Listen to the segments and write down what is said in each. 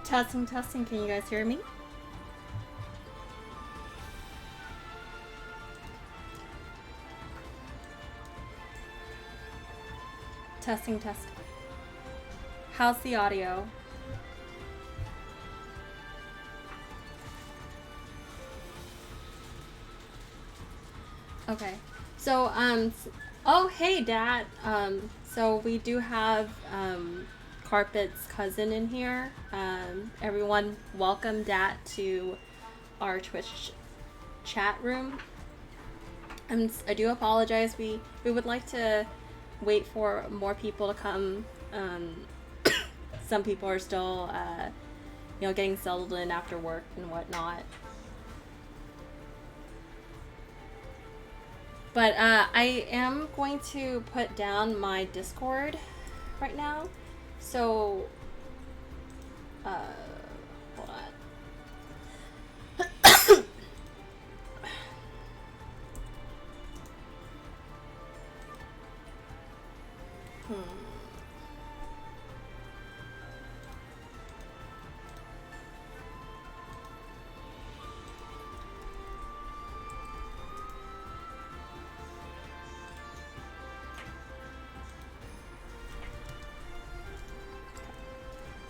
Testing, testing. Can you guys hear me? Testing, testing. How's the audio? Okay. So, oh, hey, Dad. So we do have, Carpet's cousin in here. Everyone, welcome Dat to our Twitch chat room. I do apologize. We would like to wait for more people to come. Some people are still, you know, getting settled in after work and whatnot. But I am going to put down my Discord right now. So, hold on.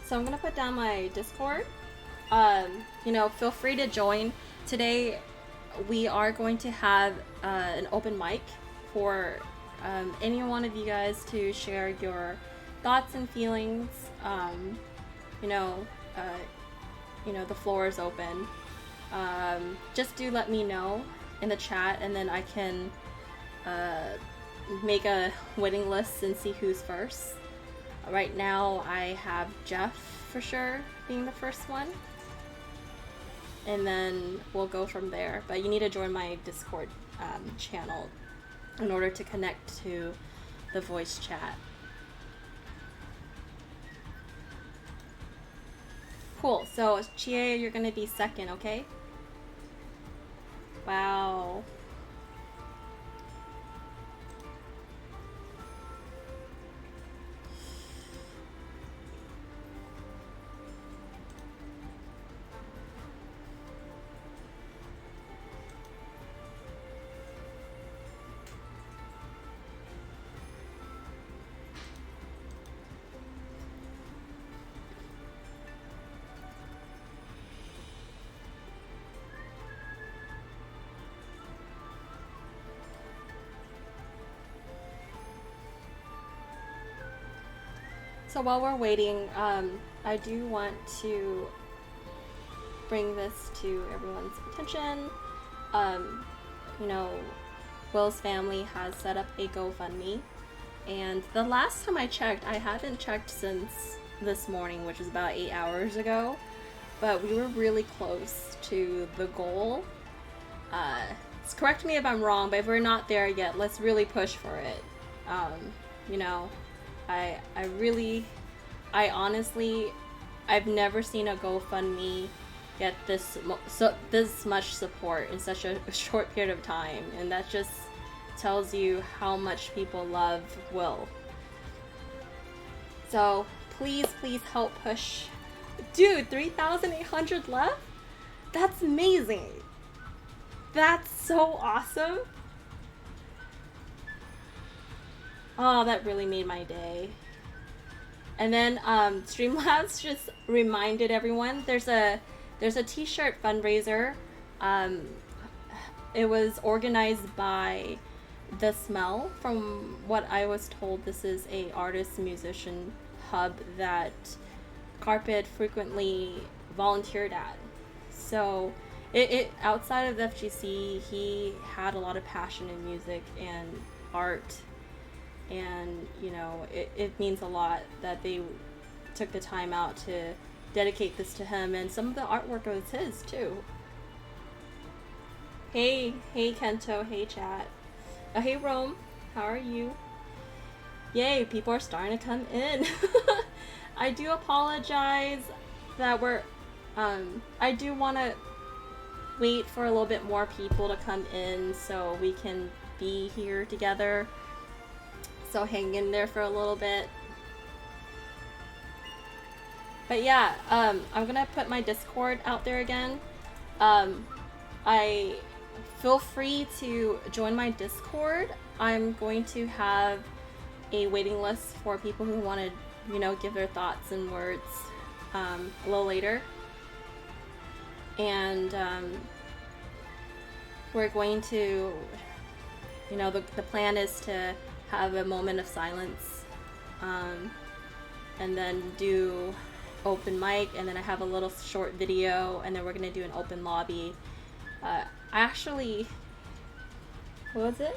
So I'm gonna put down my Discord. You know, feel free to join. Today we are going to have an open mic for any one of you guys to share your thoughts and feelings. You know, the floor is open. Just do let me know in the chat, and then I can make a winning list and see who's first. Right now, I have Jeff for sure being the first one, and then we'll go from there. But you need to join my Discord channel in order to connect to the voice chat. Cool. So Chie, you're gonna be second, okay? Wow. So while we're waiting, I do want to bring this to everyone's attention. You know, Will's family has set up a GoFundMe, and the last time I checked, I haven't checked since this morning, which is about 8 hours ago, but we were really close to the goal. Correct me if I'm wrong, but if we're not there yet, let's really push for it. You know, I honestly, I've never seen a GoFundMe get this much support in such a short period of time, and that just tells you how much people love Will. So please help push. Dude, 3,800 left? That's amazing. That's so awesome. Oh, that really made my day. And then Streamlabs just reminded everyone there's a t-shirt fundraiser. It was organized by The Smell. From what I was told, this is a artist musician hub that Carpet frequently volunteered at. So it outside of the FGC, he had a lot of passion in music and art. And, you know, it means a lot that they took the time out to dedicate this to him, and some of the artwork was his, too. Hey Kento, hey chat. Hey Rome, how are you? Yay, people are starting to come in. I do apologize that I do want to wait for a little bit more people to come in so we can be here together. So hang in there for a little bit. But yeah, I'm gonna put my Discord out there again. Um, I feel free to join my Discord. I'm going to have a waiting list for people who want to, give their thoughts and words a little later. And we're going to, the plan is to have a moment of silence and then do open mic, and then I have a little short video, and then we're going to do an open lobby. Actually, what was it?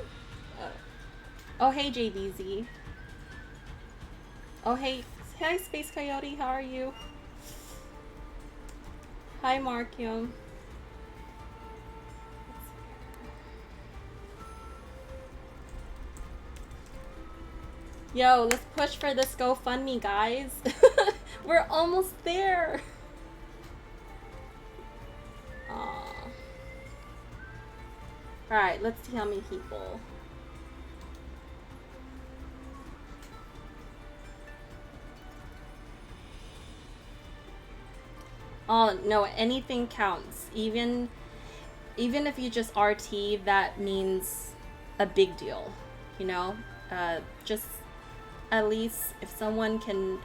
Oh, hey, JBZ. Oh, hey, Space Coyote, how are you? Hi, Markium. Yo, let's push for this GoFundMe, guys. We're almost there. Aww. Alright, let's see how many people. Oh, no, anything counts. Even if you just RT, that means a big deal, just at least if someone can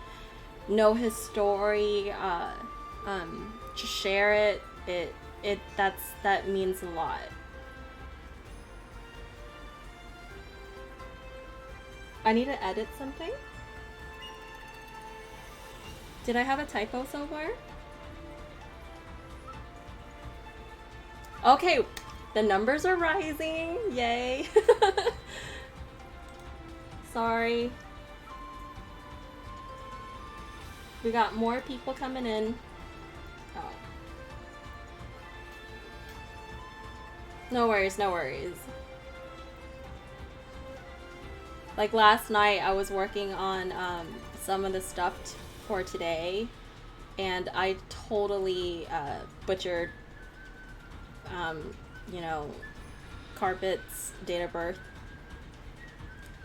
know his story, just share it, that means a lot. I need to edit something. Did I have a typo somewhere? Okay, the numbers are rising. Yay. Sorry. We got more people coming in. Oh. No worries, no worries. Like last night, I was working on some of the stuff for today, and I totally butchered Carpet's date of birth,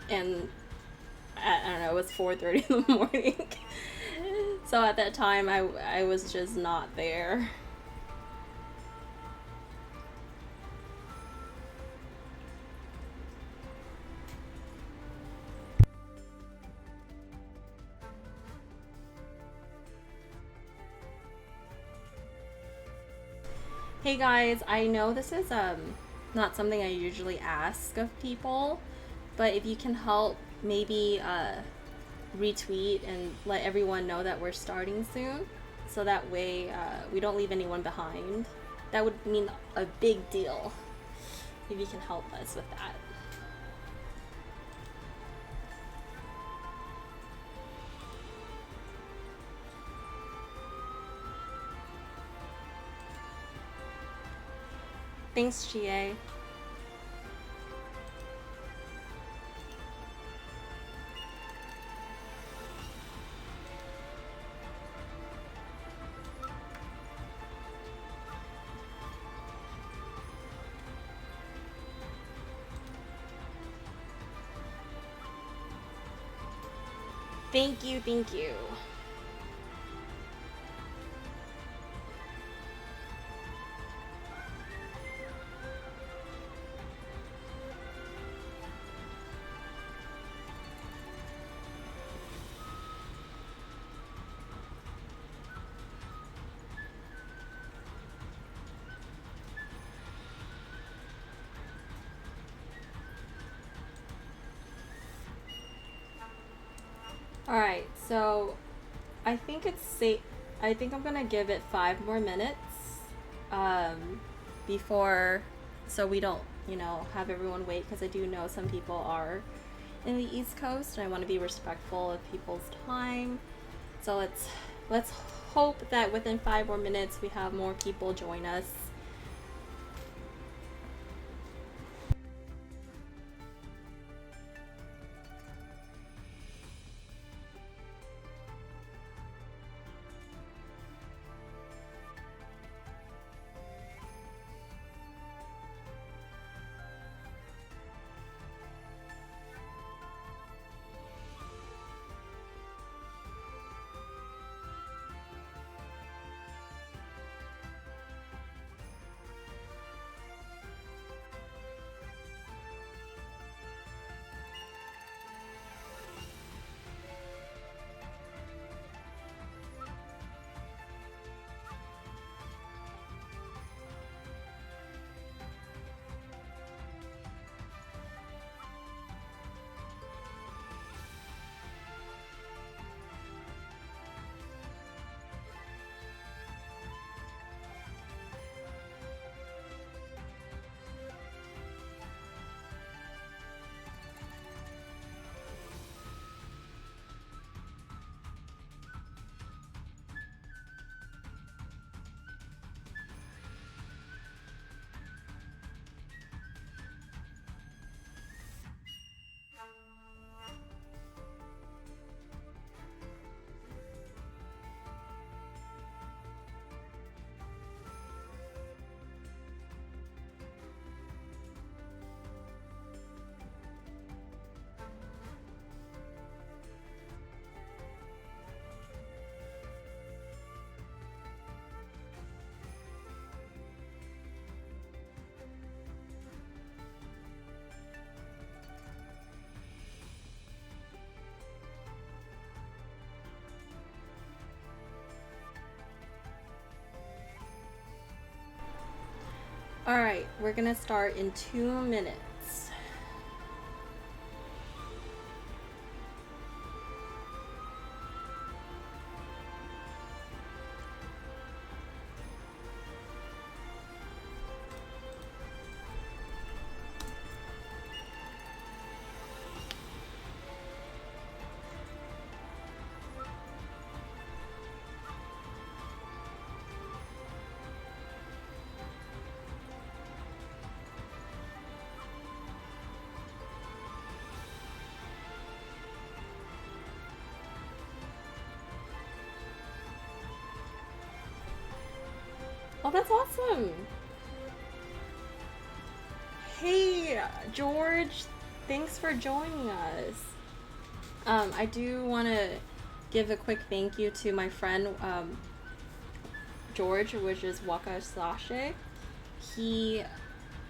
and I don't know, it was 4:30 in the morning. So at that time, I was just not there. Hey guys, I know this is not something I usually ask of people, but if you can help maybe retweet and let everyone know that we're starting soon, so that way we don't leave anyone behind. That would mean a big deal if you can help us with that. Thanks, GA. Thank you, thank you. Alright, so I think it's safe. I think I'm gonna give it 5 more minutes before, so we don't, have everyone wait, because I do know some people are in the East Coast and I want to be respectful of people's time. So let's hope that within 5 more minutes we have more people join us. Alright, we're gonna start in 2 minutes. Oh, that's awesome! Hey, George, thanks for joining us. I do want to give a quick thank you to my friend, George, which is Waka Sashe. He,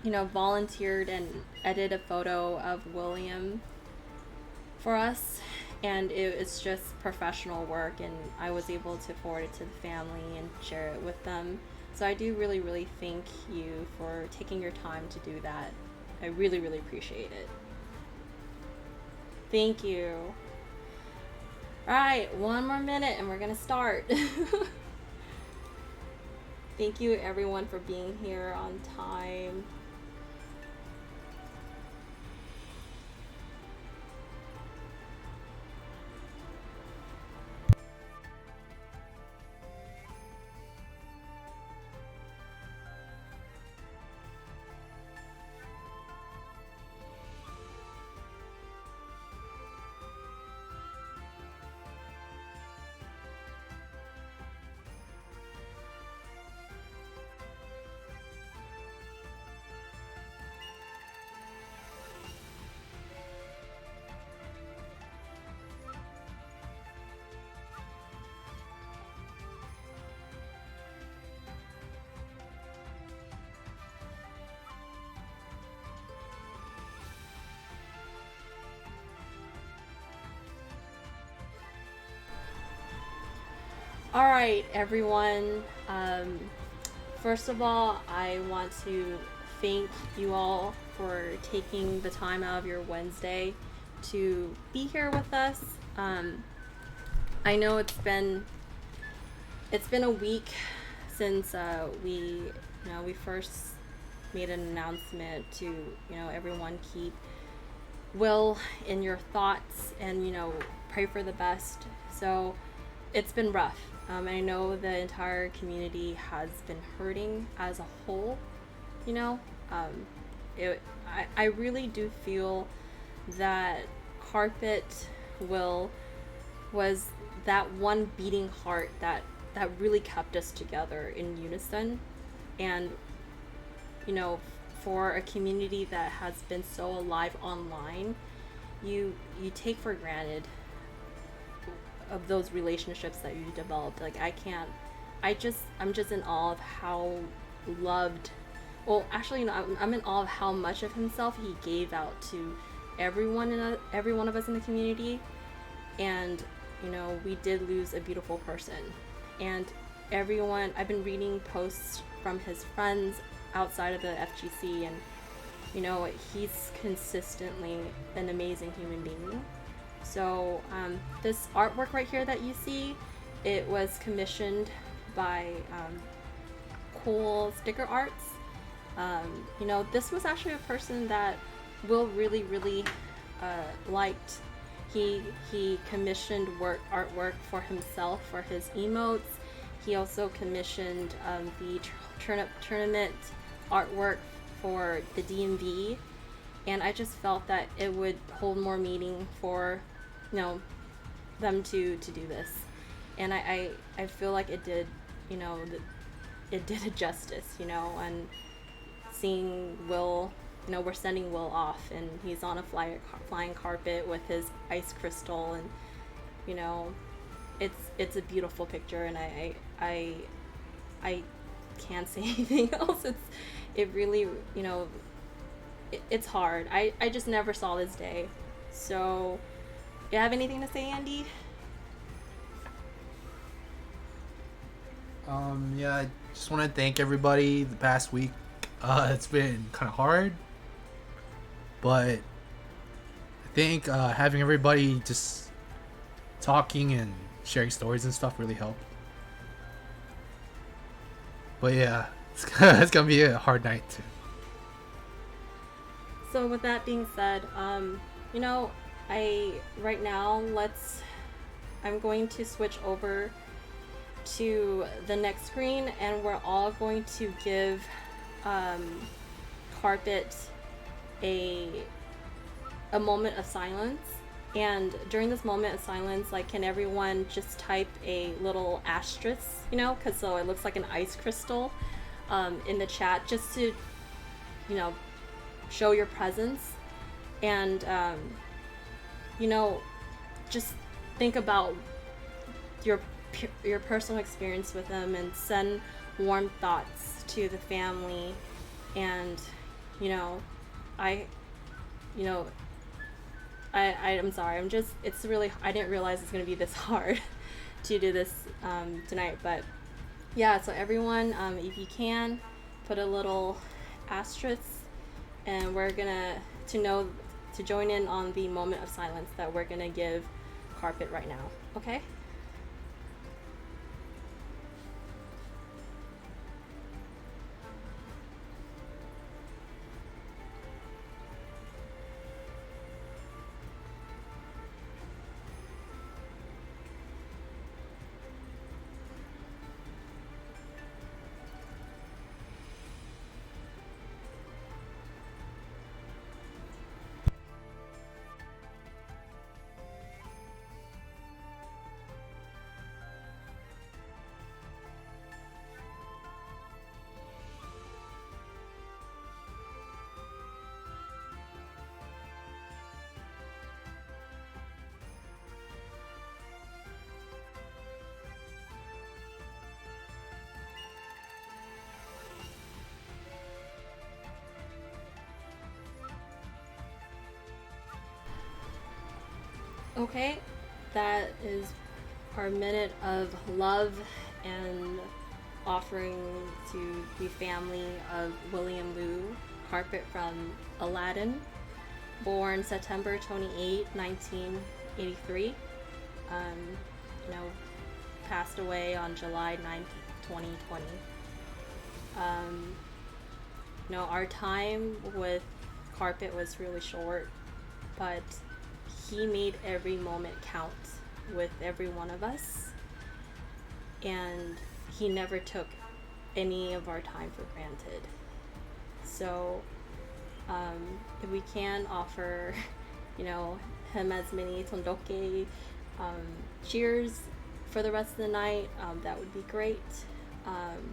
volunteered and edited a photo of William for us, and it's just professional work, and I was able to forward it to the family and share it with them. So I do really, really thank you for taking your time to do that. I really, really appreciate it. Thank you. Alright, 1 more minute and we're gonna start. Thank you everyone for being here on time. Alright, everyone. First of all, I want to thank you all for taking the time out of your Wednesday to be here with us. I know it's been a week since we first made an announcement to everyone keep Will in your thoughts and pray for the best. So it's been rough. I know the entire community has been hurting as a whole, I really do feel that Carpet Will was that one beating heart that really kept us together in unison. And, for a community that has been so alive online, you take for granted of those relationships that you developed. Like I'm just in awe of how loved, well actually I'm in awe of how much of himself he gave out to every one of us in the community. And we did lose a beautiful person. And everyone, I've been reading posts from his friends outside of the FGC, and he's consistently an amazing human being. So this artwork right here that you see, it was commissioned by Cool Sticker Arts. This was actually a person that Will really, really liked. He commissioned artwork for himself for his emotes. He also commissioned the tournament artwork for the DMV. And I just felt that it would hold more meaning for, them to do this. And I feel like it did, it did it justice, and seeing Will, we're sending Will off and he's on a flying carpet with his ice crystal, and, it's a beautiful picture, and I can't say anything else. It really, it's hard. I just never saw this day. So, you have anything to say, Andy? Yeah, I just want to thank everybody the past week. It's been kind of hard, but I think having everybody just talking and sharing stories and stuff really helped. But yeah, it's gonna be a hard night too. So with that being said, you know, right now I'm going to switch over to the next screen, and we're all going to give Carpet a moment of silence. And during this moment of silence, like, can everyone just type a little asterisk, you know, because so it looks like an ice crystal in the chat, just to, you know, show your presence. And you know, just think about your personal experience with them, and send warm thoughts to the family. And you know, I'm sorry, it's really, I didn't realize it's gonna be this hard to do this tonight. But yeah, so everyone, if you can, put a little asterisk, and we're gonna to join in on the moment of silence that we're gonna give Carpet right now. Okay? Okay, that is our minute of love and offering to the family of Willliam Lu, Carpet from Aladdin, born September 28, 1983. You know, passed away on July 9th, 2020. You know, our time with Carpet was really short, but he made every moment count with every one of us, and he never took any of our time for granted. So if we can offer, you know, him as many tondoke cheers for the rest of the night, that would be great.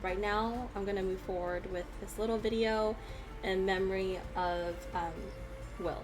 Right now, I'm gonna move forward with this little video in memory of Will.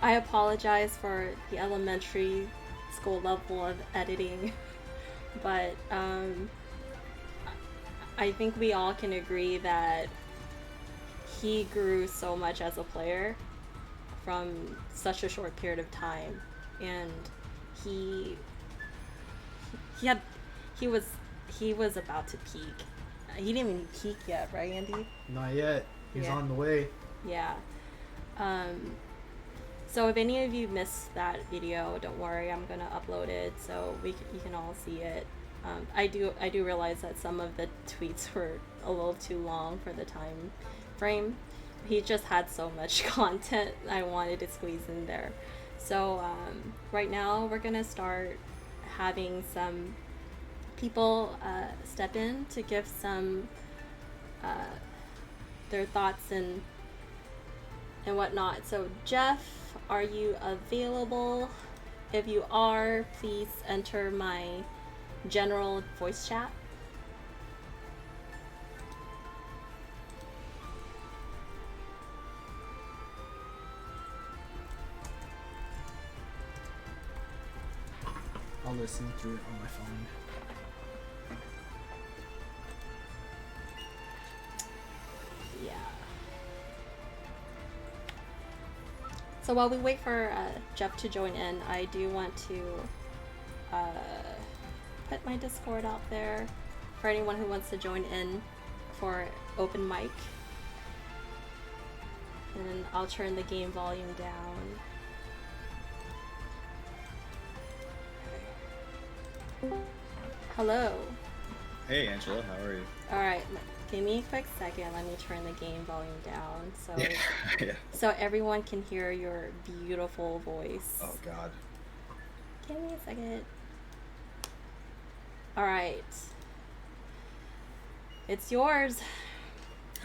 I apologize for the elementary school level of editing, but I think we all can agree that he grew so much as a player from such a short period of time, and he had he was about to peak. He didn't even peak yet, right, Andy? Not yet. He's Yeah. on the way. Yeah. So if any of you missed that video, don't worry, I'm gonna upload it so you can all see it. I do realize that some of the tweets were a little too long for the time frame. He just had so much content I wanted to squeeze in there. So right now we're gonna start having some people step in to give some their thoughts and whatnot. So Jeff, are you available? If you are, please enter my general voice chat. I'll listen through it on my phone. Yeah. So while we wait for Jeff to join in, I do want to put my Discord out there for anyone who wants to join in for open mic. And I'll turn the game volume down. Hello. Hey Angela, how are you? Alright, give me a quick second. Let me turn the game volume down so Yeah. so everyone can hear your beautiful voice. Oh God. Give me a second. Alright. It's yours.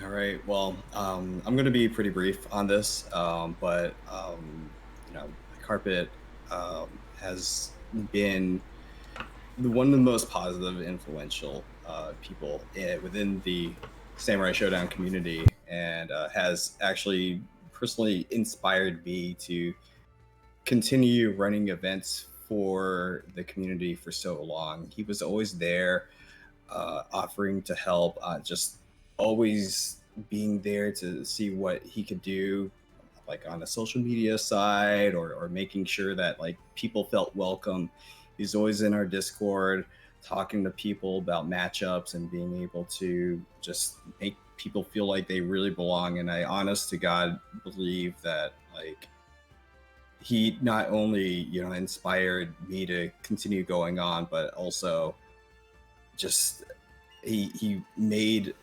All right. Well, I'm going to be pretty brief on this, but you know, Carpet has been one of the most positive, influential people within the Samurai Showdown community, and has actually personally inspired me to continue running events for the community for so long. He was always there, offering to help, just always being there to see what he could do, like on a social media side, or making sure that like people felt welcome. He's always in our Discord talking to people about matchups and being able to just make people feel like they really belong. And I honest to God believe that like he not only, you know, inspired me to continue going on, but also just he made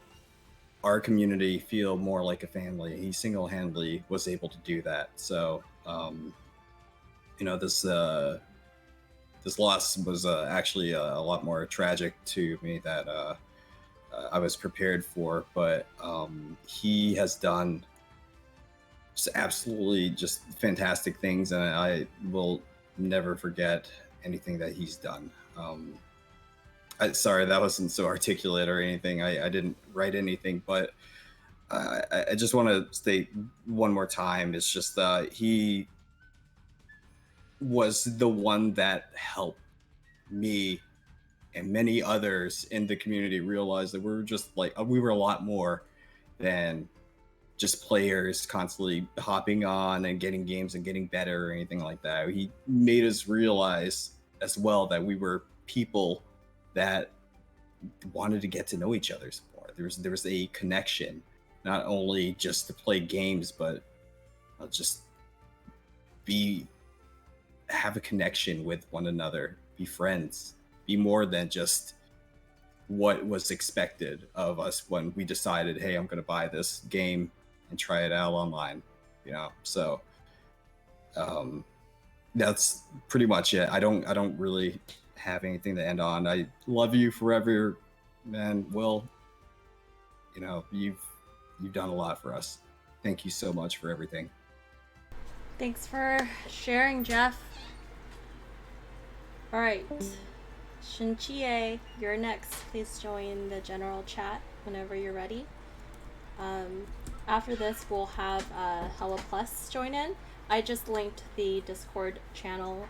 our community feel more like a family. He single-handedly was able to do that. So you know, this loss was actually a lot more tragic to me that I was prepared for, but he has done just absolutely just fantastic things, and I will never forget anything that he's done. Sorry, that wasn't so articulate or anything. I didn't write anything, but I just want to state one more time. It's just he was the one that helped me and many others in the community realize that we were a lot more than just players constantly hopping on and getting games and getting better or anything like that. He made us realize as well that we were people that wanted to get to know each other more. There was a connection, not only just to play games, but just have a connection with one another, be friends, be more than just what was expected of us when we decided, hey, I'm going to buy this game and try it out online, you know. So that's pretty much it. I don't really have anything to end on. I love you forever, man. Will, you know, you've done a lot for us. Thank you so much for everything. Thanks for sharing, Jeff. All right, Shinchie, you're next. Please join the general chat whenever you're ready. after this, we'll have Hella Plus join in. I just linked the Discord channel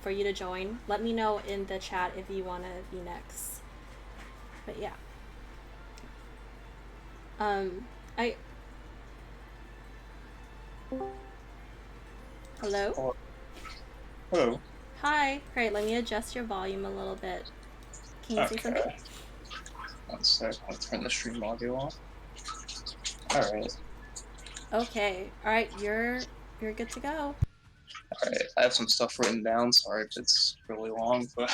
for you to join. Let me know in the chat if you want to be next. But yeah. Hello? Hello. Hi. Great, let me adjust your volume a little bit. Can you say something? One sec, I'll turn the stream audio off. Alright. Okay. Alright, you're good to go. Alright, I have some stuff written down, sorry if it's really long, but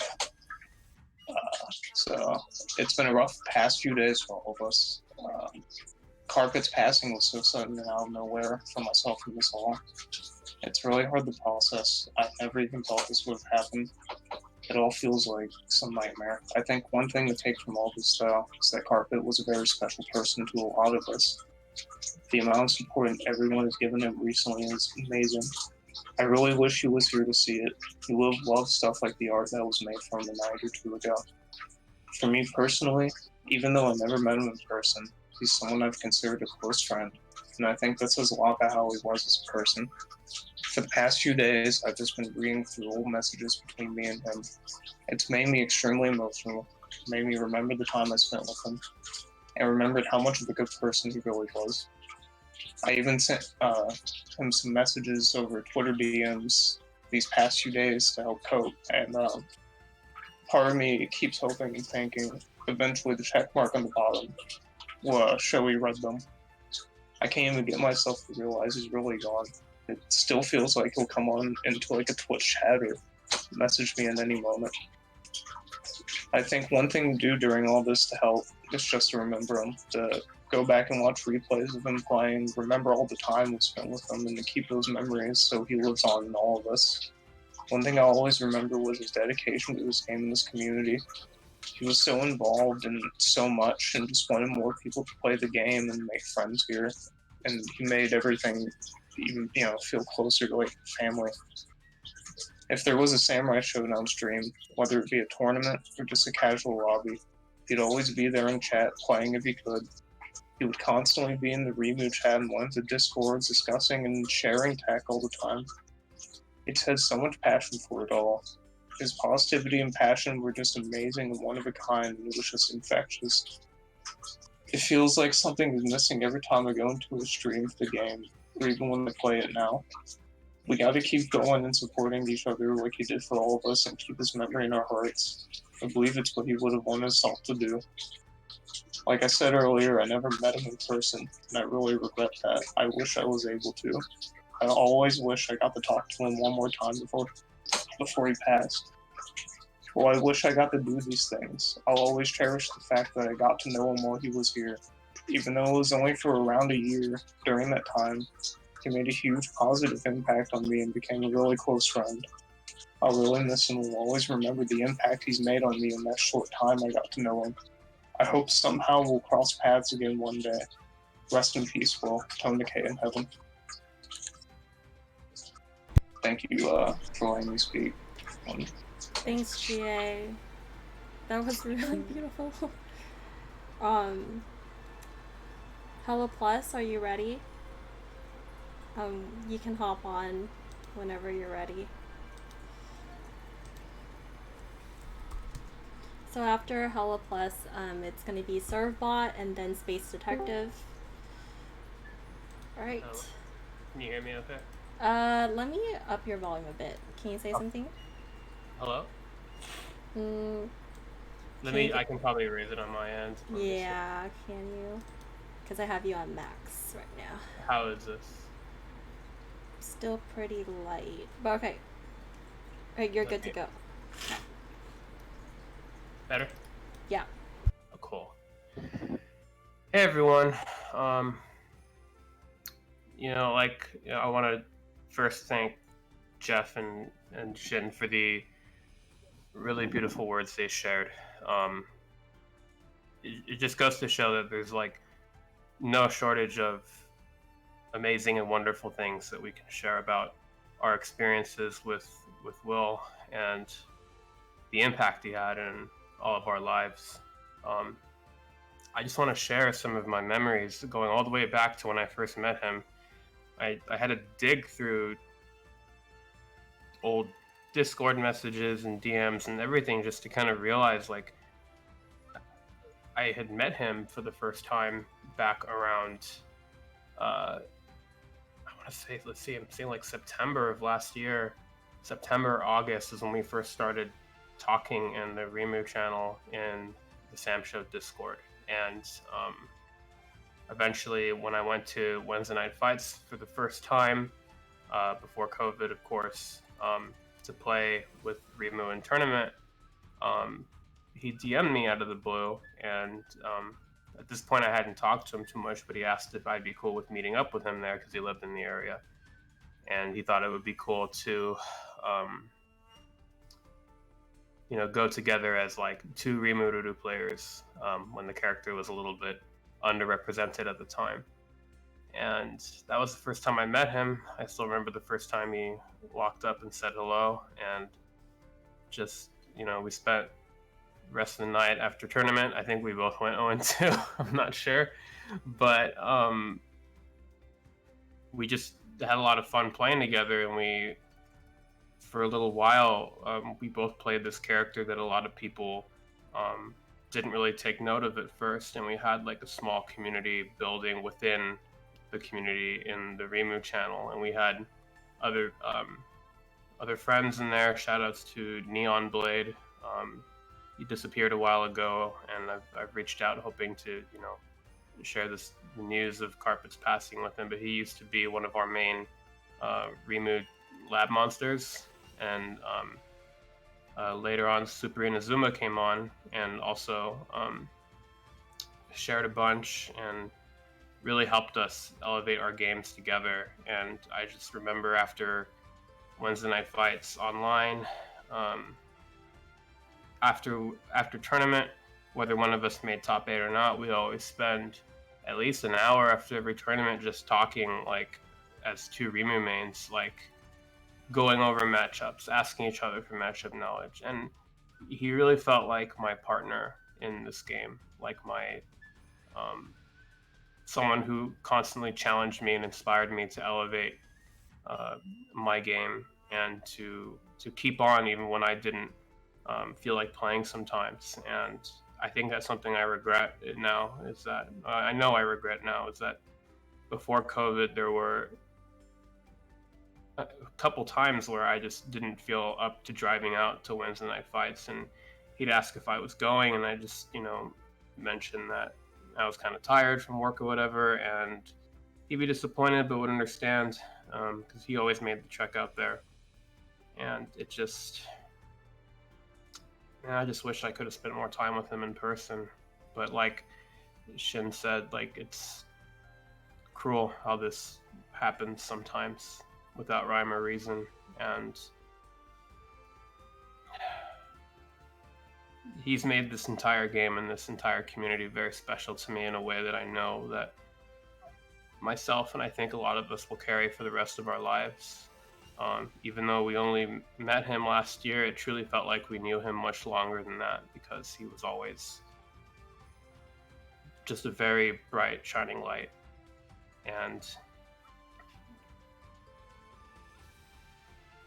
so it's been a rough past few days for all of us. Carpet's passing was so sudden and out of nowhere for myself and us all. It's really hard to process. I never even thought this would have happened. It all feels like some nightmare. I think one thing to take from all this, though, is that Carpet was a very special person to a lot of us. The amount of support everyone has given him recently is amazing. I really wish he was here to see it. He would have loved stuff like the art that was made for him a night or two ago. For me personally, even though I never met him in person, he's someone I've considered a close friend, and I think that says a lot about how he was as a person. For the past few days, I've just been reading through old messages between me and him. It's made me extremely emotional, made me remember the time I spent with him, and remembered how much of a good person he really was. I even sent him some messages over Twitter DMs these past few days to help cope, and part of me keeps hoping and thinking eventually the check mark on the bottom will show he read them. I can't even get myself to realize he's really gone. It still feels like he'll come on into like a Twitch chat or message me in any moment. I think one thing to do during all this to help is just to remember him, to go back and watch replays of him playing, remember all the time we spent with him, and to keep those memories so he lives on in all of us. One thing I'll always remember was his dedication to this game and this community. He was so involved in so much and just wanted more people to play the game and make friends here. And he made everything even, feel closer to like family. If there was a Samurai Showdown stream, whether it be a tournament or just a casual lobby, he'd always be there in chat, playing if he could. He would constantly be in the Remu chat and one of the Discords discussing and sharing tech all the time. He had so much passion for it all. His positivity and passion were just amazing and one of a kind, and it was just infectious. It feels like something is missing every time I go into a stream for the game, or even when I play it now. We gotta keep going and supporting each other like he did for all of us and keep his memory in our hearts. I believe it's what he would have wanted us all to do. Like I said earlier, I never met him in person, and I really regret that. I wish I was able to. I always wish I got to talk to him one more time before he passed. Well, I wish I got to do these things. I'll always cherish the fact that I got to know him while he was here. Even though it was only for around a year, during that time, he made a huge positive impact on me and became a really close friend. I'll really miss him and will always remember the impact he's made on me in that short time I got to know him. I hope somehow we'll cross paths again one day. Rest in peace, Will. Tone decay in heaven. Thank you for letting me speak. Thanks, GA. That was really beautiful. Hello Plus, are you ready? You can hop on whenever you're ready. So after Hella Plus, it's gonna be Servbot and then Space Detective. Alright. Can you hear me okay? Let me up your volume a bit. Can you say something? Hello? I can probably raise it on my end. Yeah, can you? Because I have you on max right now. How is this? Still pretty light. But okay. Alright, you're good to go. Better? Yeah. Oh, cool. Hey everyone. I want to first thank Jeff and Shin for the really beautiful words they shared. It just goes to show that there's like no shortage of amazing and wonderful things that we can share about our experiences with Will and the impact he had in all of our lives. I just want to share some of my memories going all the way back to when I first met him. I had to dig through old Discord messages and DMs and everything just to kind of realize, like, I had met him for the first time back around, I want to say, let's see, I'm saying like September of last year. September, August is when we first started talking in the Remu channel in the Samsho Discord. And eventually, when I went to Wednesday Night Fights for the first time, before COVID, of course, to play with Remu in tournament, he DM'd me out of the blue, and at this point I hadn't talked to him too much, but he asked if I'd be cool with meeting up with him there because he lived in the area, and he thought it would be cool to go together as like two Rimuru players when the character was a little bit underrepresented at the time. And that was the first time I met him. I still remember the first time he walked up and said hello, and just, we spent the rest of the night after tournament. I think we both went 0-2. I'm not sure. But we just had a lot of fun playing together, and we, for a little while, we both played this character that a lot of people didn't really take note of at first, and we had like a small community building within the community in the Remu channel, and we had other friends in there. Shout outs to Neon Blade. He disappeared a while ago, and I've reached out hoping to share the news of Carpet's passing with him, but he used to be one of our main Remu lab monsters. And later on, Super Inazuma came on and also shared a bunch and really helped us elevate our games together. And I just remember after Wednesday Night Fights online, after tournament, whether one of us made top 8 or not, we always spend at least an hour after every tournament just talking, like, as two Remu mains, like, going over matchups, asking each other for matchup knowledge. And he really felt like my partner in this game, like my someone who constantly challenged me and inspired me to elevate my game and to keep on even when I didn't feel like playing sometimes. And I think that's something I regret now, is that I know I regret now, is that before COVID there were a couple times where I just didn't feel up to driving out to Wednesday Night Fights, and he'd ask if I was going, and I just mentioned that I was kind of tired from work or whatever, and he'd be disappointed but would understand, because he always made the trek out there. And it just, I just wish I could have spent more time with him in person. But like Shin said, like, it's cruel how this happens sometimes without rhyme or reason. And he's made this entire game and this entire community very special to me in a way that I know that myself and I think a lot of us will carry for the rest of our lives. Even though we only met him last year, it truly felt like we knew him much longer than that, because he was always just a very bright, shining light. And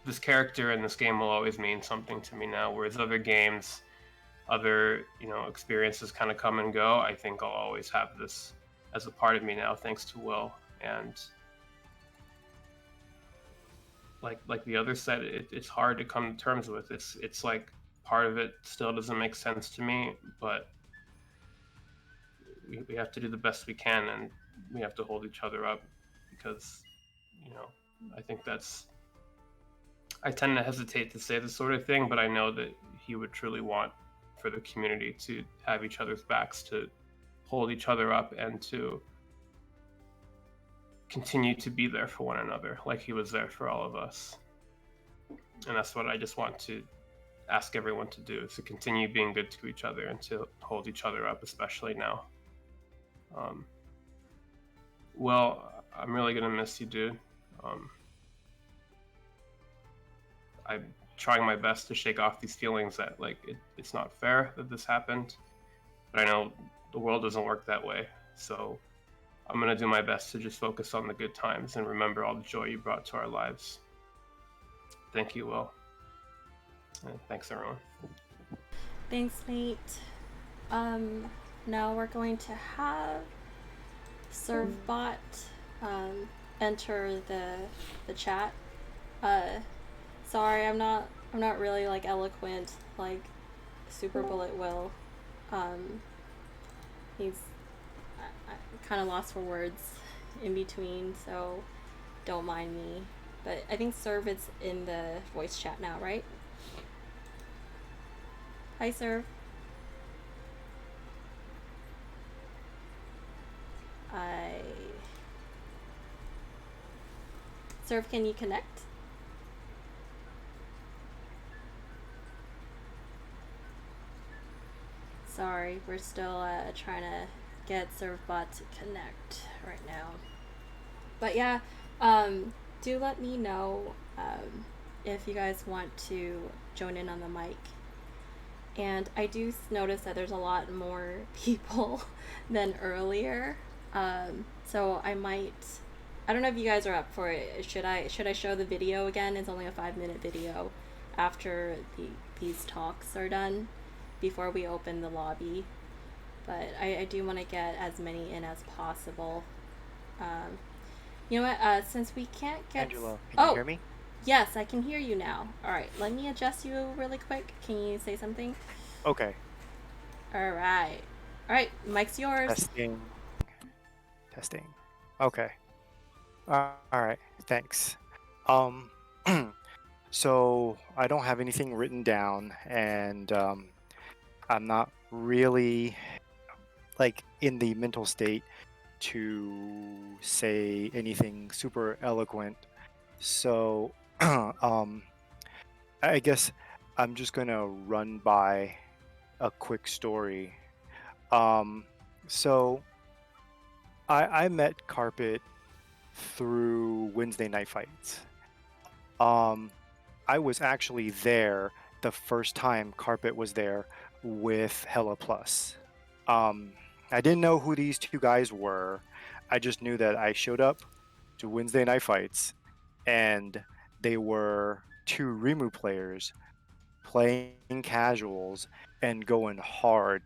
this character in this game will always mean something to me now, whereas other games, other experiences kind of come and go. I think I'll always have this as a part of me now, thanks to Will. And like the other said, it's hard to come to terms with. It's like part of it still doesn't make sense to me, but we have to do the best we can, and we have to hold each other up, because I think I tend to hesitate to say this sort of thing, but I know that he would truly want for the community to have each other's backs, to hold each other up, and to continue to be there for one another like he was there for all of us. And that's what I just want to ask everyone to do, is to continue being good to each other and to hold each other up, especially now. Well, I'm really gonna miss you, dude. I'm trying my best to shake off these feelings that, like, it's not fair that this happened, but I know the world doesn't work that way. So I'm going to do my best to just focus on the good times and remember all the joy you brought to our lives. Thank you, Will. And thanks, everyone. Thanks, mate. Now we're going to have Servbot enter the chat. Sorry, I'm not really like eloquent like Super Bullet Will. He's kind of lost for words in between, so don't mind me. But I think Serv is in the voice chat now, right? Hi, Serv. Serv, can you connect? Sorry, we're still trying to get Servbot to connect right now. But yeah, do let me know if you guys want to join in on the mic. And I do notice that there's a lot more people than earlier. So I don't know if you guys are up for it. Should I show the video again? It's only a 5-minute video after these talks are done before we open the lobby. But I do want to get as many in as possible. You know what? Since we can't get... Angela, can you hear me? Yes, I can hear you now. Alright, let me adjust you really quick. Can you say something? Okay. Alright. Alright, mic's yours. Testing. Okay. Alright, thanks. So I don't have anything written down, and I'm not really like in the mental state to say anything super eloquent. So I guess I'm just gonna run by a quick story. So I met Carpet through Wednesday Night Fights. I was actually there the first time Carpet was there with Hella Plus. I didn't know who these two guys were. I just knew that I showed up to Wednesday Night Fights, and they were two Rimu players playing casuals and going hard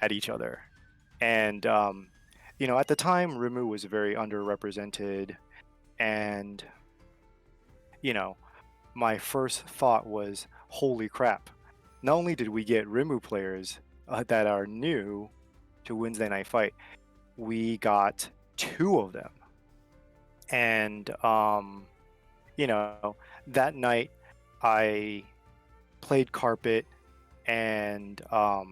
at each other. And you know, at the time, Rimu was very underrepresented, and you know, my first thought was, holy crap, not only did we get Rimu players that are new to Wednesday Night Fight, we got 2 of them. And you know, that night I played Carpet, and I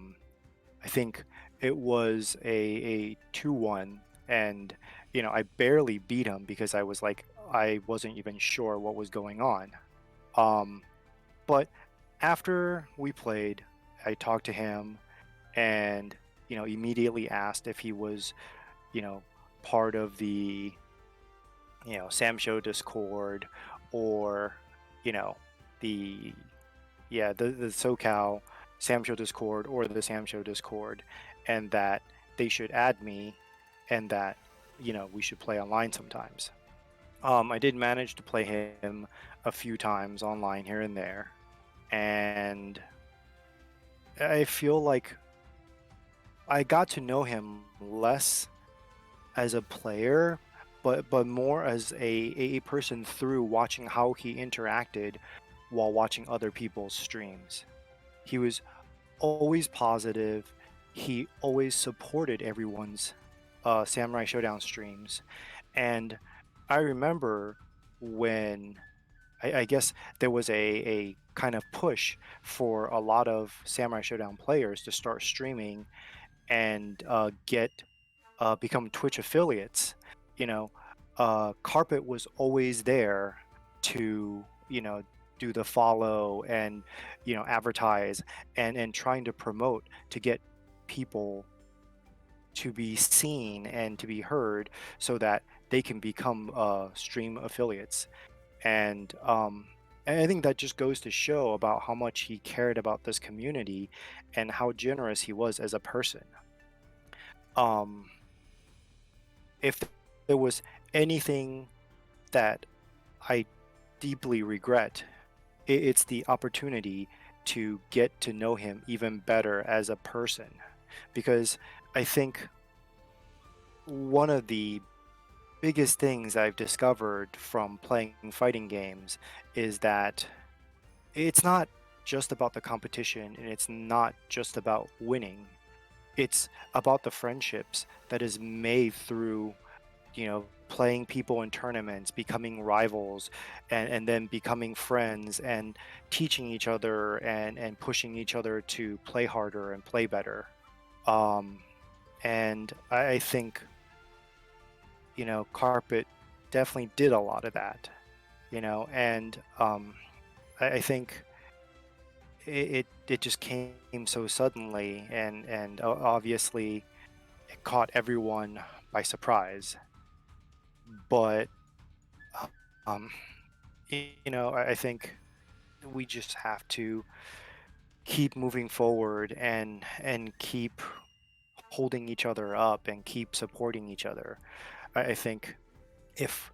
think it was a 2-1, and you know, I barely beat him because I wasn't even sure what was going on. But after we played, I talked to him, and you know, immediately asked if he was, you know, part of the, you know, Samsho Discord, or you know, the SoCal Samsho Discord, or the Samsho Discord, and that they should add me, and that, you know, we should play online sometimes. I did manage to play him a few times online here and there, and I feel like I got to know him less as a player, but more as a person through watching how he interacted while watching other people's streams. He was always positive. He always supported everyone's Samurai Showdown streams. And I remember when I guess there was a kind of push for a lot of Samurai Showdown players to start streaming and become Twitch affiliates. You know, Carpet was always there to, you know, do the follow and, you know, advertise and trying to promote to get people to be seen and to be heard so that they can become stream affiliates. And I think that just goes to show about how much he cared about this community and how generous he was as a person. If there was anything that I deeply regret, it's the opportunity to get to know him even better as a person. Because I think one of the biggest things I've discovered from playing fighting games is that it's not just about the competition and it's not just about winning. It's about the friendships that is made through, playing people in tournaments, becoming rivals, and then becoming friends and teaching each other and pushing each other to play harder and play better. And I think, Carpet definitely did a lot of that, and I think it just came so suddenly and obviously it caught everyone by surprise. But um, I think we just have to keep moving forward and keep holding each other up and keep supporting each other. I think if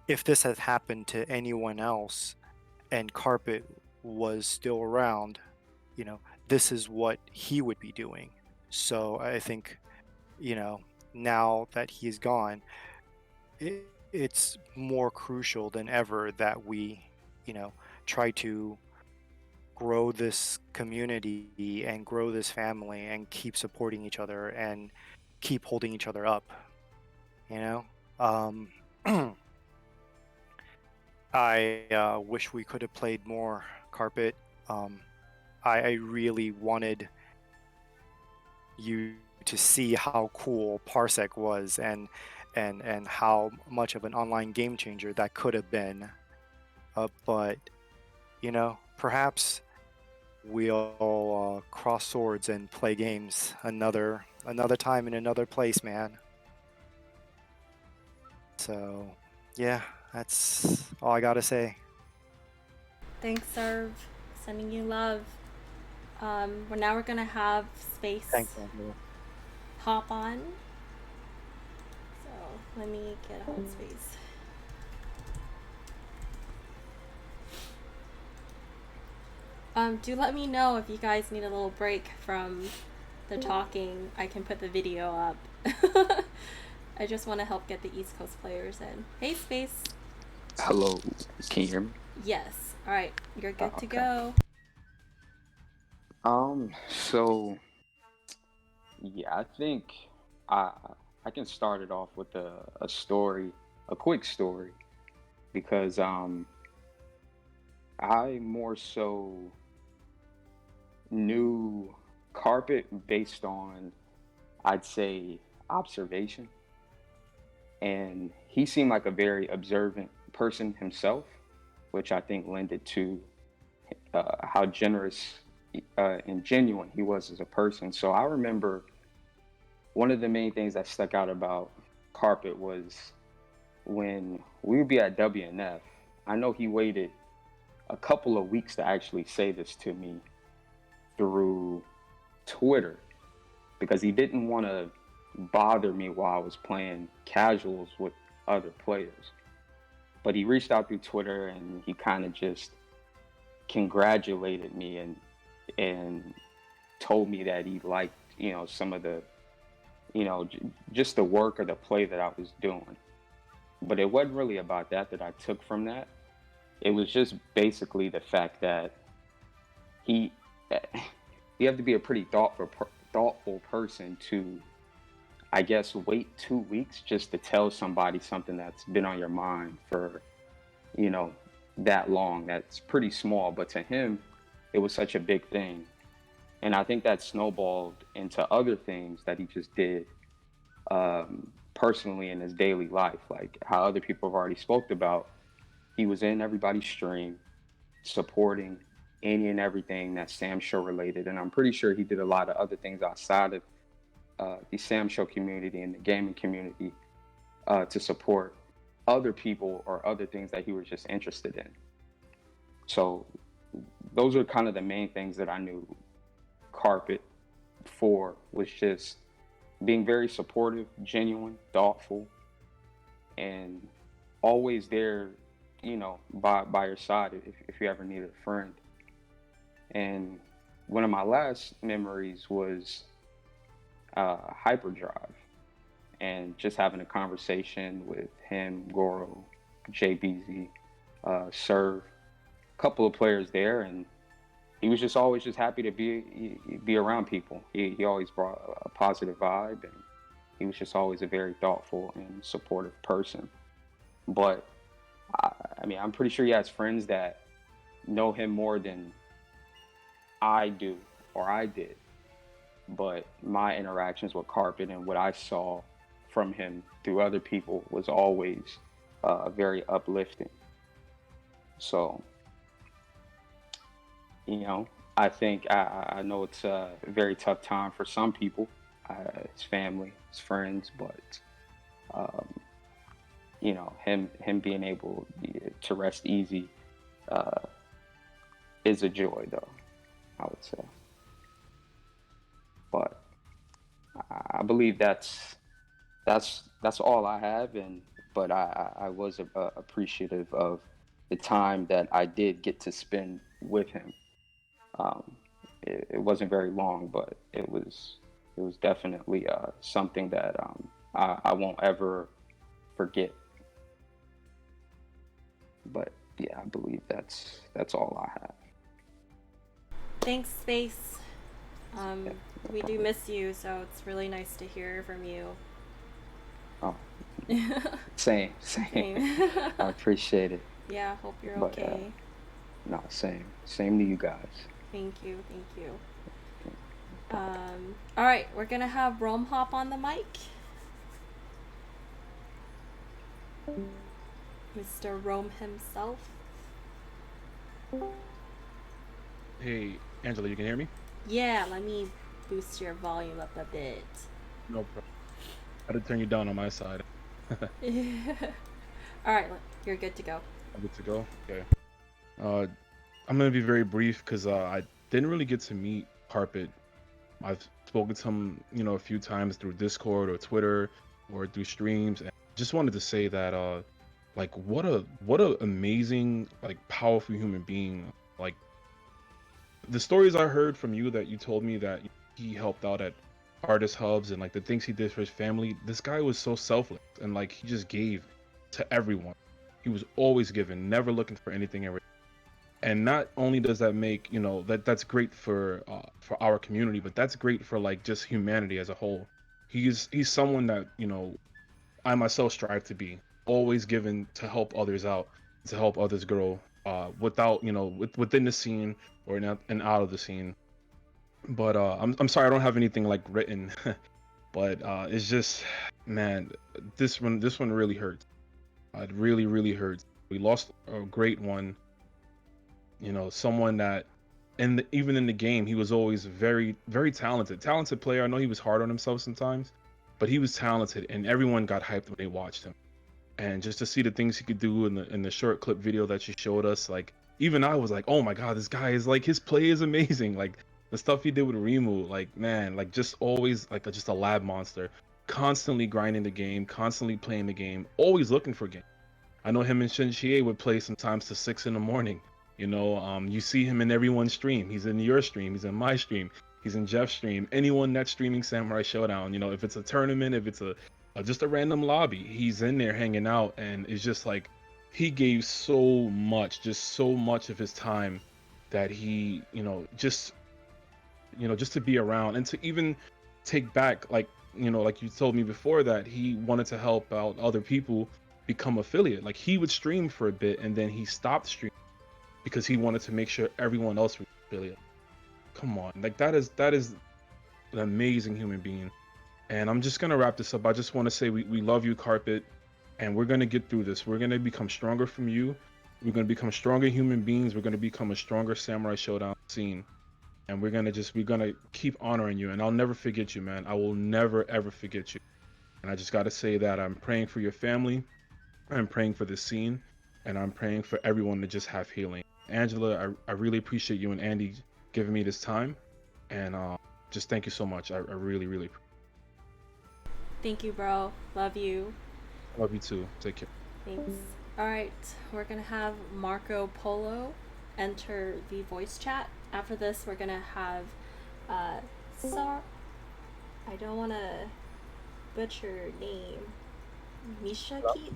this had happened to anyone else and Carpet was still around, this is what he would be doing. So I think, now that he's gone, it's more crucial than ever that we, try to grow this community and grow this family and keep supporting each other and keep holding each other up. Um, I wish we could have played more Carpet. I really wanted you to see how cool Parsec was and how much of an online game changer that could have been. But perhaps we'll cross swords and play games another time in another place, man. So yeah, that's all I gotta say. Thanks, Serve. Sending you love. Well, now we're gonna have Space Thanks, Andrew. hop on. So let me get on Space. Do let me know if you guys need a little break from the talking. I can put the video up. I just want to help get the East Coast players in. Hey, Space. Hello, can you hear me? Yes. All right, you're good to Okay. go. So yeah, I think I I can start it off with a story, a quick story, because I more so knew Carpet based on, I'd say, observation, and he seemed like a very observant person himself, which I think lended to how generous and genuine he was as a person. So I remember one of the main things that stuck out about Carpet was when we would be at WNF. I know he waited a couple of weeks to actually say this to me through Twitter because he didn't want to bother me while I was playing casuals with other players. But he reached out through Twitter and he kind of just congratulated me and told me that he liked, some of the, just the work or the play that I was doing. But it wasn't really about that I took from that. It was just basically the fact that you have to be a pretty thoughtful person to, I guess, wait 2 weeks just to tell somebody something that's been on your mind for, that long. That's pretty small, but to him, it was such a big thing. And I think that snowballed into other things that he just did personally in his daily life, like how other people have already spoke about. He was in everybody's stream, supporting any and everything that's Samsho related. And I'm pretty sure he did a lot of other things outside of the Samsho community and the gaming community to support other people or other things that he was just interested in. So those are kind of the main things that I knew Carpet for, was just being very supportive, genuine, thoughtful, and always there, by your side if you ever needed a friend. And one of my last memories was Hyperdrive, and just having a conversation with him, Goro, JBZ, Serve, a couple of players there, and he was just always just happy to be around people. He always brought a positive vibe, and he was just always a very thoughtful and supportive person. But I mean, I'm pretty sure he has friends that know him more than I do or I did. But my interactions with Carpet and what I saw from him through other people was always very uplifting. So, I think I know it's a very tough time for some people, his family, his friends, but him being able to rest easy is a joy, though, I would say. But I believe that's all I have, but I was appreciative of the time that I did get to spend with him. It wasn't very long, but it was definitely something that I won't ever forget. But yeah, I believe that's all I have. Thanks, Space. We do miss you, so it's really nice to hear from you. Oh, same. I appreciate it. Yeah, hope you're But, okay. No, same to you guys. Thank you. All right, we're gonna have Rome hop on the mic. Mr. Rome himself. Hey, Angela, you can hear me? Yeah, let me boost your volume up a bit. No problem. I had to turn you down on my side. All right, you're good to go. I'm good to go? Okay. I'm going to be very brief because I didn't really get to meet Carpet. I've spoken to him, a few times through Discord or Twitter or through streams. And just wanted to say that, what a amazing, powerful human being. Like, the stories I heard from you that you told me that he helped out at artist hubs and the things he did for his family, this guy was so selfless and he just gave to everyone. He was always giving, never looking for anything ever. And not only does that make that's great for our community, but that's great for just humanity as a whole. He's someone that I myself strive to be, always giving to help others out, to help others grow, without within the scene or not and out of the scene. But I'm sorry I don't have anything written, but it's just, man, this one really hurts. It really hurts. We lost a great one. Someone that, even in the game, he was always very talented player. I know he was hard on himself sometimes, but he was talented, and everyone got hyped when they watched him. And just to see the things he could do in the short clip video that you showed us, even I was like, oh my god, this guy is his play is amazing. The stuff he did with Rimu, man, just always just a lab monster, constantly grinding the game, constantly playing the game, always looking for game. I know him and Shinchie would play sometimes to 6 a.m. You see him in everyone's stream. He's in your stream, he's in my stream, he's in Jeff's stream. Anyone that's streaming Samurai Showdown, if it's a tournament, if it's just a random lobby, he's in there hanging out, and it's just he gave so much of his time that he, just to be around and to even take back, like you told me before, that he wanted to help out other people become affiliate. He would stream for a bit and then he stopped streaming because he wanted to make sure everyone else was affiliate. Come on, that is an amazing human being. And I'm just gonna wrap this up. I just want to say we love you, Carpet, and we're gonna get through this. We're gonna become stronger from you. We're gonna become stronger human beings. We're gonna become a stronger Samurai Showdown scene, and we're gonna keep honoring you. And I'll never forget you, man. I will never ever forget you. And I just gotta say that I'm praying for your family. I'm praying for this scene, and I'm praying for everyone to just have healing. Angela, I really appreciate you and Andy giving me this time, and just thank you so much. I really appreciate it. Thank you, bro. Love you. Love you too. Take care. Thanks. All right, we're gonna have Marco Polo enter the voice chat. After this, we're gonna have I don't want to butcher your name. Misha Keats?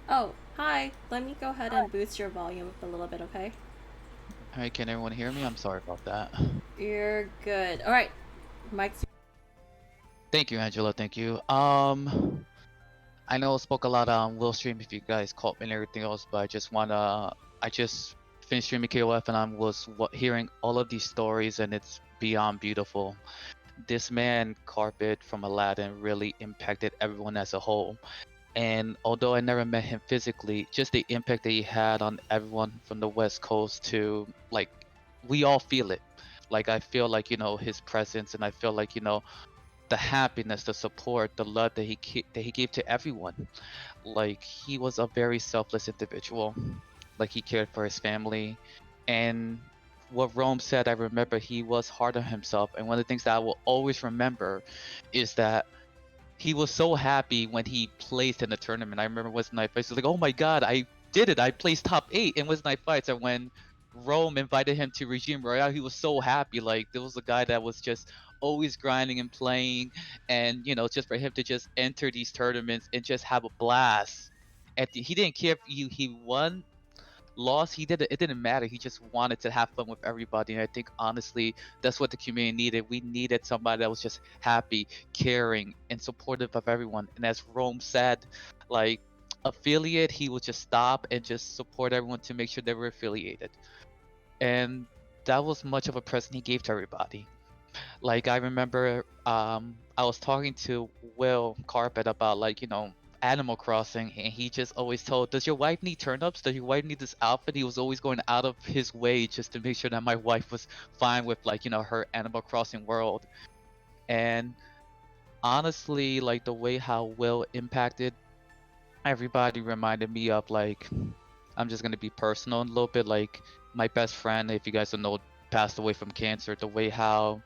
Oh, hi. Let me go ahead and boost your volume up a little bit, okay? Hi, can everyone hear me? I'm sorry about that. You're good. All right. Mike's. Thank you, Angela. Thank you. I know I spoke a lot on Will Stream if you guys caught me and everything else, but I just finished streaming KOF and I was hearing all of these stories and it's beyond beautiful. This man, Carpet from Aladdin, really impacted everyone as a whole. And although I never met him physically, just the impact that he had on everyone from the West Coast to, like, we all feel it. Like, I feel like, his presence, and I feel like, the happiness, the support, the love that he gave to everyone. Like, he was a very selfless individual. Like, he cared for his family. And what Rome said, I remember he was hard on himself. And one of the things that I will always remember is that he was so happy when he placed in the tournament. I remember Wednesday Night Fights, he was like, oh my god, I did it. I placed top 8 in Wednesday Night Fights. And when Rome invited him to Regime Royale, he was so happy. Like, there was a guy that was just always grinding and playing. And, just for him to just enter these tournaments and just have a blast. He didn't care if he won, lost, it didn't matter. He just wanted to have fun with everybody. And I think honestly that's what the community needed. We needed somebody that was just happy, caring, and supportive of everyone. And as Rome said, like, affiliate, he would just stop and just support everyone to make sure they were affiliated. And that was much of a present he gave to everybody. Like, I remember I was talking to Will Carpet about, like, Animal Crossing, and he just always told, does your wife need turnips? Does your wife need this outfit? He was always going out of his way just to make sure that my wife was fine with, like, her Animal Crossing world. And honestly, like, the way how Will impacted everybody reminded me of, like, I'm just gonna be personal a little bit, like my best friend, if you guys don't know, passed away from cancer. The way how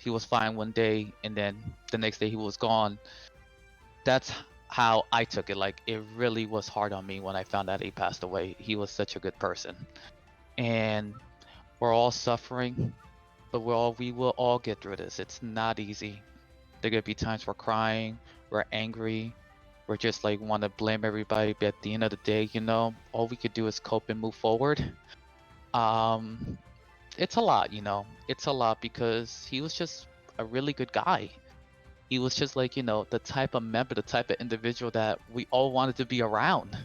he was fine one day and then the next day he was gone, that's how I took it. Like, it really was hard on me when I found out he passed away. He was such a good person. And we're all suffering, but we will all get through this. It's not easy. There gonna be times we're crying, we're angry, we're just like want to blame everybody, but at the end of the day, all we could do is cope and move forward. It's a lot, it's a lot because he was just a really good guy. He was just like, the type of member, the type of individual that we all wanted to be around.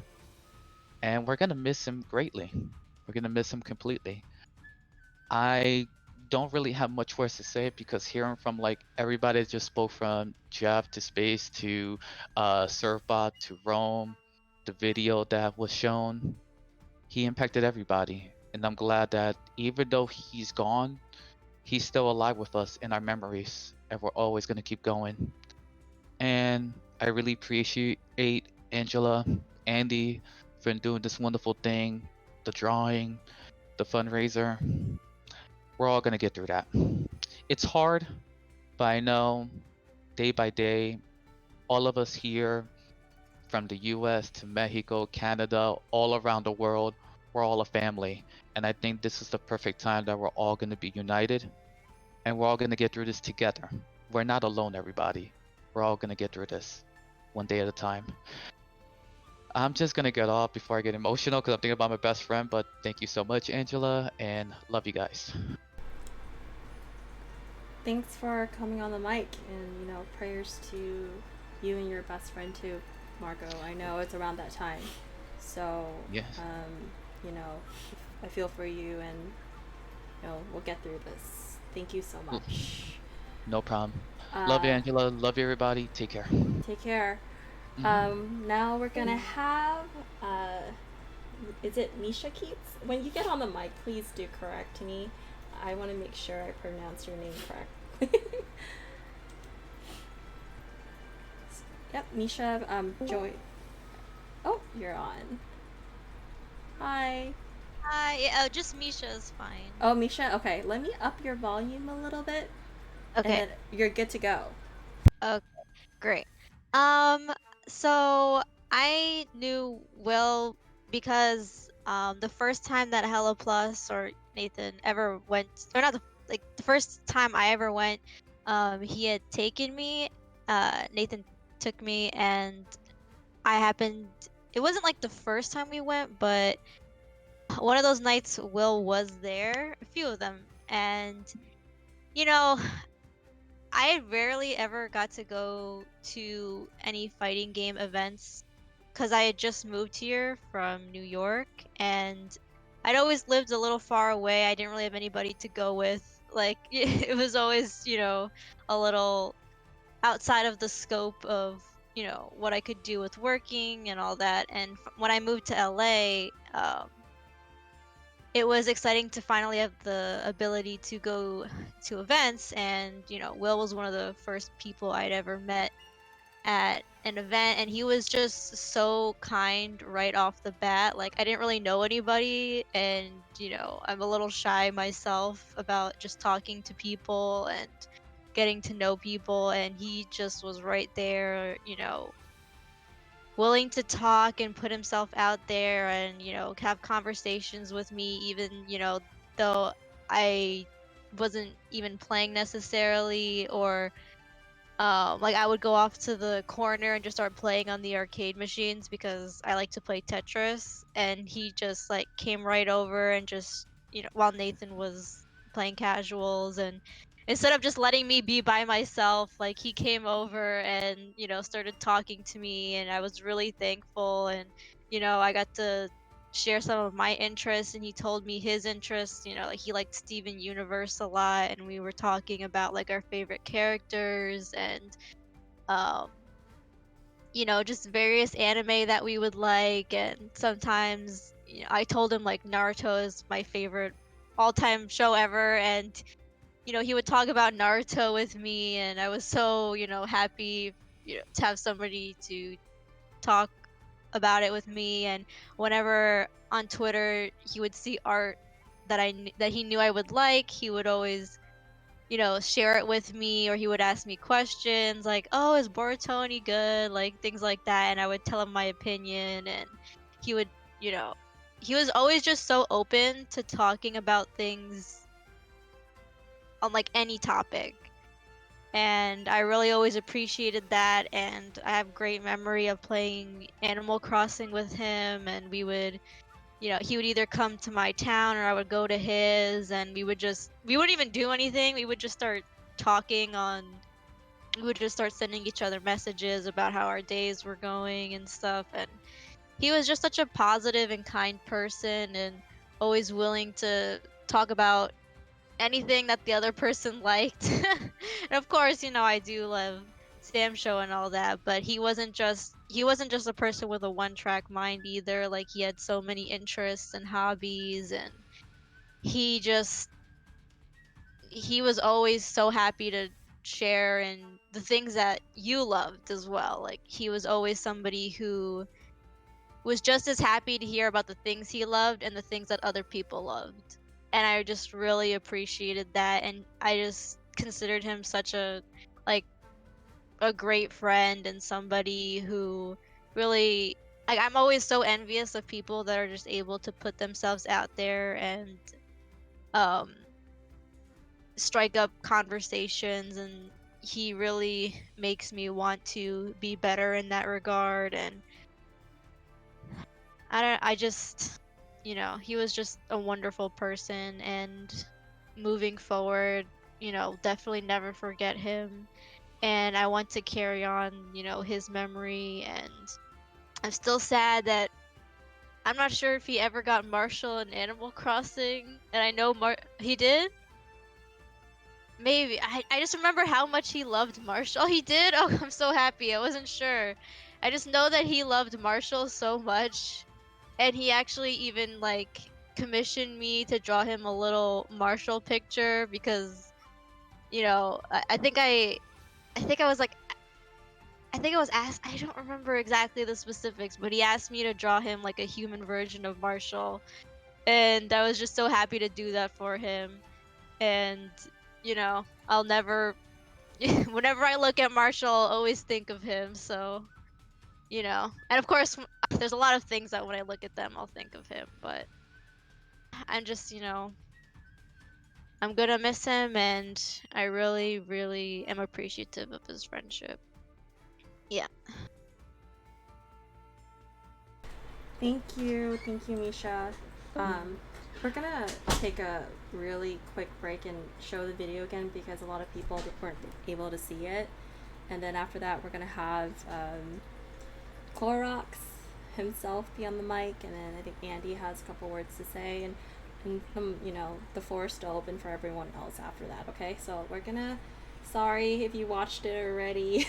And we're going to miss him greatly. We're going to miss him completely. I don't really have much words to say because hearing from, like, everybody that just spoke, from Jeff to Space to Surfbot to Rome, the video that was shown, he impacted everybody. And I'm glad that even though he's gone, he's still alive with us in our memories, and we're always going to keep going. And I really appreciate Angela, Andy for doing this wonderful thing, the drawing, the fundraiser. We're all going to get through that. It's hard, but I know day by day, all of us here, from the US to Mexico, Canada, all around the world, we're all a family. And I think this is the perfect time that we're all going to be united. And we're all going to get through this together. We're not alone, everybody. We're all going to get through this one day at a time. I'm just going to get off before I get emotional because I'm thinking about my best friend. But thank you so much, Angela, and love you guys. Thanks for coming on the mic, and prayers to you and your best friend too, Marco. I know it's around that time, so yes. I feel for you, and we'll get through this. Thank you so much. No problem. Love you, Angela. Love you, everybody. Take care. Take care. Mhm. Now we're gonna have is it Misha Keats? When you get on the mic, please do correct me. I want to make sure I pronounce your name correctly. Yep, Misha. Joy. Oh, you're on. Hi. Hi. Yeah, just Misha is fine. Oh, Misha. Okay, let me up your volume a little bit. Okay. And you're good to go. Okay. Great. So I knew Will because the first time that Hello Plus or Nathan ever went, or not the first time I ever went, he had taken me. Nathan took me, and I happened. It wasn't like the first time we went, but one of those nights Will was there, a few of them, and you know, I rarely ever got to go to any fighting game events because I had just moved here from New York and I'd always lived a little far away. I didn't really have anybody to go with. Like, it was always, a little outside of the scope of, what I could do with working and all that. And when I moved to LA, it was exciting to finally have the ability to go to events, and Will was one of the first people I'd ever met at an event, and he was just so kind right off the bat. Like, I didn't really know anybody, and I'm a little shy myself about just talking to people and getting to know people, and he just was right there, willing to talk and put himself out there and have conversations with me, even though I wasn't even playing necessarily, or like I would go off to the corner and just start playing on the arcade machines because I like to play Tetris, and he just like came right over and just while Nathan was playing casuals, and instead of just letting me be by myself, like he came over and started talking to me, and I was really thankful, and I got to share some of my interests, and he told me his interests, like he liked Steven Universe a lot, and we were talking about like our favorite characters and um just various anime that we would like. And sometimes I told him like Naruto is my favorite all-time show ever, and he would talk about Naruto with me, and I was so happy to have somebody to talk about it with me. And whenever on Twitter he would see art that that he knew I would like, he would always share it with me, or he would ask me questions like, "Oh, is Boruto good?" Like things like that, and I would tell him my opinion, and he would, you know, he was always just so open to talking about things on like any topic. And I really always appreciated that, and I have great memory of playing Animal Crossing with him, and we would he would either come to my town or I would go to his, and we wouldn't even do anything. We would just start talking we would just start sending each other messages about how our days were going and stuff. And he was just such a positive and kind person, and always willing to talk about anything that the other person liked. And of course, I do love Samsho and all that, but he wasn't just a person with a one-track mind either. Like, he had so many interests and hobbies, and he just he was always so happy to share and the things that you loved as well. Like, he was always somebody who was just as happy to hear about the things he loved and the things that other people loved. And I just really appreciated that, and I just considered him such a like a great friend and somebody who really, like, I'm always so envious of people that are just able to put themselves out there and um strike up conversations, and he really makes me want to be better in that regard. And I just, he was just a wonderful person, and moving forward, definitely never forget him. And I want to carry on, his memory. And I'm still sad that I'm not sure if he ever got Marshall in Animal Crossing, and I know he did. Maybe. I just remember how much he loved Marshall. Oh, he did? Oh, I'm so happy. I wasn't sure. I just know that he loved Marshall so much, and he actually even like commissioned me to draw him a little Marshall picture because I think I was like, I think I was asked, I don't remember exactly the specifics, but he asked me to draw him like a human version of Marshall, and I was just so happy to do that for him. And I'll never whenever I look at Marshall, I'll always think of him. So, you know, and of course, there's a lot of things that when I look at them, I'll think of him. But I'm just, you know, I'm gonna miss him, and I really, really am appreciative of his friendship. Yeah. Thank you, Misha. We're gonna take a really quick break and show the video again because a lot of people weren't able to see it, and then after that, we're gonna have Clorox himself be on the mic, and then I think Andy has a couple words to say, and you know, the floor is still open for everyone else after that. Okay, so we're gonna. Sorry if you watched it already.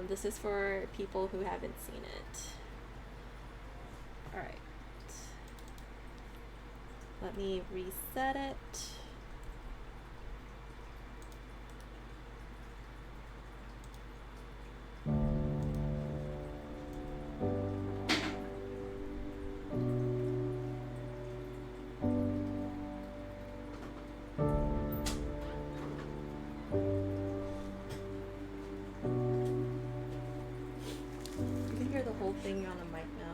This is for people who haven't seen it. All right. Let me reset it. You can hear the whole thing on the mic now.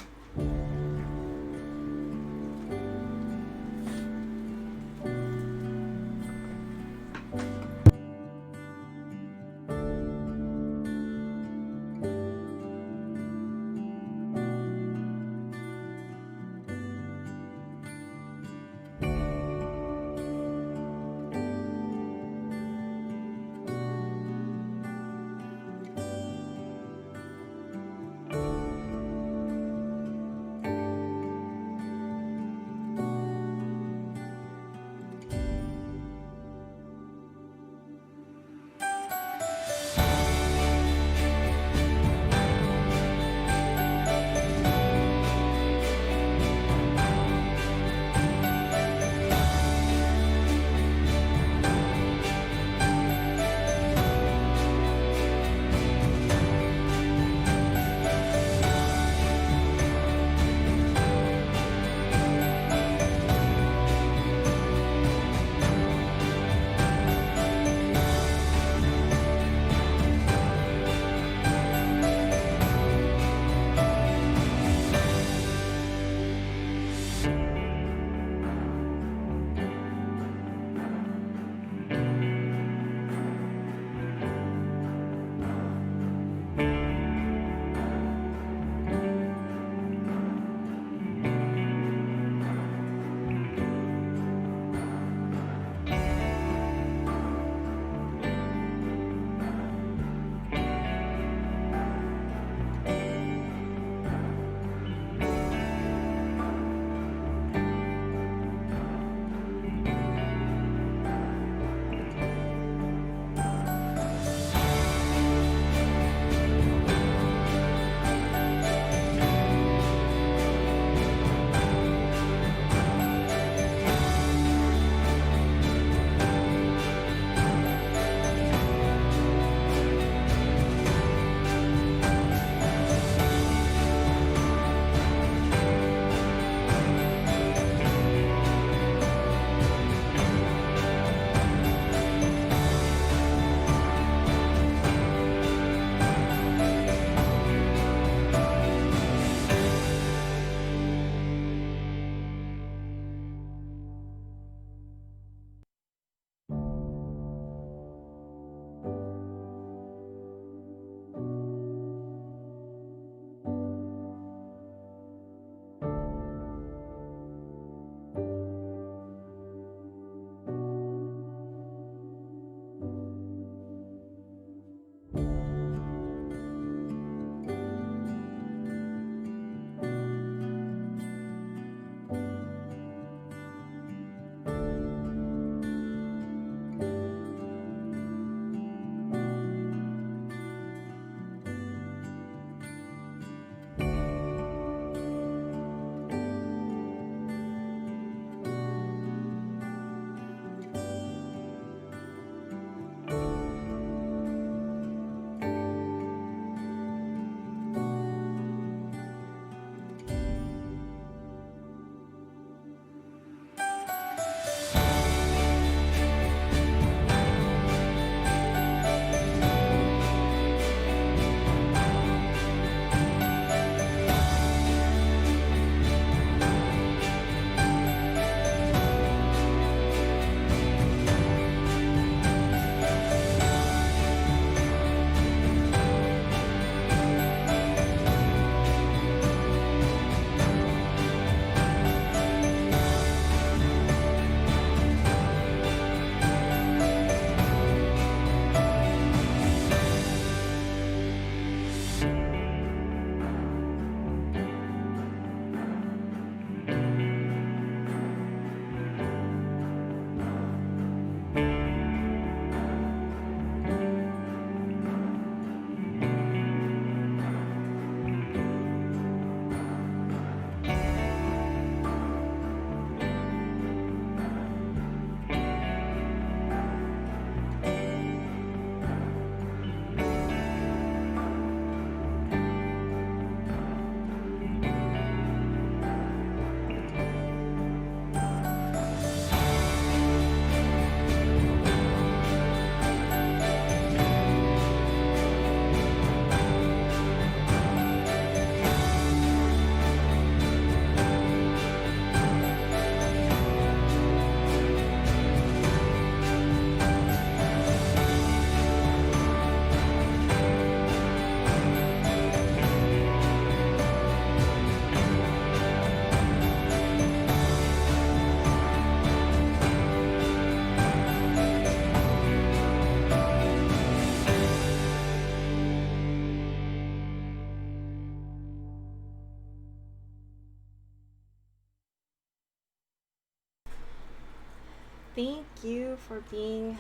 thank you for being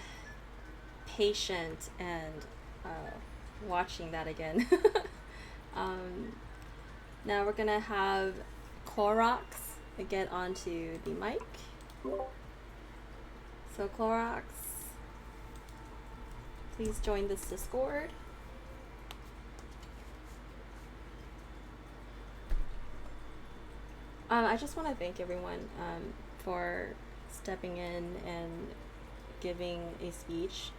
patient and watching that again. Now we're gonna have Clorox get onto the mic. So Clorox, please join this Discord. I just want to thank everyone for stepping in and giving a speech.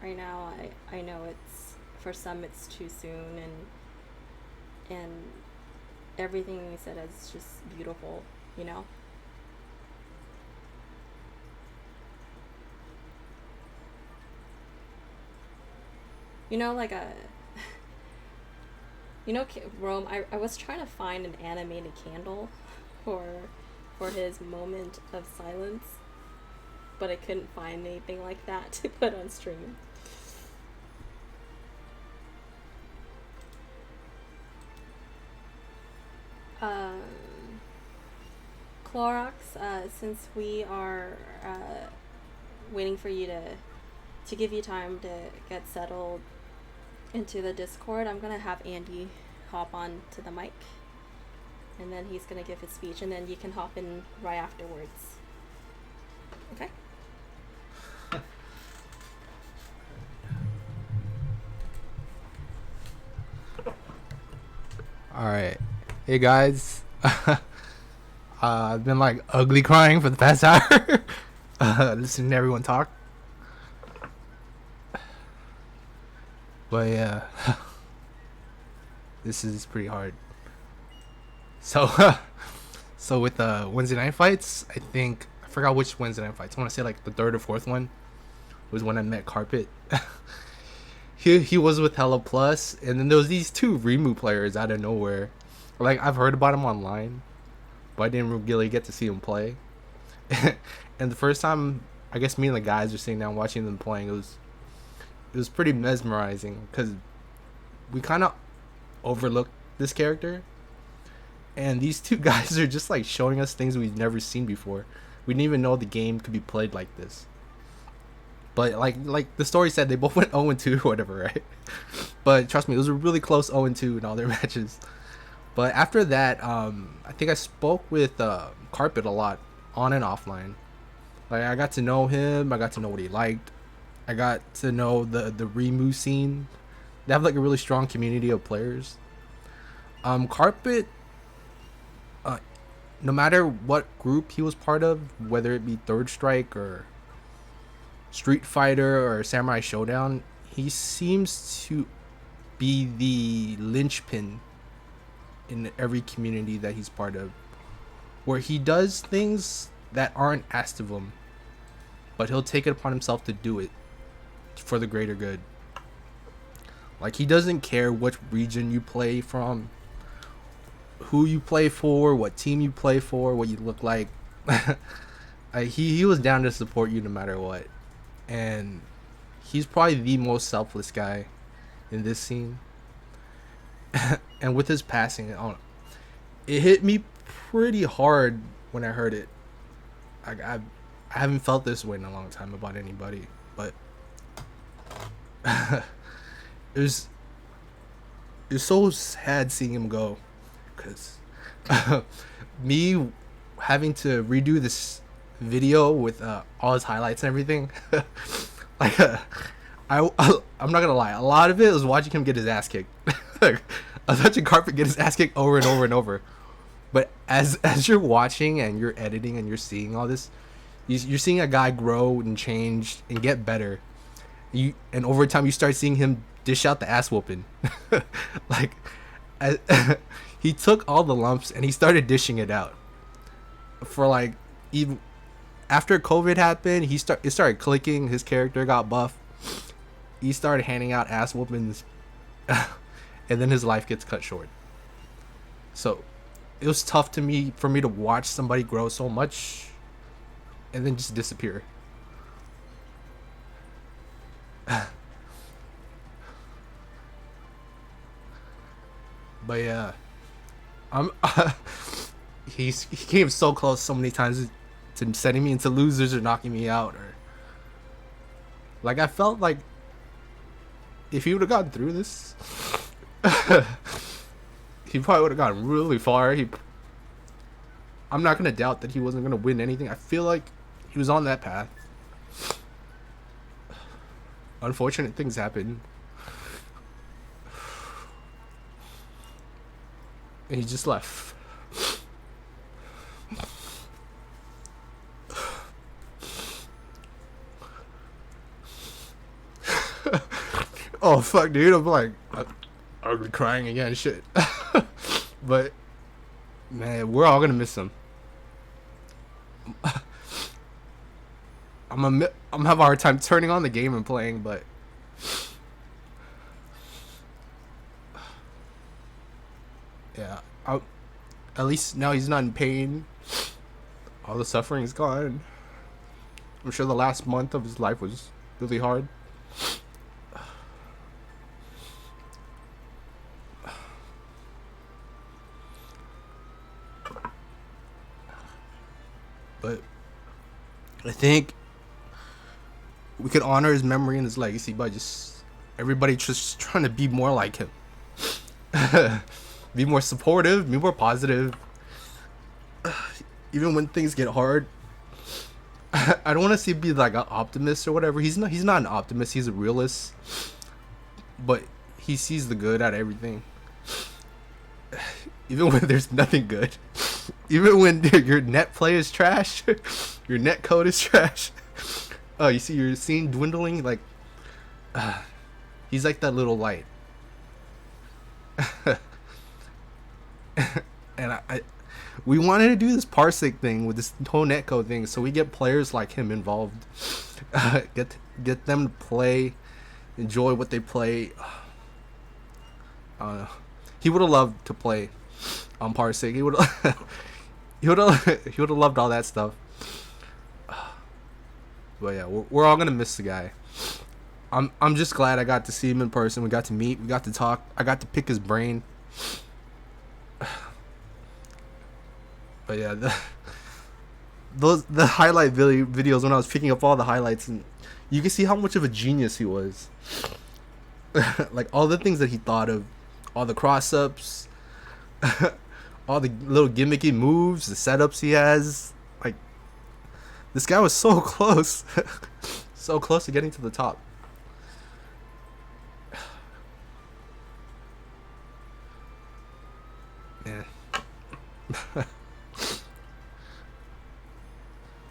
Right now, I know it's, for some it's too soon, and everything you said is just beautiful, you know? You know, like Rome, I was trying to find an animated candle for his moment of silence, but I couldn't find anything like that to put on stream. Clorox, since we are waiting for you to give you time to get settled into the Discord, I'm gonna have Andy hop on to the mic, and then he's gonna give his speech, and then you can hop in right afterwards. Okay? Alright. Hey guys. I've been like ugly crying for the past hour. Listening to everyone talk. But yeah. This is pretty hard. So so with the Wednesday night fights, I forgot which Wednesday night fights. I wanna say like the third or fourth one was when I met Carpet. He was with Hella Plus, and then there was these two Remu players out of nowhere. Like, I've heard about him online, but I didn't really get to see him play. And the first time, I guess me and the guys were sitting down watching them playing, it was pretty mesmerizing, because we kind of overlooked this character, and these two guys are just like showing us things we've never seen before. We didn't even know the game could be played like this. But like the story said, they both went 0-2 or whatever, right? But trust me, it was a really close 0-2 in all their matches. But after that, I think I spoke with Carpet a lot, on and offline. Like, I got to know him, I got to know what he liked, I got to know the Remu scene. They have like a really strong community of players. Carpet, no matter what group he was part of, whether it be Third Strike or Street Fighter or Samurai Showdown, he seems to be the linchpin in every community that he's part of, where he does things that aren't asked of him, but he'll take it upon himself to do it for the greater good. Like, he doesn't care which region you play from, who you play for, what team you play for, what you look like. He was down to support you no matter what. And he's probably the most selfless guy in this scene. And with his passing, it hit me pretty hard when I heard it. I haven't felt this way in a long time about anybody, but it was so sad seeing him go, because me having to redo this video with all his highlights and everything, like I'm not gonna lie, a lot of it was watching him get his ass kicked. Like, I was watching Carpet get his ass kicked over and over and over. But as you're watching and you're editing and you're seeing all this, you're seeing a guy grow and change and get better. And over time you start seeing him dish out the ass whooping. Like, he took all the lumps and he started dishing it out. For like, even after COVID happened, it started clicking. His character got buff. He started handing out ass whoopings, and then his life gets cut short. So it was tough for me to watch somebody grow so much and then just disappear. But yeah, he came so close so many times to sending me into losers or knocking me out, or like I felt like if he would have gotten through this, he probably would have gotten really far. I'm not gonna doubt that he wasn't gonna win anything. I feel like he was on that path. Unfortunate things happen. And he just left. Oh fuck, dude! I'm like ugly crying again, shit. But man, we're all gonna miss him. I'm gonna have a hard time turning on the game and playing, but yeah, at least now he's not in pain. All the suffering is gone. I'm sure the last month of his life was really hard. But I think we could honor his memory and his legacy by just everybody just trying to be more like him. Be more supportive, be more positive. Even when things get hard. I don't want to see him be like an optimist or whatever. He's not an optimist, he's a realist. But he sees the good out of everything. Even when there's nothing good. Even when your net play is trash, your net code is trash. Oh, you see your scene dwindling, like he's like that little light. And we wanted to do this parsec thing with this whole netcode thing, so we get players like him involved. Get them to play, enjoy what they play. He would have loved to play on parsec. He would have loved all that stuff. But yeah, we're all gonna miss the guy. I'm just glad I got to see him in person. We got to meet. We got to talk. I got to pick his brain. But yeah, the highlight videos when I was picking up all the highlights, and you can see how much of a genius he was. Like all the things that he thought of, all the cross ups, all the little gimmicky moves, the setups he has. Like this guy was so close, so close to getting to the top. Man.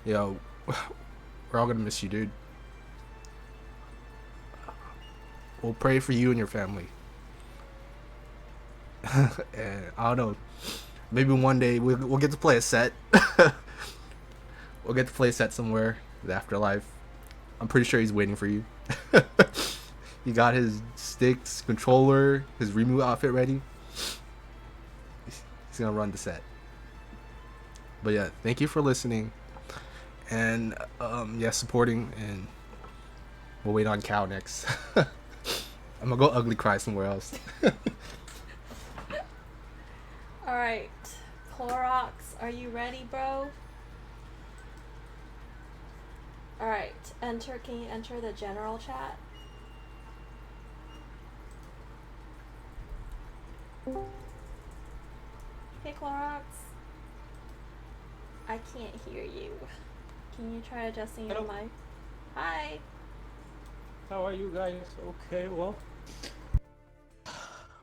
Yo, we're all gonna miss you, dude. We'll pray for you and your family. And I don't know, maybe one day we'll get to play a set. We'll get to play a set somewhere, the afterlife. I'm pretty sure he's waiting for you. He got his sticks, controller, his Remu outfit ready. He's gonna run the set. But yeah, thank you for listening. And yeah, supporting, and we'll wait on Cow next. I'm gonna go ugly cry somewhere else. Alright, Clorox, are you ready, bro? Alright, can you enter the general chat? Hey, Clorox. I can't hear you. Can you try adjusting your mic? Hi. How are you guys? Okay, well,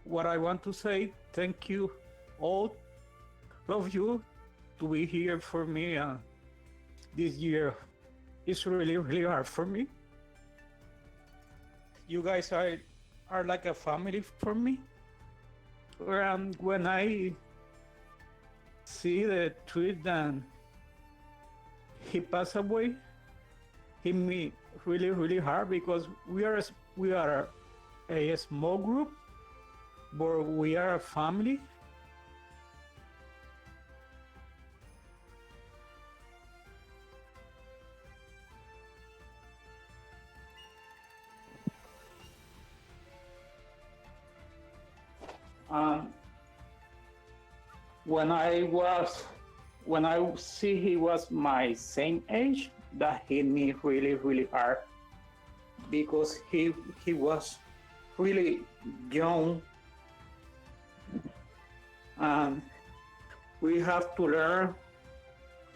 what I want to say, thank you all of you to be here for me this year. It's really, really hard for me. You guys are like a family for me. When I see the tweet that he passed away, hit me really, really hard, because we are a small group, but we are a family. When I was when I see he was my same age, that hit me really, really hard because he was really young, and we have to learn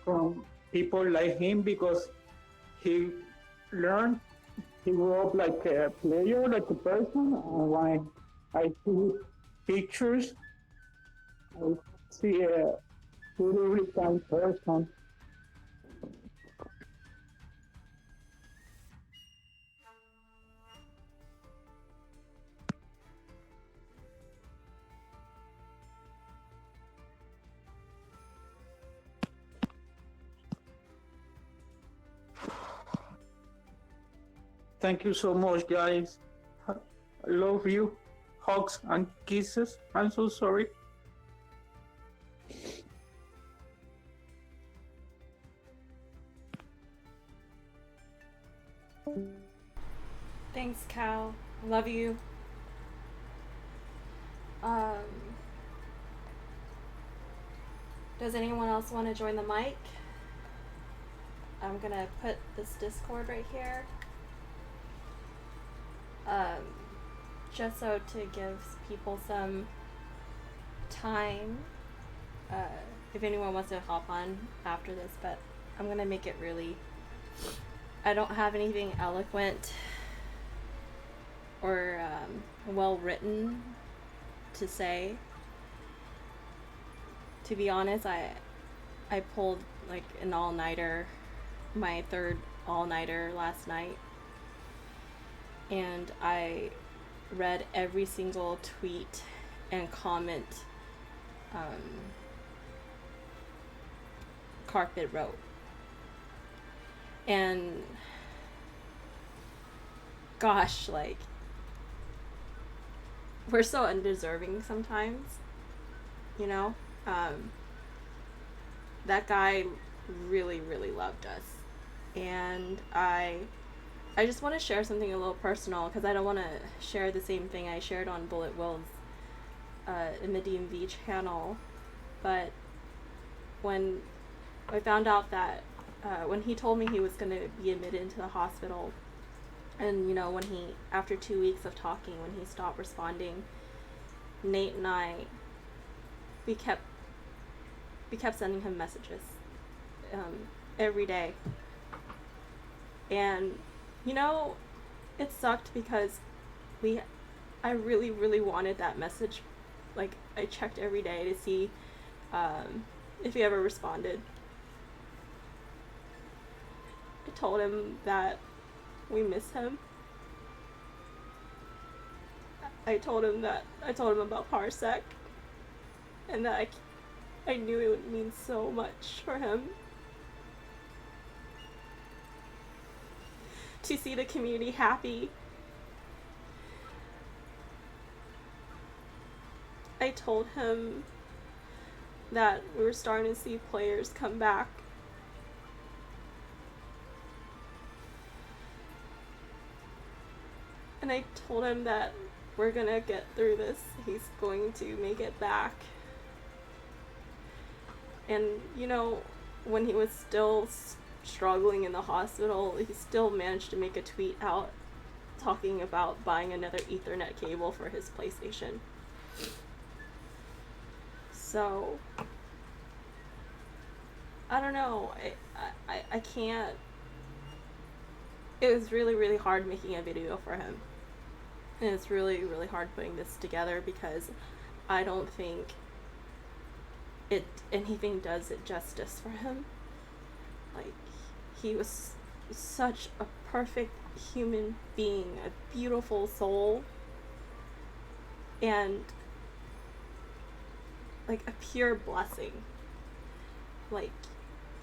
from people like him because he learned, he grew up like a player, like a person, and when I see pictures, I see a really, really kind person. Thank you so much, guys. I love you. Hugs and kisses. I'm so sorry. Thanks, Cal. Love you. Um, does anyone else want to join the mic? I'm gonna put this Discord right here. Just so to give people some time, if anyone wants to hop on after this, but I'm gonna make it really, I don't have anything eloquent or well written to say. To be honest, I pulled like an all-nighter, my third all-nighter last night, and I read every single tweet and comment Carpet wrote. And gosh, like, we're so undeserving sometimes, you know? That guy really, really loved us. And I just want to share something a little personal, because I don't want to share the same thing I shared on Bullet Will's in the DMV channel. But when I found out that when he told me he was going to be admitted into the hospital, and you know, when he, after 2 weeks of talking, when he stopped responding, Nate and I, we kept sending him messages every day. And you know, it sucked because I really, really wanted that message. Like, I checked every day to see if he ever responded. I told him that we miss him. I told him about Parsec, and that I knew it would mean so much for him to see the community happy. I told him that we were starting to see players come back. And I told him that we're gonna get through this. He's going to make it back. And you know, when he was still struggling in the hospital, he still managed to make a tweet out talking about buying another Ethernet cable for his PlayStation. So I don't know, I can't. It was really, really hard making a video for him, and it's really, really hard putting this together because I don't think anything does it justice for him. Like, he was such a perfect human being, a beautiful soul, and like a pure blessing. Like,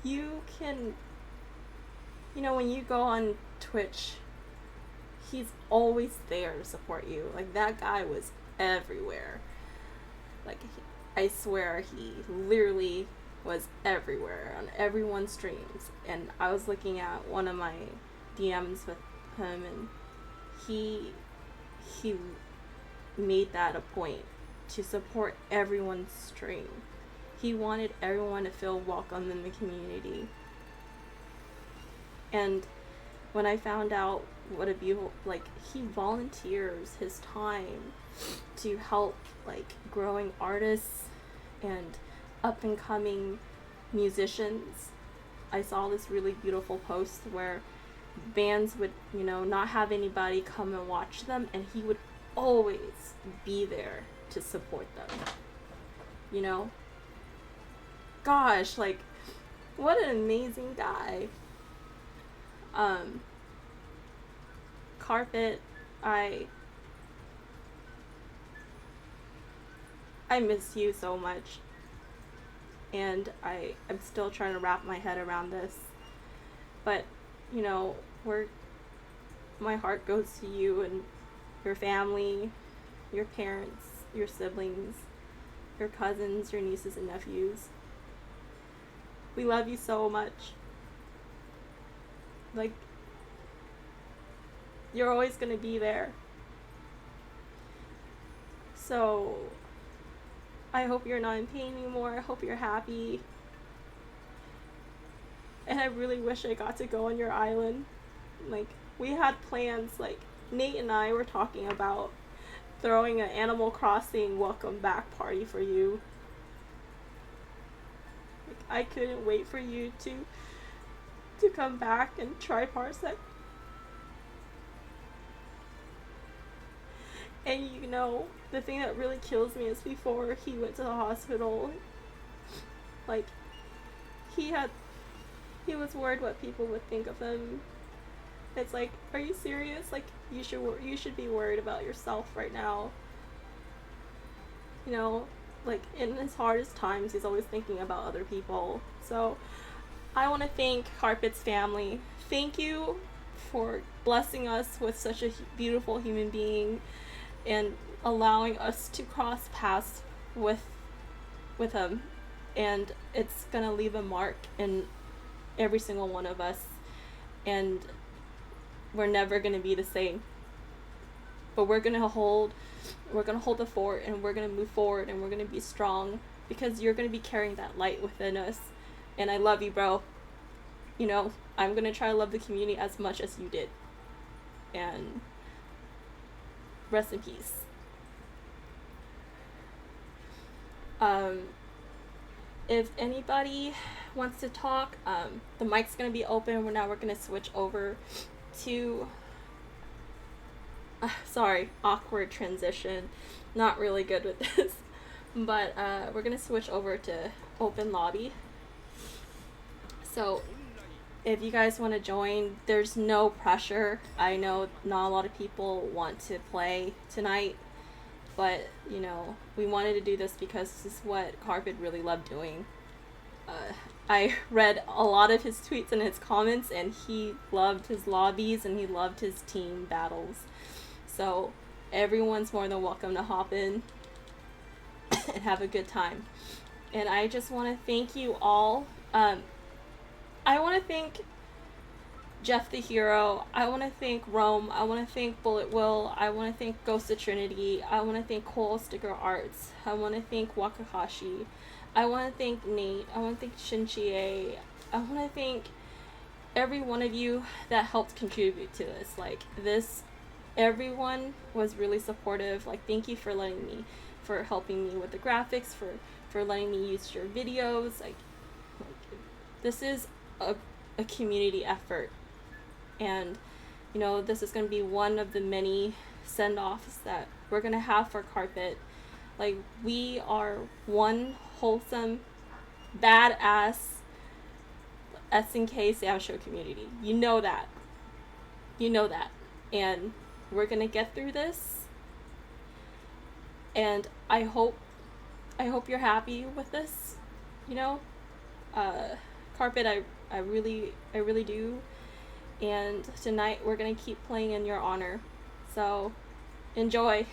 you can, you know, when you go on Twitch, he's always there to support you. Like, that guy was everywhere. Like, I swear he literally was everywhere on everyone's streams. And I was looking at one of my DMs with him, and he made that a point to support everyone's stream. He wanted everyone to feel welcome in the community. And when I found out what a beautiful, like, he volunteers his time to help, like, growing artists and up and coming musicians. I saw this really beautiful post where bands would, you know, not have anybody come and watch them, and he would always be there to support them. You know? Gosh, like, what an amazing guy. Carpet, I miss you so much. And I'm still trying to wrap my head around this. But, you know, my heart goes to you and your family, your parents, your siblings, your cousins, your nieces and nephews. We love you so much. Like, you're always gonna be there. So, I hope you're not in pain anymore. I hope you're happy. And I really wish I got to go on your island. Like, we had plans, like, Nate and I were talking about throwing an Animal Crossing welcome back party for you. Like, I couldn't wait for you to come back and try Parsec. And you know, the thing that really kills me is before he went to the hospital, like, he was worried what people would think of him. It's like, are you serious? Like, you should be worried about yourself right now. You know, like, in his hardest times, he's always thinking about other people. So, I want to thank Carpet's family. Thank you for blessing us with such a beautiful human being and allowing us to cross paths with him. And it's gonna leave a mark in every single one of us, and we're never gonna be the same. But we're gonna hold the fort, and we're gonna move forward, and we're gonna be strong, because you're gonna be carrying that light within us. And I love you, bro. You know, I'm gonna try to love the community as much as you did. And rest in peace. If anybody wants to talk, the mic's gonna be open. We're gonna switch over to sorry, awkward transition. Not really good with this. But we're gonna switch over to open lobby. So if you guys want to join, there's no pressure. I know not a lot of people want to play tonight, but, you know, we wanted to do this because this is what Carpet really loved doing. I read a lot of his tweets and his comments, and he loved his lobbies and he loved his team battles. So everyone's more than welcome to hop in and have a good time. And I just want to thank you all. I want to thank Jeff the Hero. I want to thank Rome. I want to thank Bullet Will. I want to thank Ghost of Trinity. I want to thank Cole Sticker Arts. I want to thank Wakakashi. I want to thank Nate. I want to thank Shinchie. I want to thank every one of you that helped contribute to this. Like, everyone was really supportive. Like, thank you for helping me with the graphics, for letting me use your videos. Like this is a community effort, and you know, this is going to be one of the many send-offs that we're going to have for Carpet. Like, we are one wholesome, badass SNK Samsho community. You know that. And we're going to get through this, and I hope you're happy with this, you know. Carpet, I really do. And tonight we're gonna keep playing in your honor. So enjoy.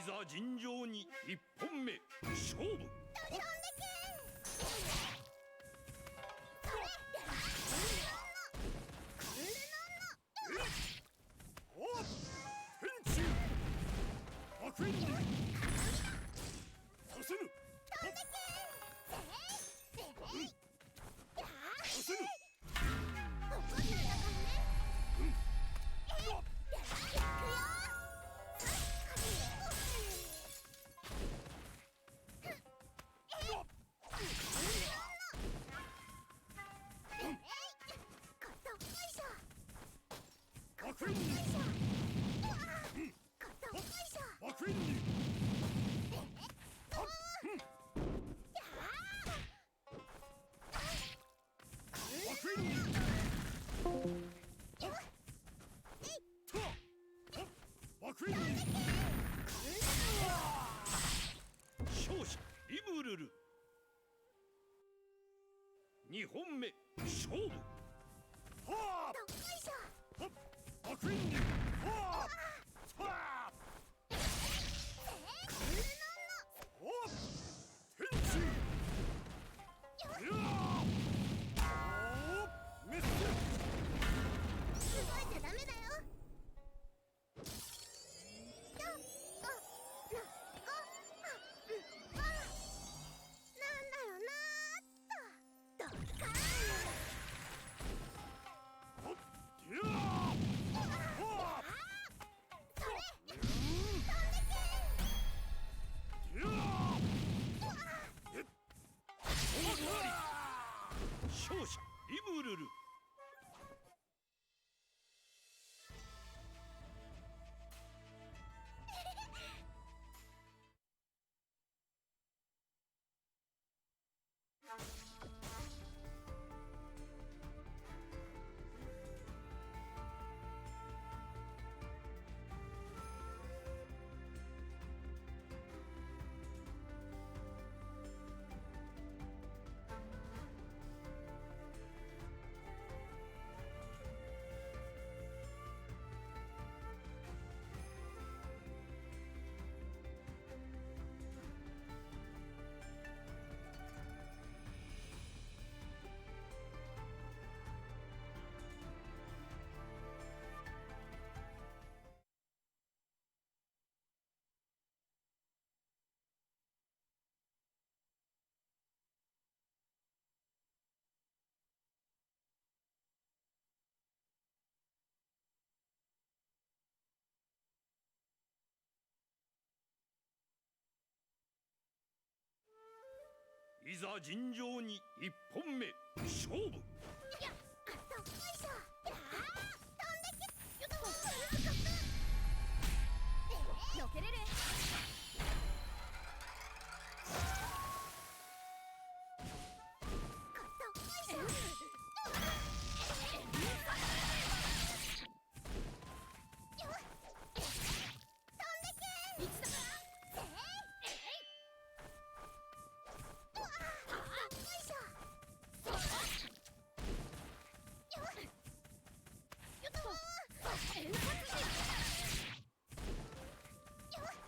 いざ尋常に1本目勝負。勝者リムルル。2本目勝負。はあバクインはあはあおっ天中いやおメッセ動いちゃダメだよ。勝者リムルル。いざ尋常に1本目勝負。よけれる。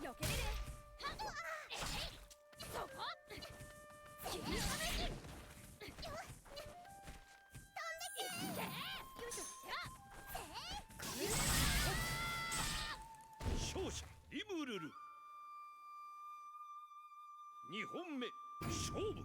よけれる。そこ。切り込め。勝者リムルル。2本目勝負。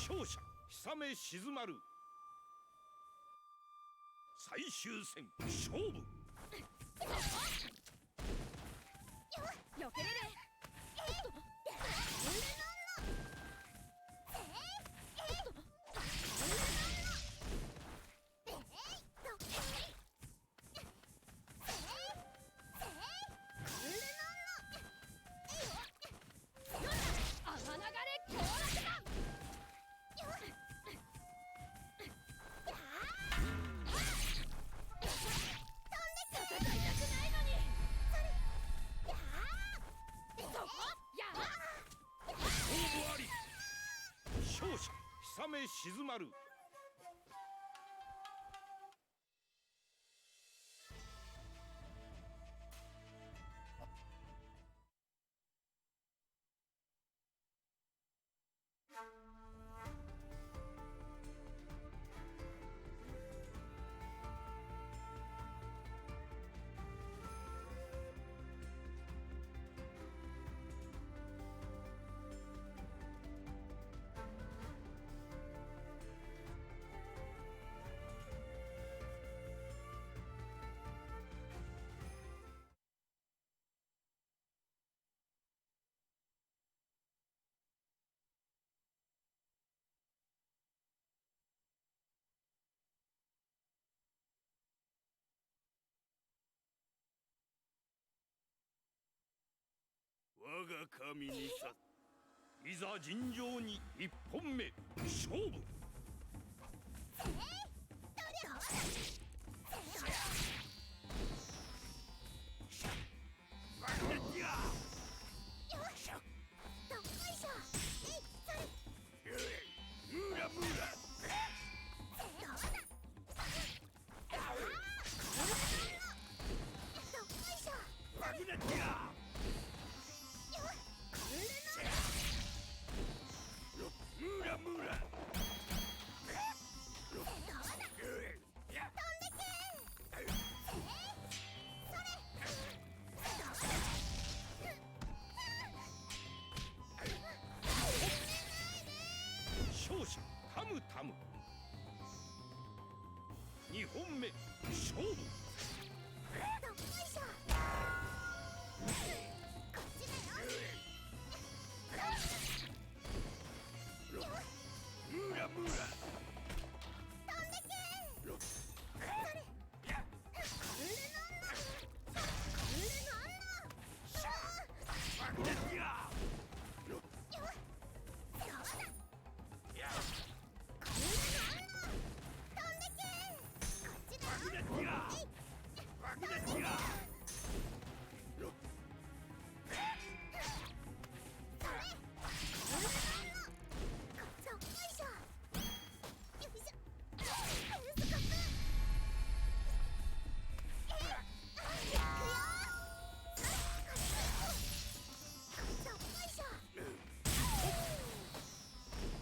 勝者久め静まる。最終戦勝負。よけれる。収め静まる。我が神にさ、いざ尋常に一本目勝負。勝者タムタム。2本目勝負。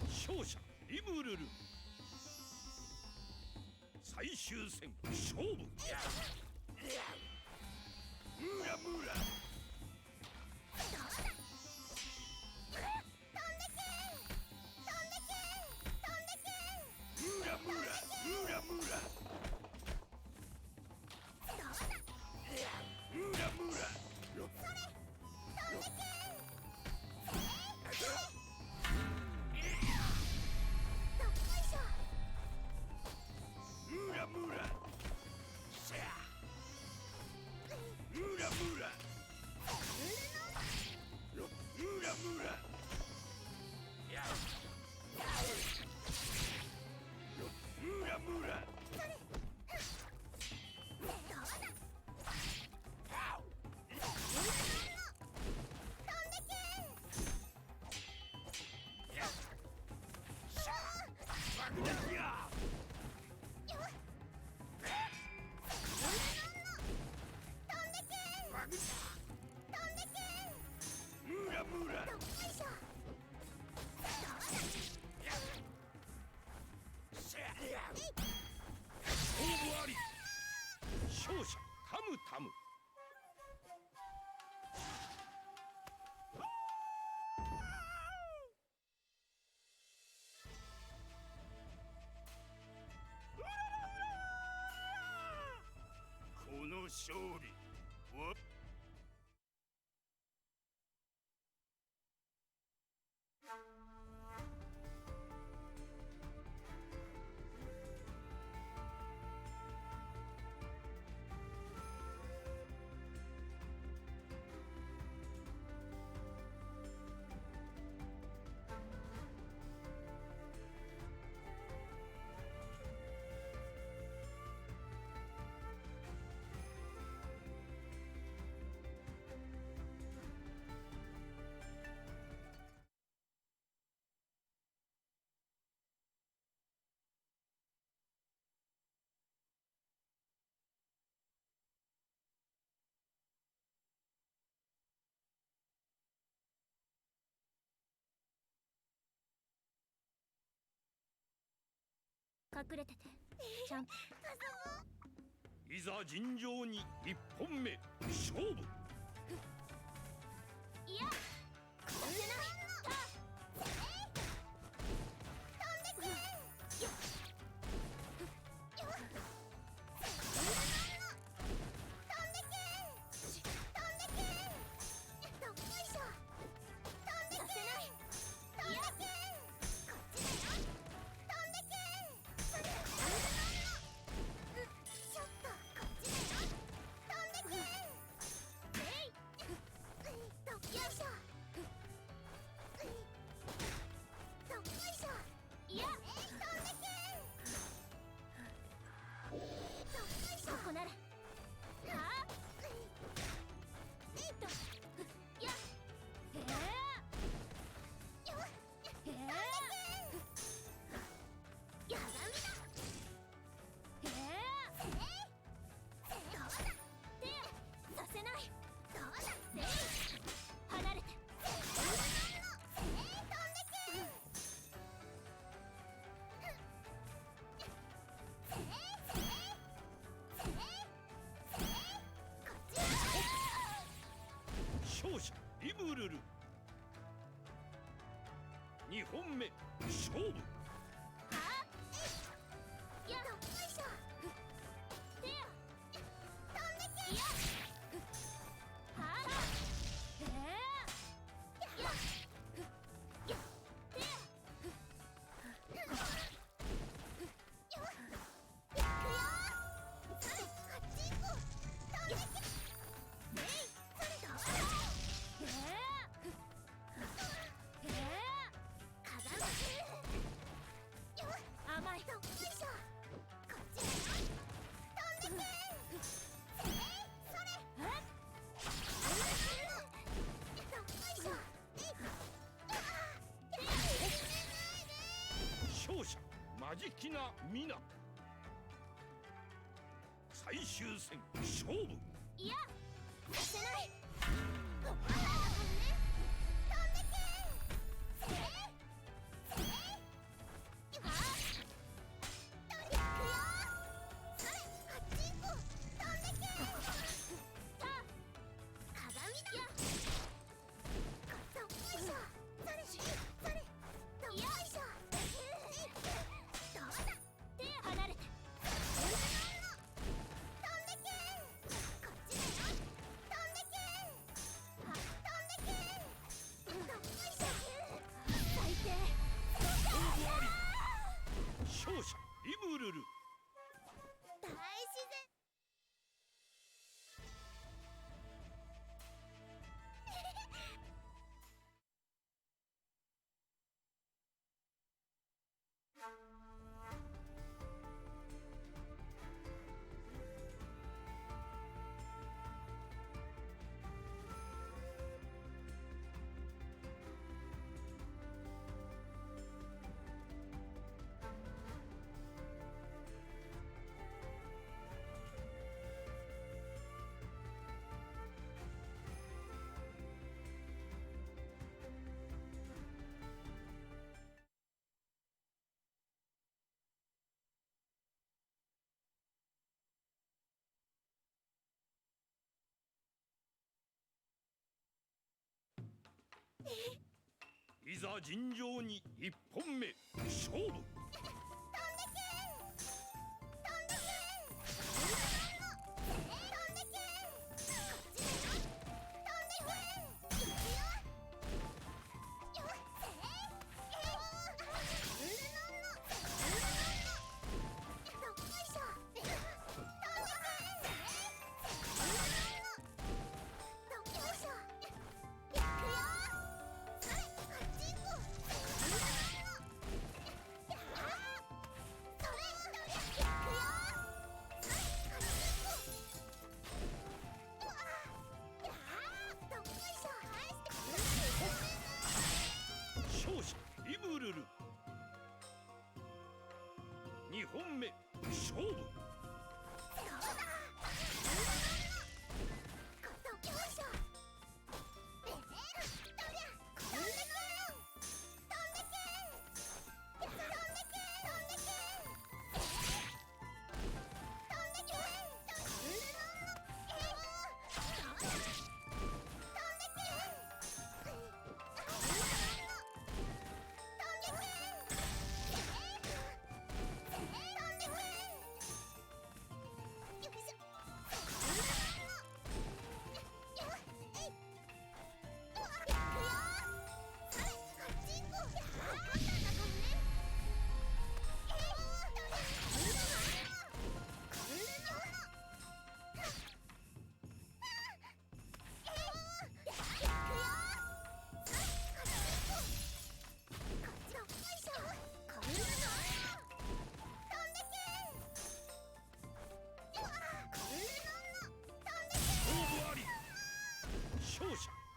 勝者リムルル。最終戦勝負。ムラムラ。ムラムラムラムラ。ムラムラ。ムラムラ。ムラムラ。ムラムラ。ムラムラ。ムラムラ。勝負あり。勝者タムタム。この勝利は隠れててちゃんといざ尋常に1本目勝負。いやさせない飛んでけよここならはあやへえへえやがみだへえどうだ手させないどうだ離れて飛んで勝者リムルル。2本目勝負。やよいしょ手や飛んでけやはあへえや手やよっくよそれあっち行こう飛んでけそれどうだへえへえ風間よっ甘いよいしょこっち飛んでけそれよいしょ勝者マジキナミナ。最終戦勝負。いやさせない勝者リムルル。大自然いざ尋常に1本目勝負。よ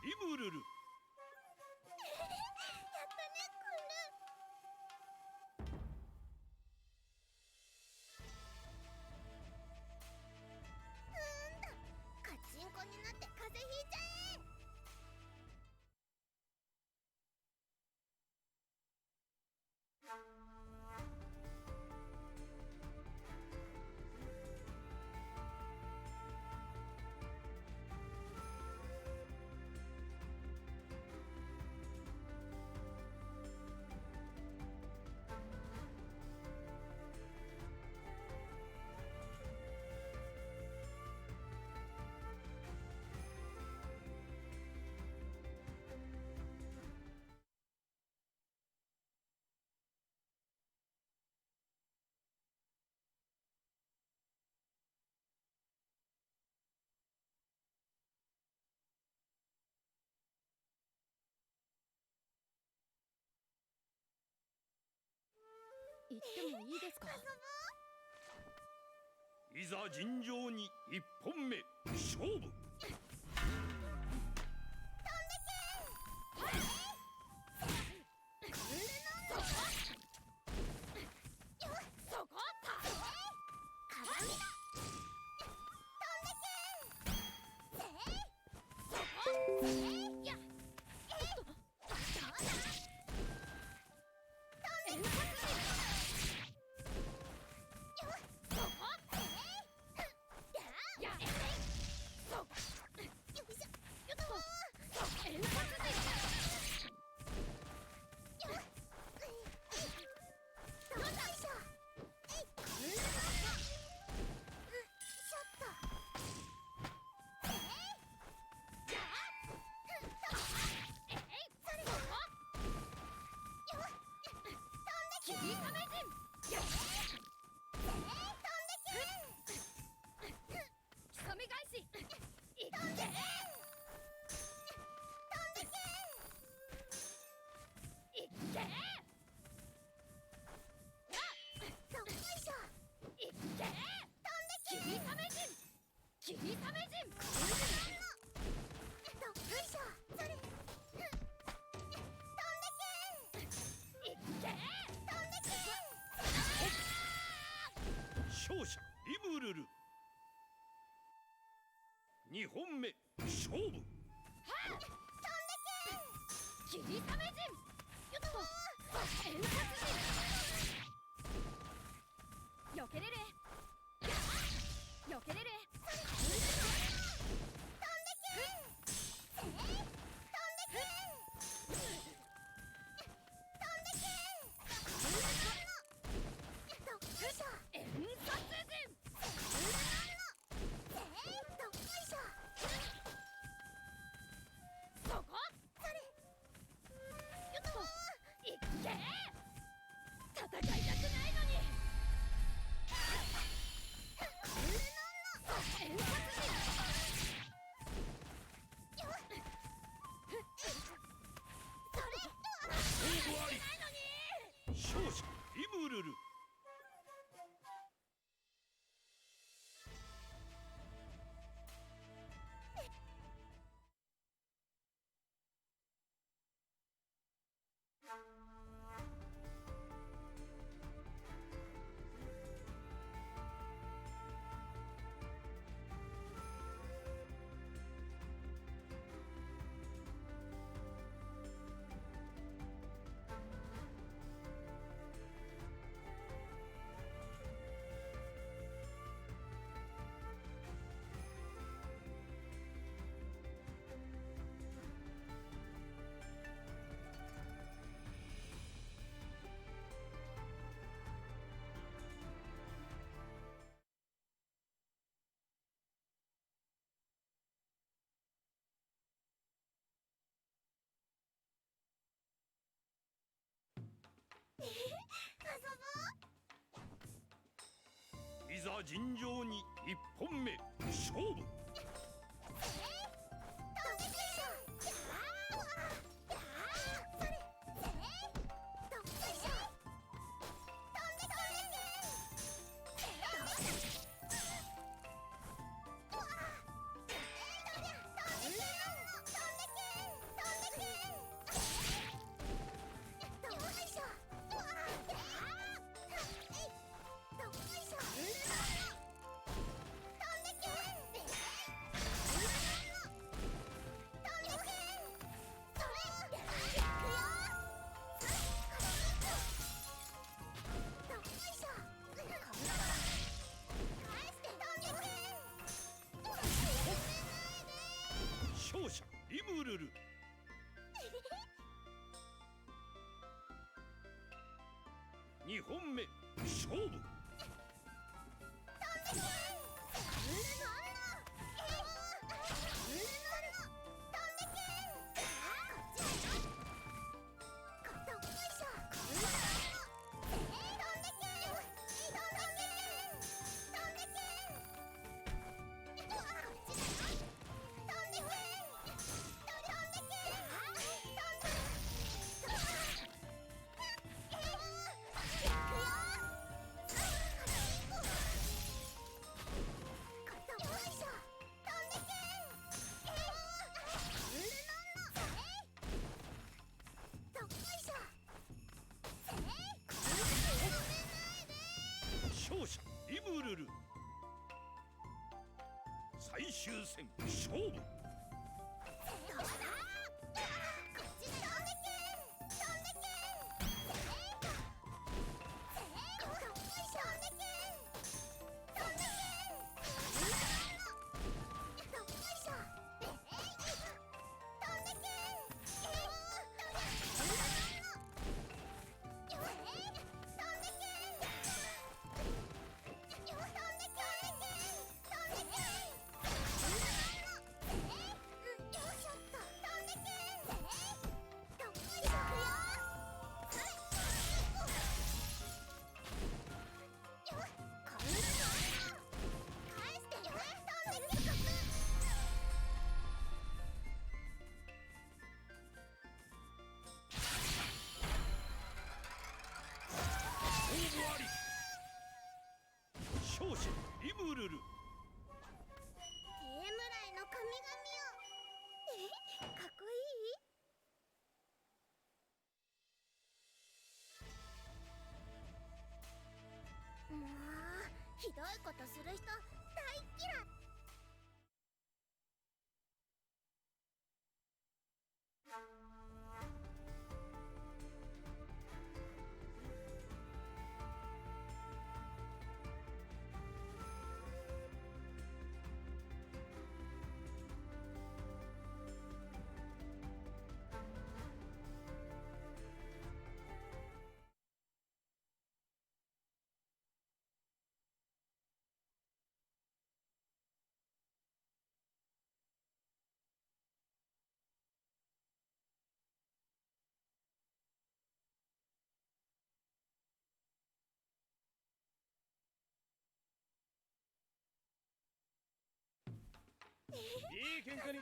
イムルル。やったねクル。だカチンコになって風邪ひいちゃえ。行ってもいいですか？いざ尋常に一本目勝負。勝者イムルル。2本目勝負。霧雨陣。よっと円滑陣。よけれれ。よけれれ。勝者イムルル。いざ尋常に1本目勝負。リムルル2本目勝負勝者リムルル最終戦勝負勝者リムルルゲーム来の神々をかっこいいもうひどいことする人大嫌いいい喧嘩に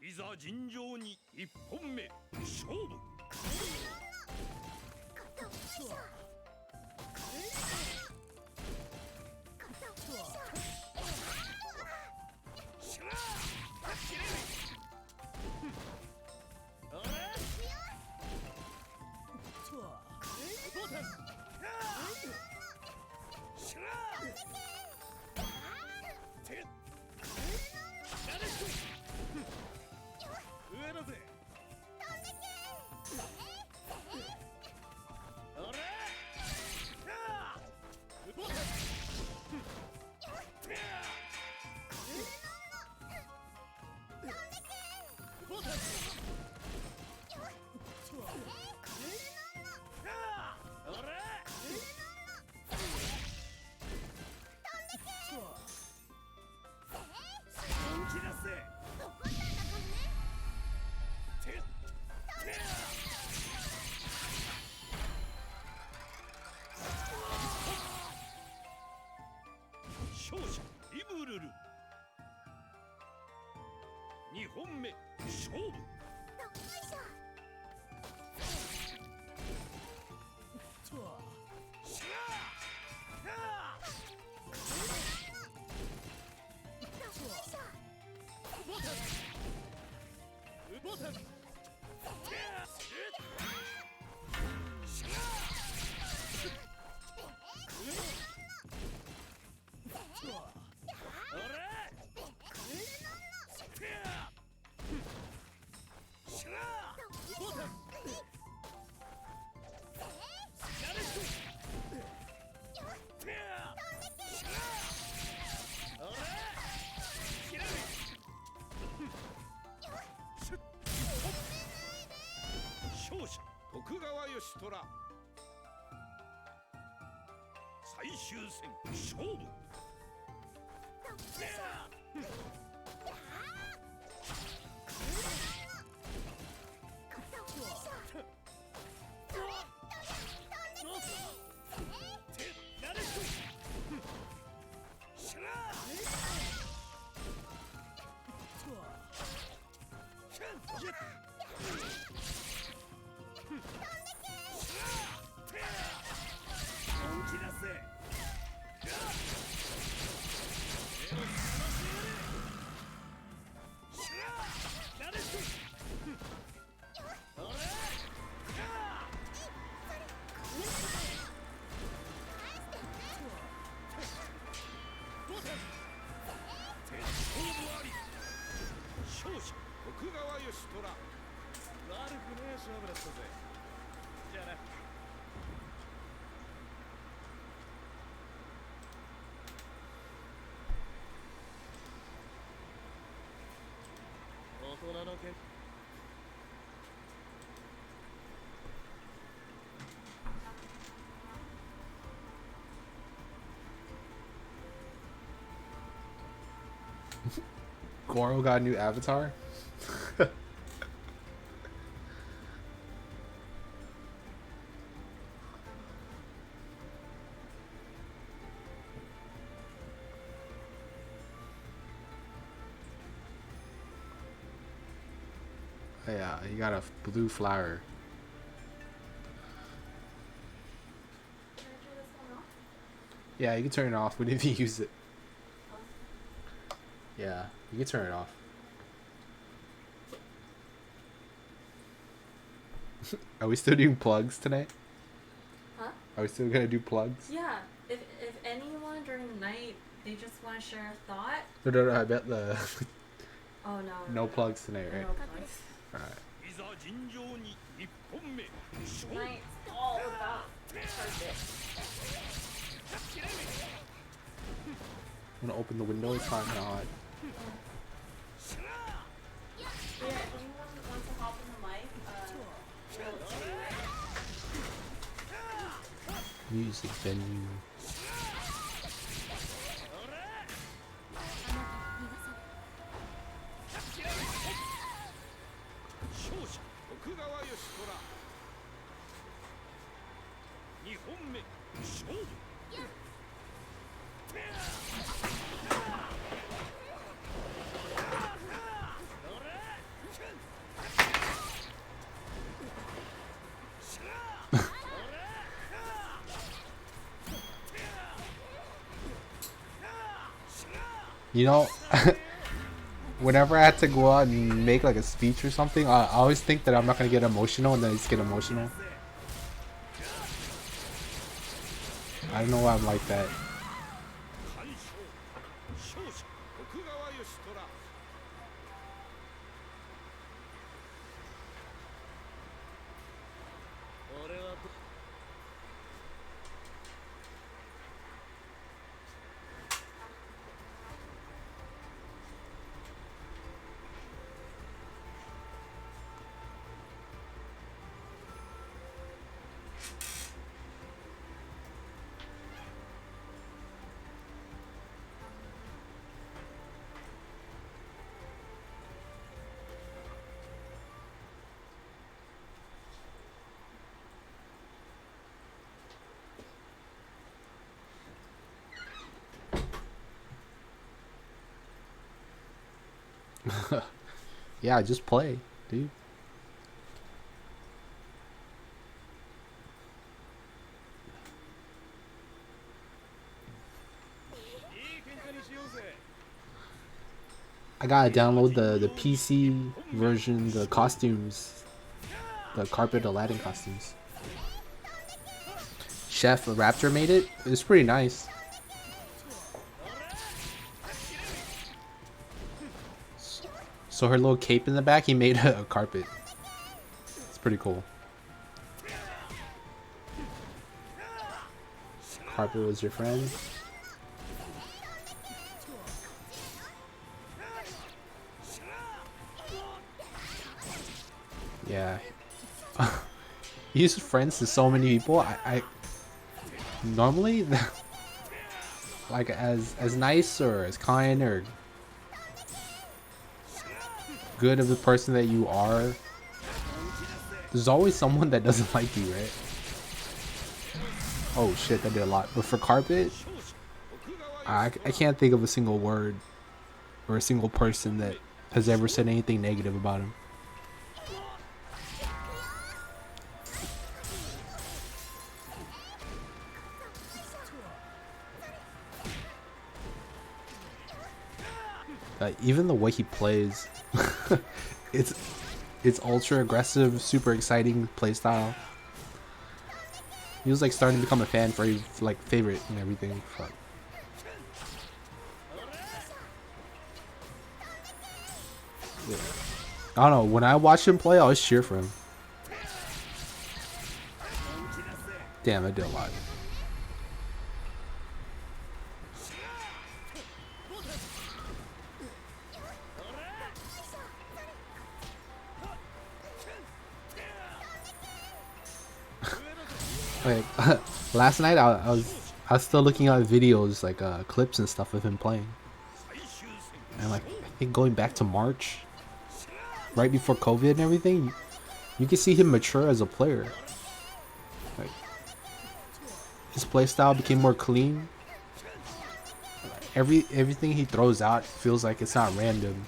いざ尋常に1本目勝負しらあれボタンしらて上だぜあれボタンボタンあれ本気出せ勝者リムルル2本目勝負しらボタンし徳川義虎最終戦勝負勝者徳川義虎悪くねえ勝負だったぜじゃあな大人の剣Goro got a new avatar? Yeah, he got a blue flower. Yeah, you can turn it off whenever you use it. Yeah, you can turn it off. Are we still doing plugs tonight? Huh? Are we still gonna do plugs? Yeah. If anyone during the night they just want to share a thought. No, I bet the Oh no. no plugs tonight, right? No plugs. Alright. Tonight's all about carpet. I'm gonna open the window, it's not hot. Yeah, if anyone wants to hop in the mic, Music venue. You know, whenever I had to go out and make like a speech or something, I always think that I'm not gonna get emotional, and then I just get emotional. I don't know why I'm like that. Yeah, just play, dude. I gotta download the PC version, the costumes, the Carpet Aladdin costumes. Chef Raptor made it. It's pretty nice. So her little cape in the back, he made a carpet. It's pretty cool. Carpet was your friend. Yeah. he's friends to so many people. I normally like as nice or as kind or good of the person that you are, there's always someone that doesn't like you, right? Oh shit, that did a lot. But for Carpet, I can't think of a single word or a single person that has ever said anything negative about him. Even the way he plays, it's ultra aggressive, super exciting playstyle. He was like starting to become a fan for his like favorite and everything. Fuck. Yeah. I don't know. When I watched him play, I always cheer for him. Damn, I did a lot. Like last night, I was still looking at videos like clips and stuff of him playing, and like I think going back to March, right before COVID and everything, you can see him mature as a player. Like his playstyle became more clean. Everything he throws out feels like it's not random.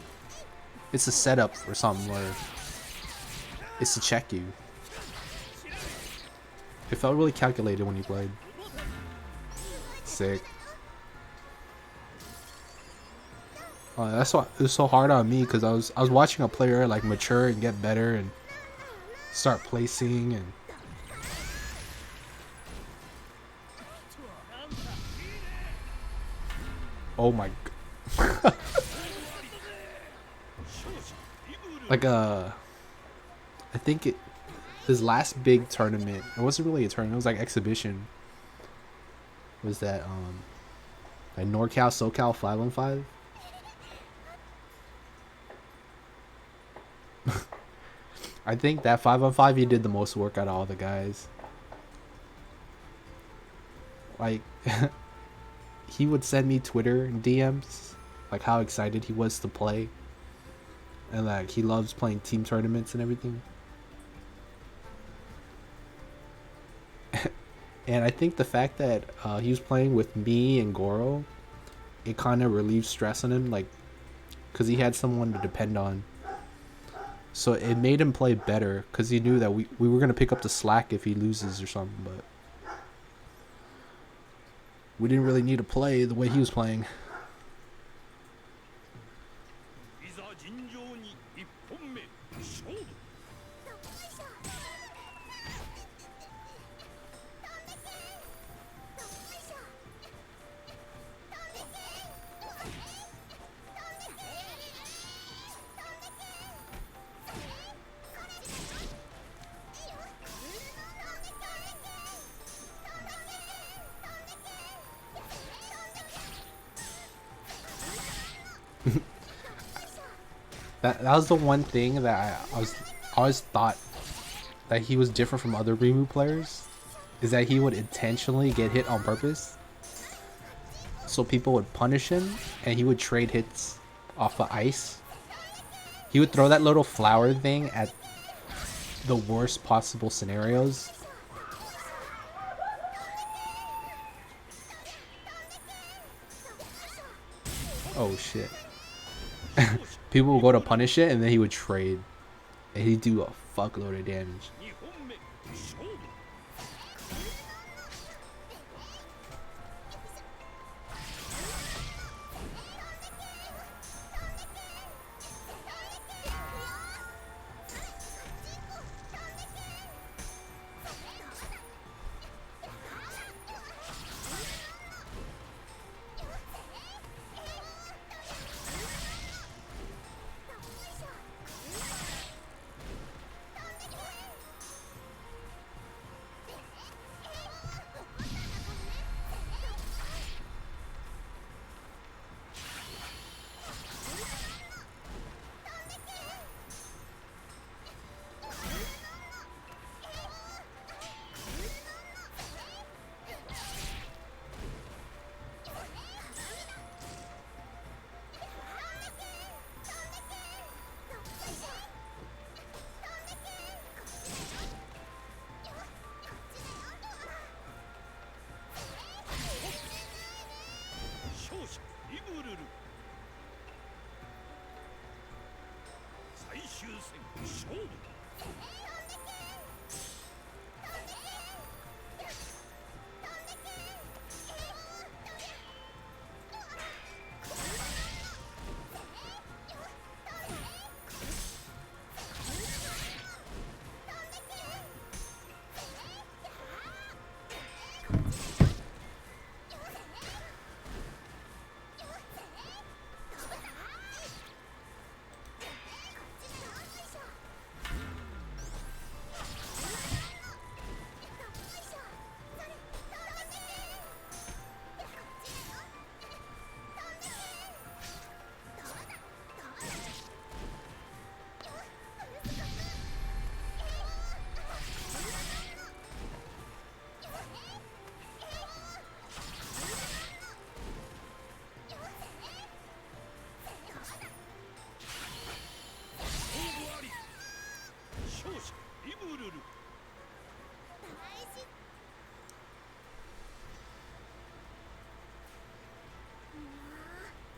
It's a setup for something, or it's to check you. It felt really calculated when he played. Sick. That's why it was so hard on me, because I was watching a player like mature and get better and start placing and oh my like I think his last big tournament, it wasn't really a tournament, it was like exhibition, was that like NorCal SoCal 5-on-5. I think that 5-on-5 he did the most work out of all the guys. Like he would send me Twitter DMs like how excited he was to play, and like he loves playing team tournaments and everything. And I think the fact that he was playing with me and Goro, it kind of relieved stress on him, like, because he had someone to depend on. So it made him play better, because he knew that we were going to pick up the slack if he loses or something, but we didn't really need to play the way he was playing. That was the one thing that I always thought that he was different from other Rimu players, is that he would intentionally get hit on purpose, so people would punish him, and he would trade hits off of ice. He would throw that little flower thing at the worst possible scenarios. Oh shit. People would go to punish it, and then he would trade, and he'd do a fuckload of damage.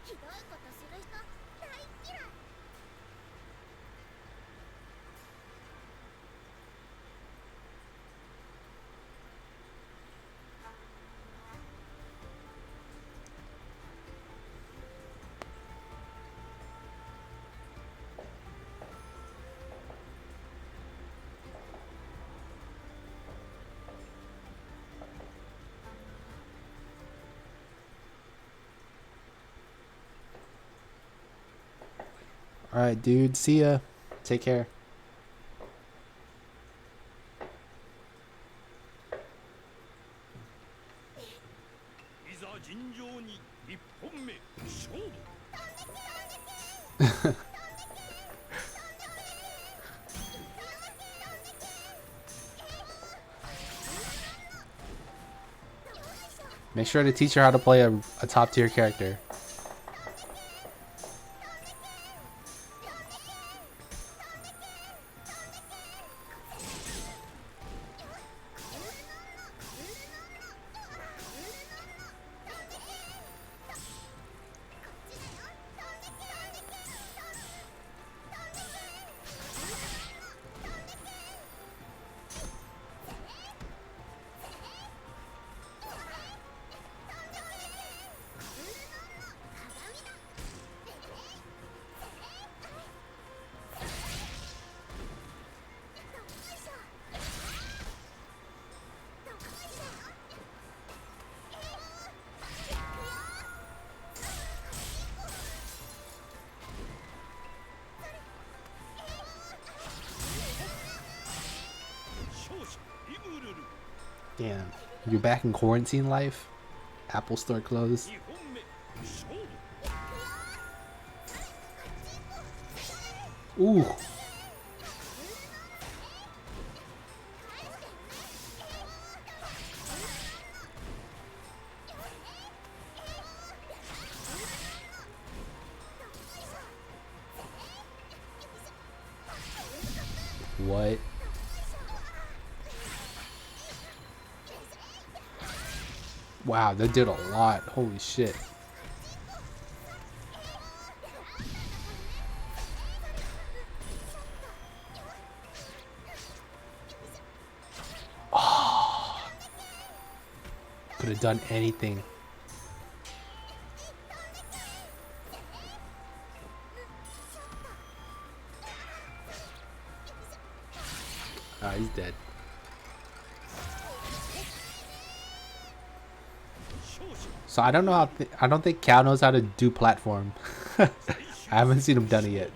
ひどいことする人大嫌い。 All right, dude. See ya. Take care. いざ尋常に一本目勝負。 Make sure to teach her how to play a top tier character. Damn, you're back in quarantine life? Apple store closed. 2本目勝負。 Ooh. What? Wow, that did a lot. Holy shit. Oh. Could have done anything. Ah, he's dead. So I don't know how. I don't think Cal knows how to do platform. I haven't seen him done it yet.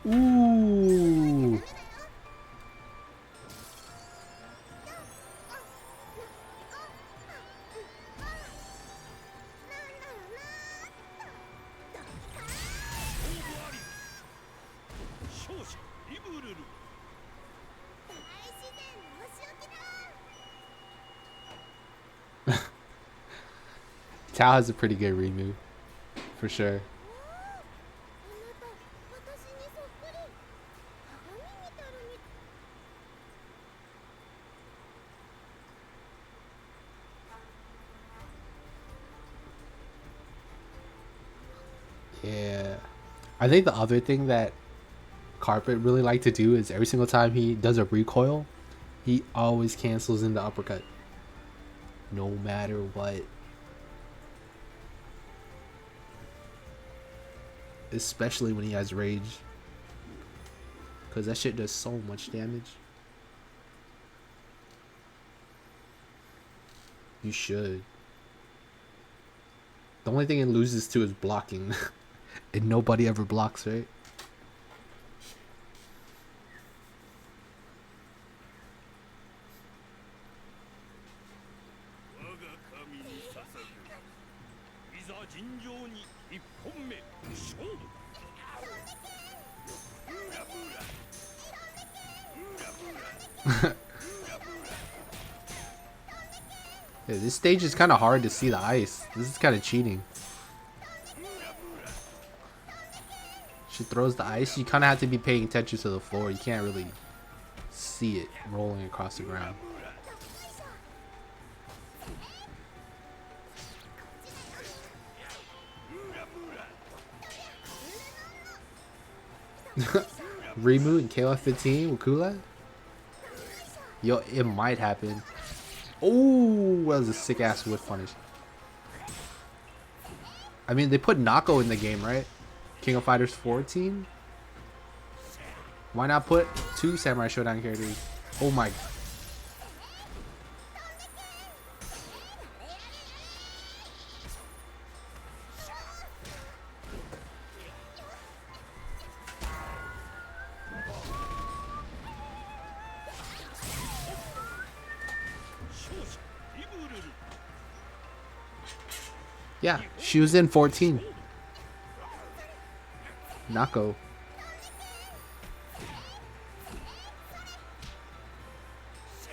Ooh. Tao has a pretty good remove, for sure. Yeah, I think the other thing that Carpet really like to do is every single time he does a recoil, he always cancels in the uppercut, no matter what. Especially when he has rage, because that shit does so much damage. You should. The only thing it loses to is blocking. And nobody ever blocks, right? Yeah, this stage is kind of hard to see the ice. This is kind of cheating. She throws the ice. You kind of have to be paying attention to the floor. You can't really see it rolling across the ground. Remu and KOF 15 with Kula? Yo, it might happen. Oh, that was a sick ass wood punish. I mean, they put Nako in the game, right? King of Fighters 14? Why not put 2 Samurai Showdown characters? Oh my. Yeah, she was in 14. Nako.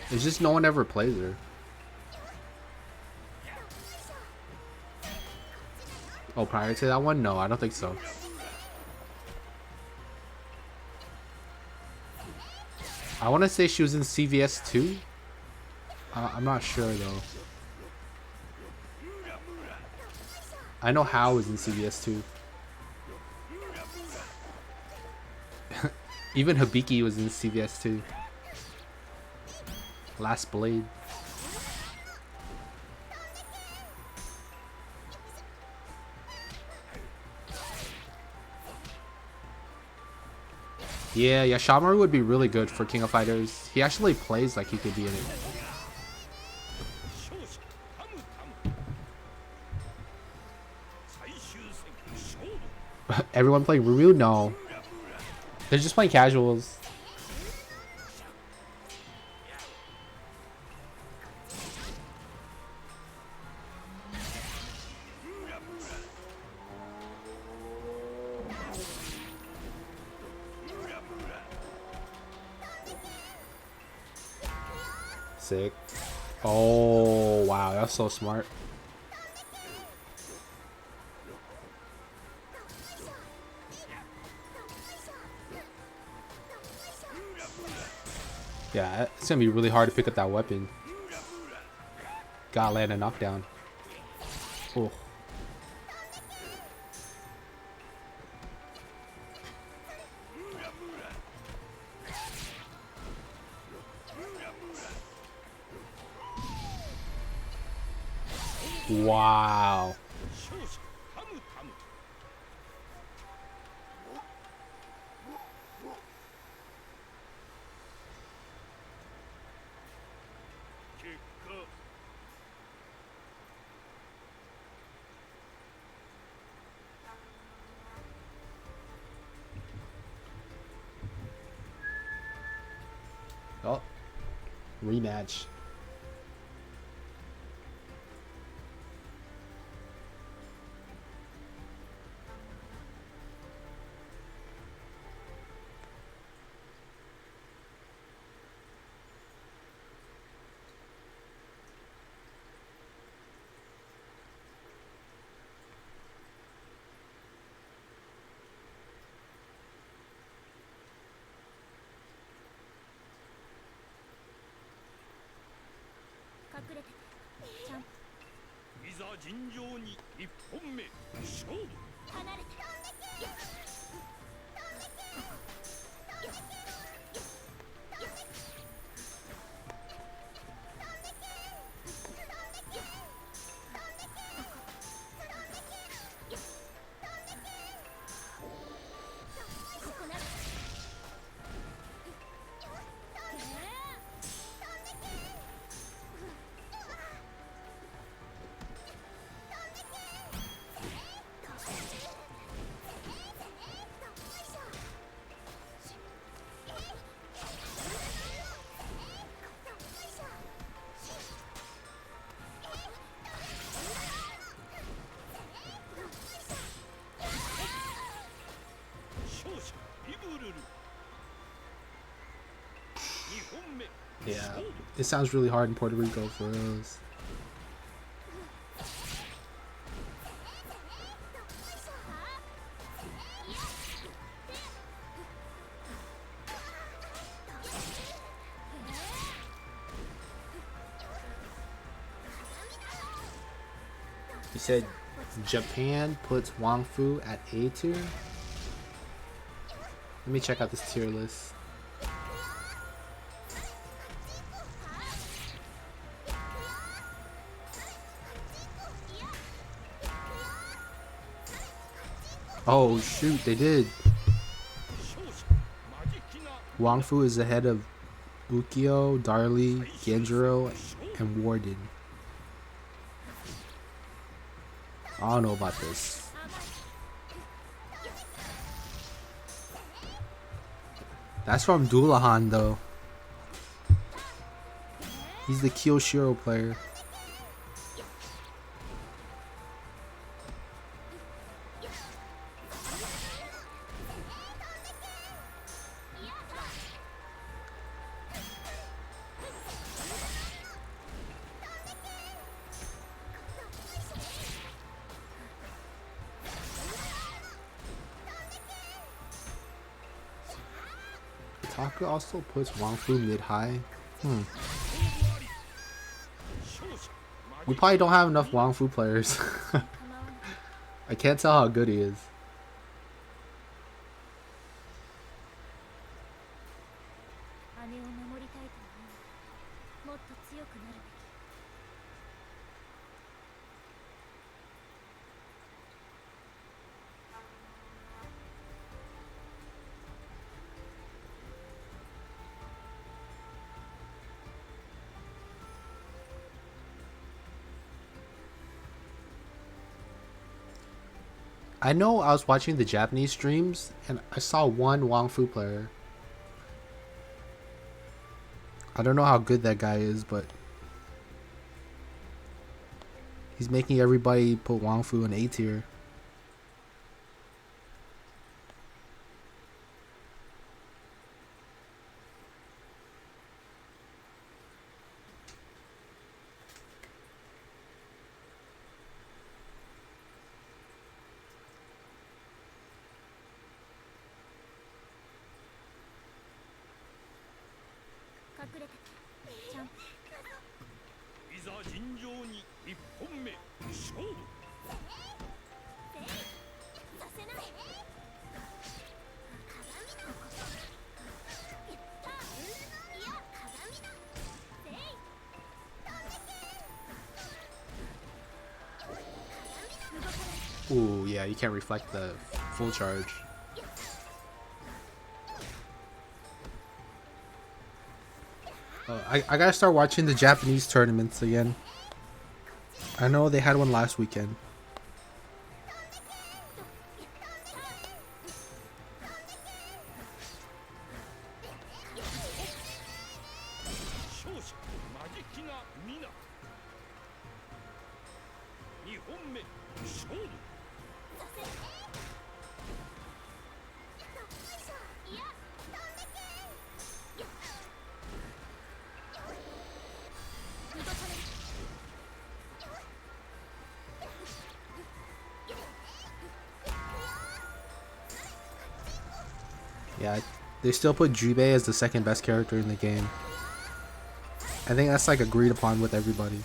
It's just no one ever plays her. Oh, prior to that one? No, I don't think so. I want to say she was in CVS 2. I'm not sure though. I know Hao was in CVS 2. Even Hibiki was in CVS 2. Last Blade. Yeah, Shamaru would be really good for King of Fighters. He actually plays like he could be in it. Everyone playing Ryu? No. They're just playing casuals. Sick. Oh, wow. That's so smart. Yeah, it's gonna be really hard to pick up that weapon. Gotta land a knockdown. Oh. Wow. Oh, rematch. Yeah, it sounds really hard in Puerto Rico for us. You said Japan puts Wong Fu at A tier? Let me check out this tier list. Oh shoot, they did. Wong Fu is ahead of Ukyo, Darlie, Genjiro, and Warden. I don't know about this. That's from Doulahan though. He's the Kyoshiro player. Taka also puts Wong Fu mid-high. We probably don't have enough Wong Fu players. I can't tell how good he is. 姉を守りたいと思う。もっと強くなるべき。I know I was watching the Japanese streams and I saw one Wong Fu player. I don't know how good that guy is, but he's making everybody put Wong Fu in A tier. Ooh, yeah, you can't reflect the full charge. I gotta start watching the Japanese tournaments again. I know they had one last weekend. Yeah, they still put Jubei as the second best character in the game. I think that's like agreed upon with everybody.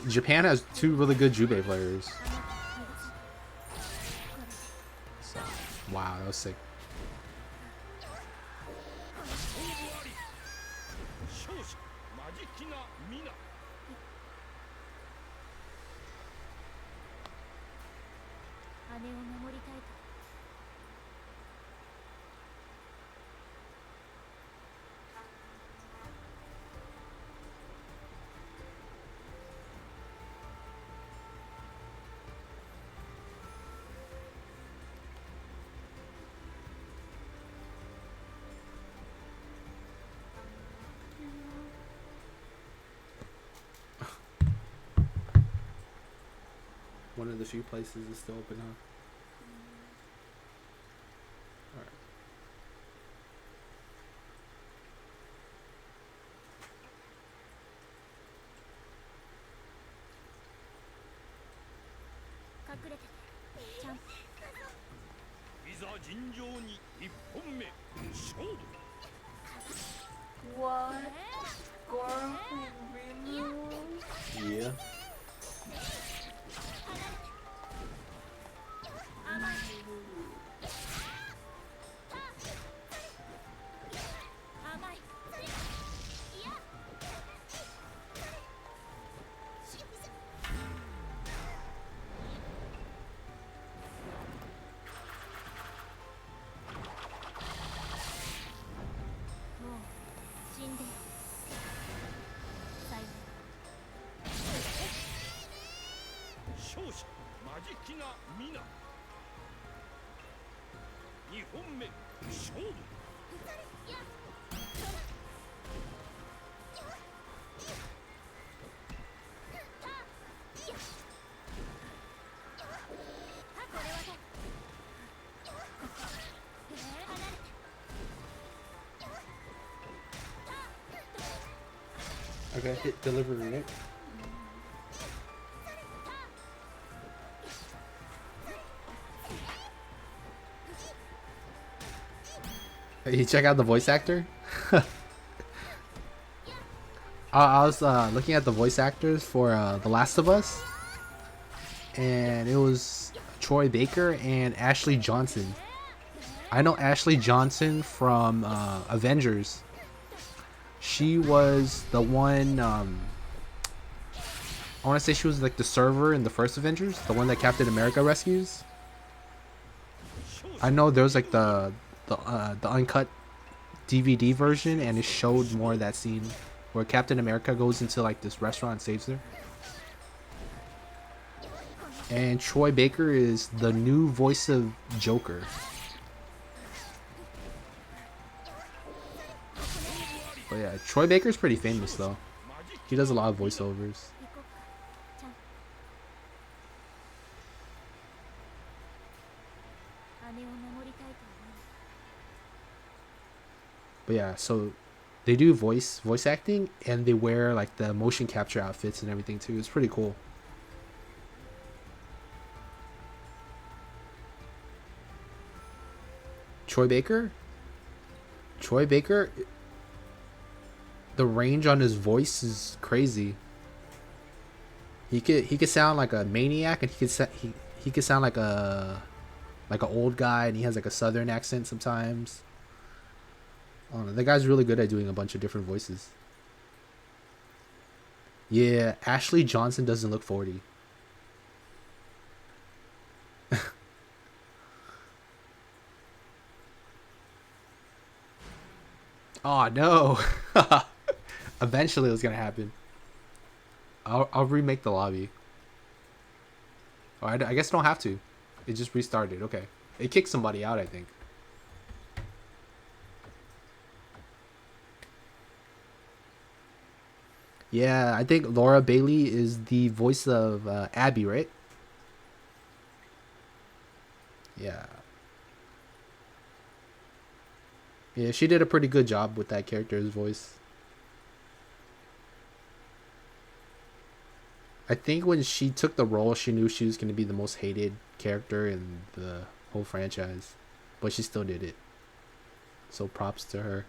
Japan has two really good Jubei players. Wow, that was sick. One of the few places is still open, huh? いざ尋常に1本目勝負 What? Girlfriend remove? Yeah. Shinde. 勝者マジキナミナ2本目勝負 Okay, hit delivery, right? Hey, you check out the voice actor? I was looking at the voice actors for The Last of Us, and it was Troy Baker and Ashley Johnson. I know Ashley Johnson from Avengers. She was the one, I want to say she was like the server in the first Avengers, the one that Captain America rescues. I know there's like the uncut DVD version, and it showed more of that scene where Captain America goes into like this restaurant and saves her. And Troy Baker is the new voice of Joker. But yeah, Troy Baker's pretty famous though. He does a lot of voiceovers. But yeah, so they do voice acting, and they wear like the motion capture outfits and everything too. It's pretty cool. Troy Baker, the range on his voice is crazy. He could sound like a maniac, and he could sound like an old guy, and he has like a southern accent sometimes. I don't know. The guy's really good at doing a bunch of different voices. Yeah, Ashley Johnson doesn't look 40. Oh no. Eventually it's gonna happen. I'll remake the lobby. Oh, I guess I don't have to. It just restarted. Okay. It kicked somebody out, I think. Yeah, I think Laura Bailey is the voice of Abby, right? Yeah. Yeah, she did a pretty good job with that character's voice. I think when she took the role, she knew she was going to be the most hated character in the whole franchise. But she still did it. So props to her.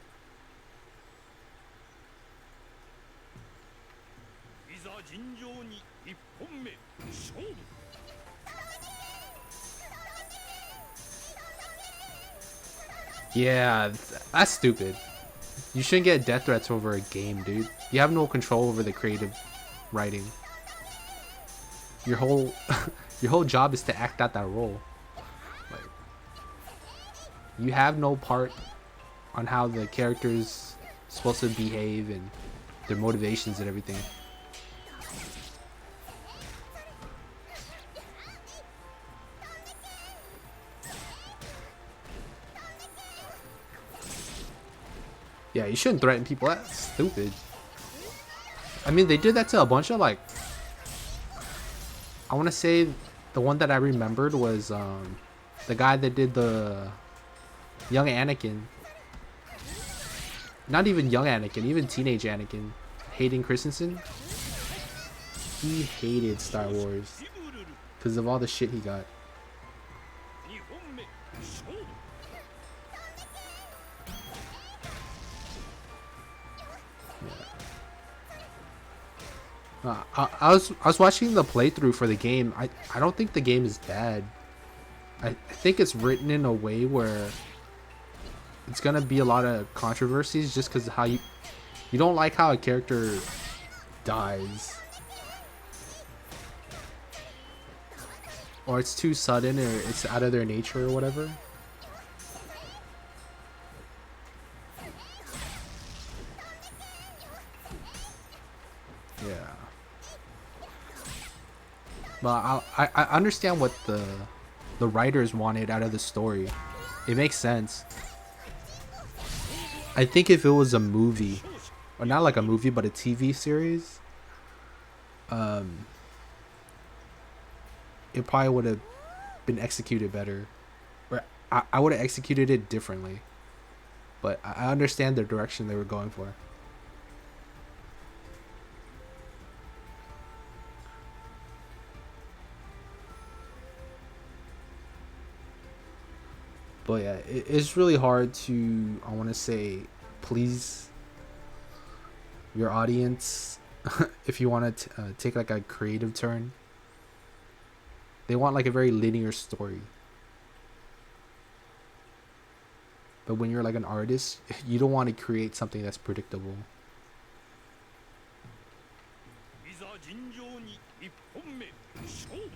Yeah, that's stupid. You shouldn't get death threats over a game, dude. You have no control over the creative writing. Your whole your whole job is to act out that role. Like, you have no part on how the character's supposed to behave and their motivations and everything. Yeah, you shouldn't threaten people. That's stupid. I mean, they did that to a bunch of, like... I want to say the one that I remembered was the guy that did the young Anakin. Not even young Anakin, even teenage Anakin. Hayden Christensen. He hated Star Wars because of all the shit he got. 2本目勝負 I was watching the playthrough for the game. I don't think the game is bad. I think it's written in a way where it's gonna be a lot of controversies just because how you don't like how a character dies, or it's too sudden, or it's out of their nature or whatever. Yeah. But I understand what the writers wanted out of the story. It makes sense. I think if it was a movie, or not like a movie, but a TV series, it probably would have been executed better. Or I would have executed it differently. But I understand the direction they were going for. But yeah, it's really hard to, I want to say, please your audience if you want to take like a creative turn. They want like a very linear story. But when you're like an artist, you don't want to create something that's predictable. いざ尋常に1本目勝負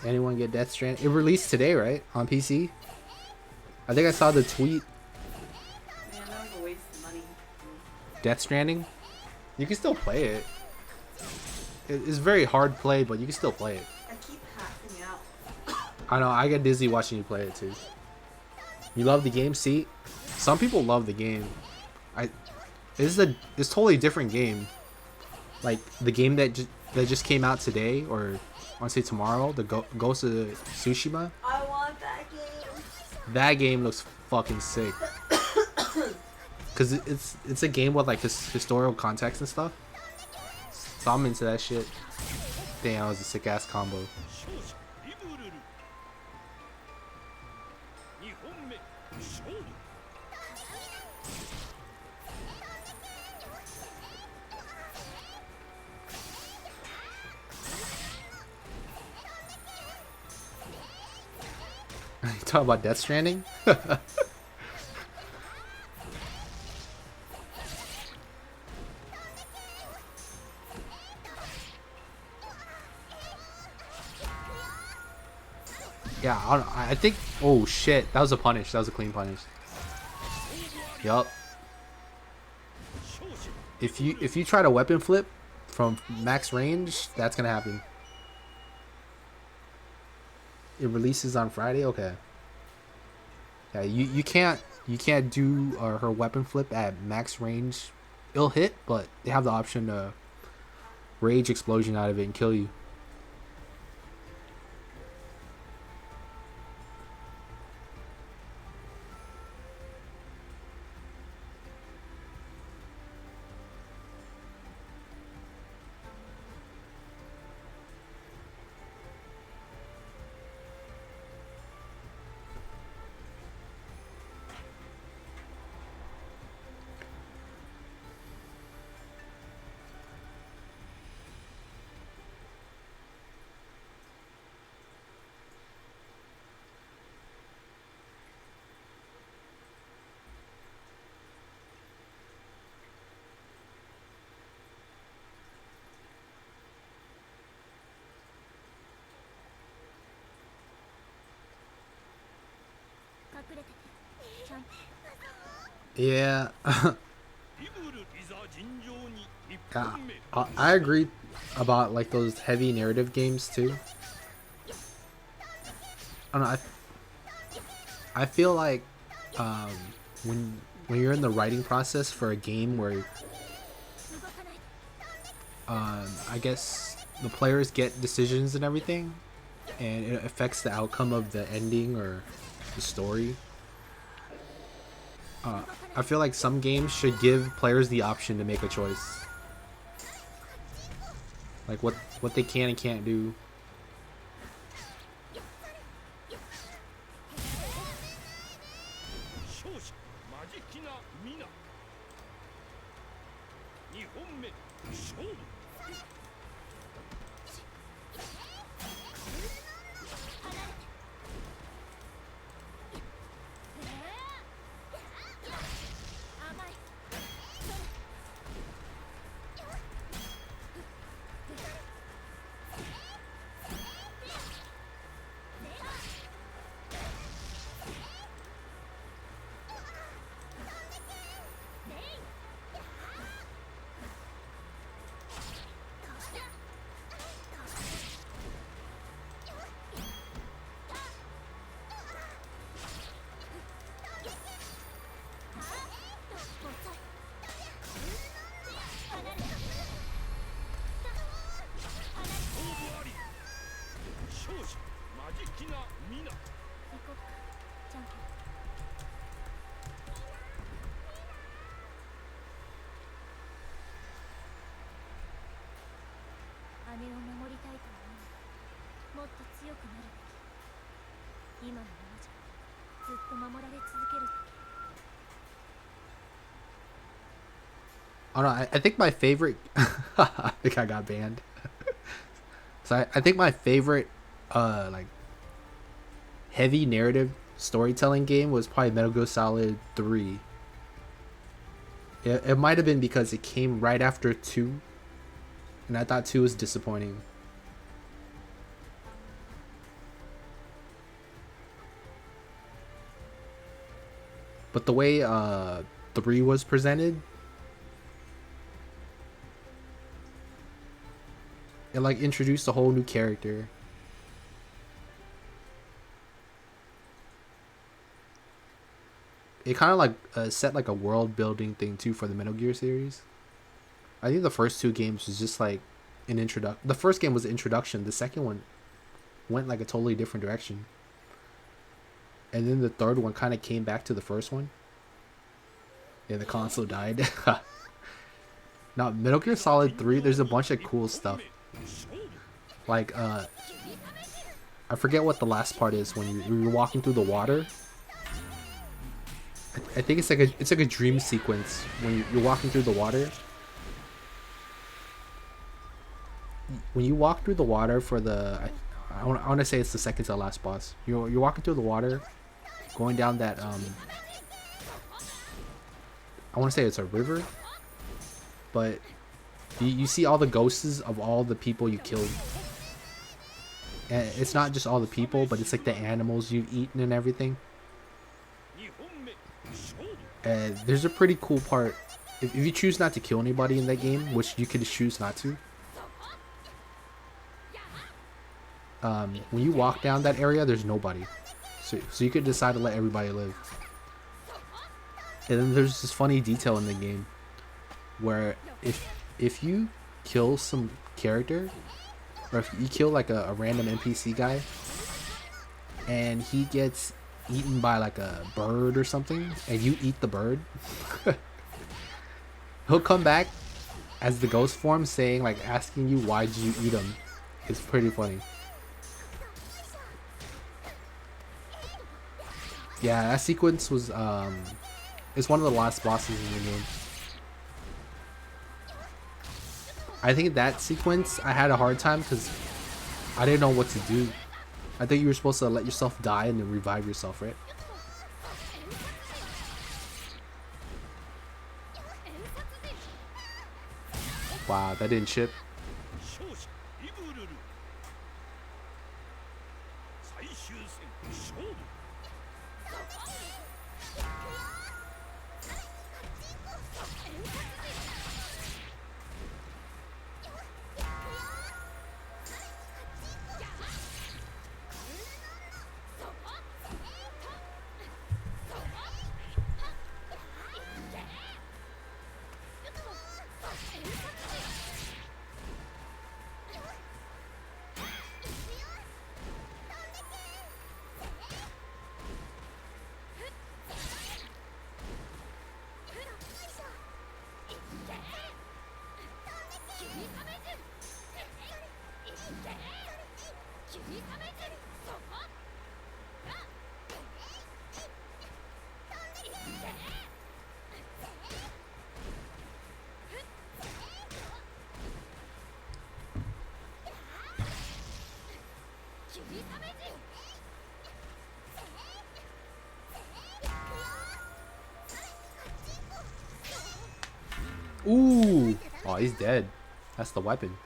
Anyone get Death Stranding? It released today, right? On PC? I think I saw the tweet. Man, that was a waste of money. Death Stranding? You can still play it. It's very hard play, but you can still play it. I keep passing out. I know, I get dizzy watching you play it too. You love the game? See? Some people love the game. It's totally different game. Like the game that just came out today, or I want to say tomorrow, the Ghost of Tsushima. I want that game. That game looks fucking sick. Cause it's a game with like this historical context and stuff. So I'm into that shit. Damn, that was a sick ass combo. リブルル2本目勝負 You talking about Death Stranding? Yeah, I think. Oh shit, that was a punish. That was a clean punish. Yup. If you try to weapon flip from max range, that's gonna happen. It releases on Friday. Okay. Yeah, you can't do her weapon flip at max range. It'll hit, but they have the option to rage explosion out of it and kill you. Yeah. Yeah, I agree about like those heavy narrative games too. I don't know. I feel like when you're in the writing process for a game where I guess the players get decisions and everything, and it affects the outcome of the ending or the story. I feel like some games should give players the option to make a choice, like what they can and can't do. 勝者マジキナミナ2本目勝負 姉を守りたいと思う。もっと強くなるべき。今のままじゃずっと守られ続ける。 I don't know. I think my favorite. I think I got banned. So I think my favorite, like, heavy narrative storytelling game was probably Metal Gear Solid 3. It might have been because it came right after 2, and I thought 2 was disappointing. But the way 3 was presented, it like introduced a whole new character. It kind of like set like a world building thing too for the Metal Gear series. I think the first 2 games was just like an introduction. The first game was an introduction. The second one went like a totally different direction. And then the third one kind of came back to the first one. Yeah, the console died. Now, Metal Gear Solid 3, there's a bunch of cool stuff. Like, I forget what the last part is when you're walking through the water. I think it's like a dream sequence when you're walking through the water. When you walk through the water for the, I want to say it's the second to last boss. You're walking through the water, going down that I want to say it's a river, but you see all the ghosts of all the people you killed. And it's not just all the people, but it's like the animals you've eaten and everything. And there's a pretty cool part. If you choose not to kill anybody in that game, which you could choose not to, when you walk down that area, there's nobody. So you could decide to let everybody live. And then there's this funny detail in the game where if you kill some character, or if you kill like a random NPC guy, and he gets eaten by like a bird or something, and you eat the bird, he'll come back as the ghost form saying, like, asking you why did you eat him. It's pretty funny. Yeah, that sequence was it's one of the last bosses in the game. I think that sequence I had a hard time because I didn't know what to do. I think you were supposed to let yourself die and then revive yourself, right? Wow, that didn't chip. Ooh. Oh, he's dead. That's the weapon.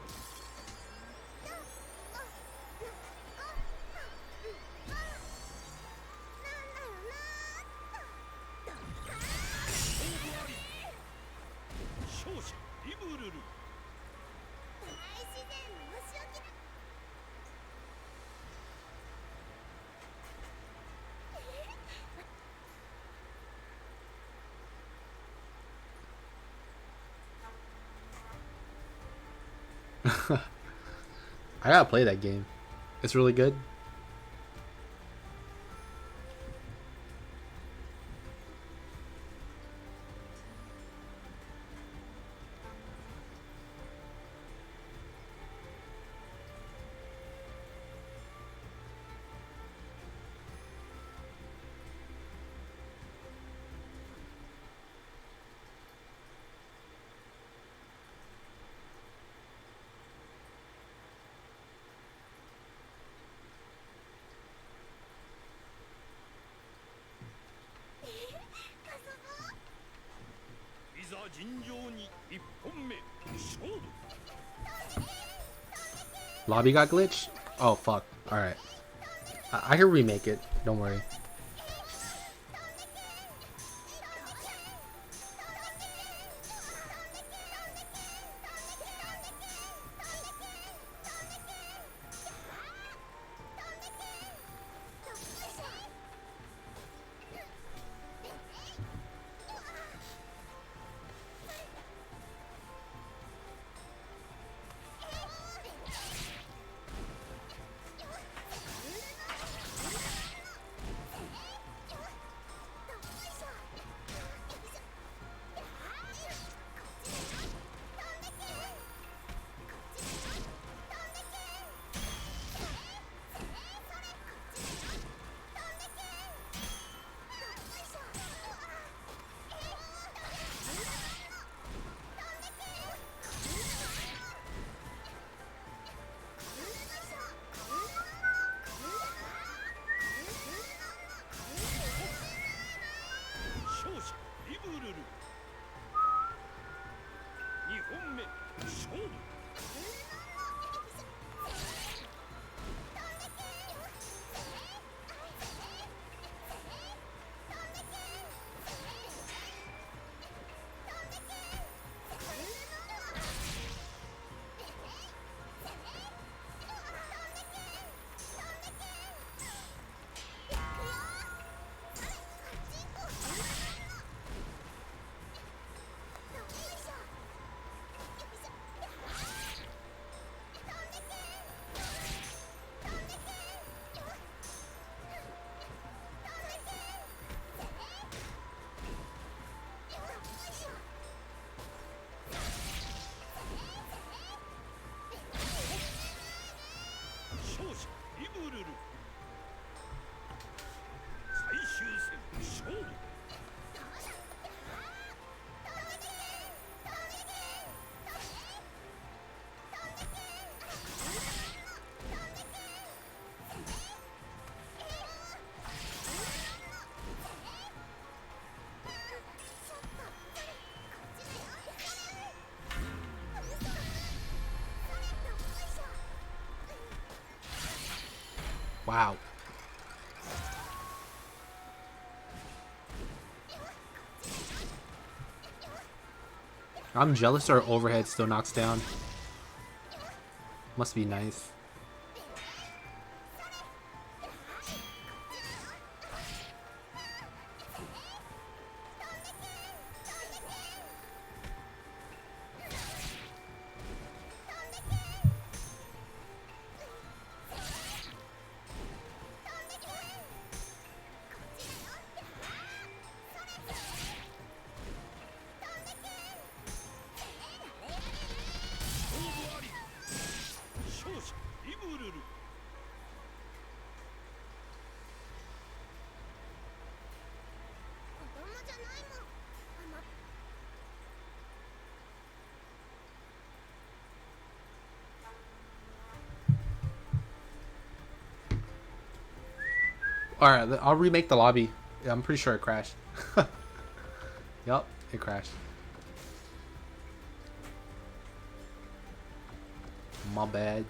I gotta play that game. It's really good. Lobby got glitched? Oh fuck. Alright. I can remake it. Don't worry. Wow. I'm jealous our overhead still knocks down. Must be nice. Alright, I'll remake the lobby. Yeah, I'm pretty sure it crashed. Yup, it crashed. My bad.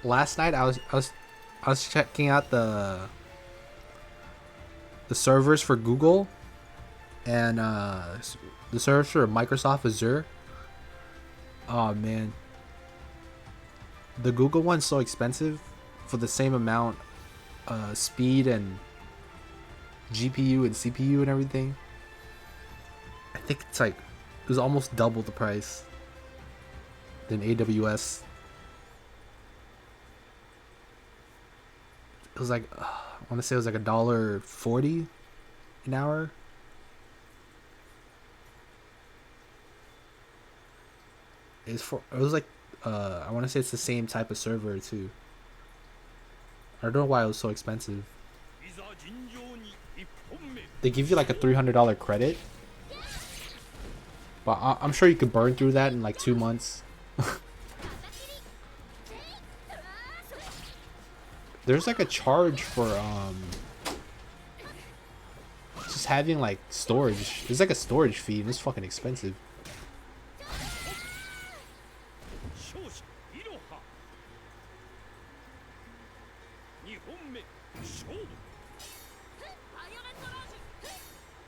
Last night I was checking out the servers for Google and the servers for Microsoft Azure. Oh man, the Google one's so expensive for the same amount speed and GPU and CPU and everything. I think it's like it was almost double the price than AWS. It was like I want to say it was like $1.40 an hour. It was like I want to say it's the same type of server too. I don't know why it was so expensive. They give you like a $300 credit, but I'm sure you could burn through that in like 2 months. There's like a charge for just having like storage. It's like a storage fee and it's fucking expensive.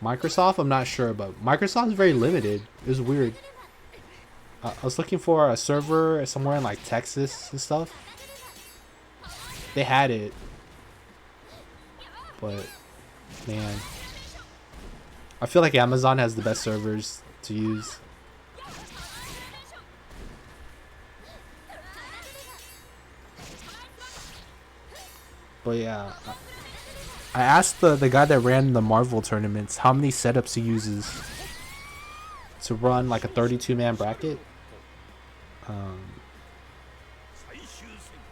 Microsoft, I'm not sure, but Microsoft's very limited. It was weird. I was looking for a server somewhere in like Texas and stuff. They had it, but man, I feel like Amazon has the best servers to use. But yeah, I asked the guy that ran the Marvel tournaments how many setups he uses to run like a 32-man bracket.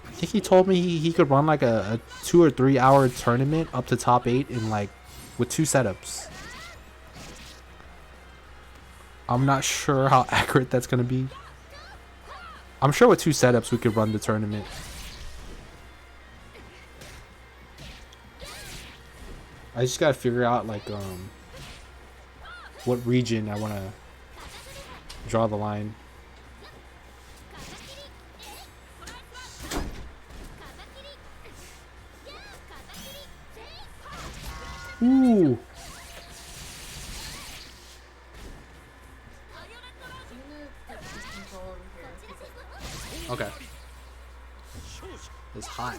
I think he told me he could run like a 2 or 3 hour tournament up to top 8 in like with 2 setups. I'm not sure how accurate that's gonna be. I'm sure with 2 setups we could run the tournament. I just gotta figure out like what region I wanna draw the line. Ooh. Okay. It's hot.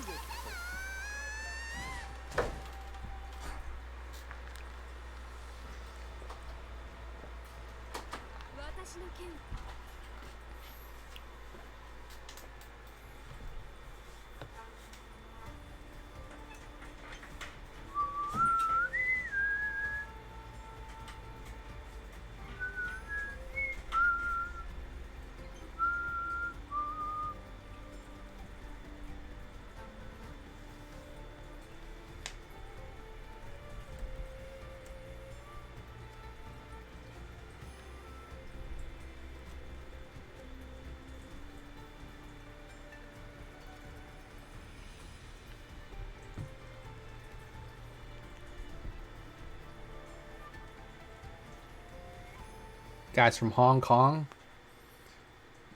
Guys from Hong Kong?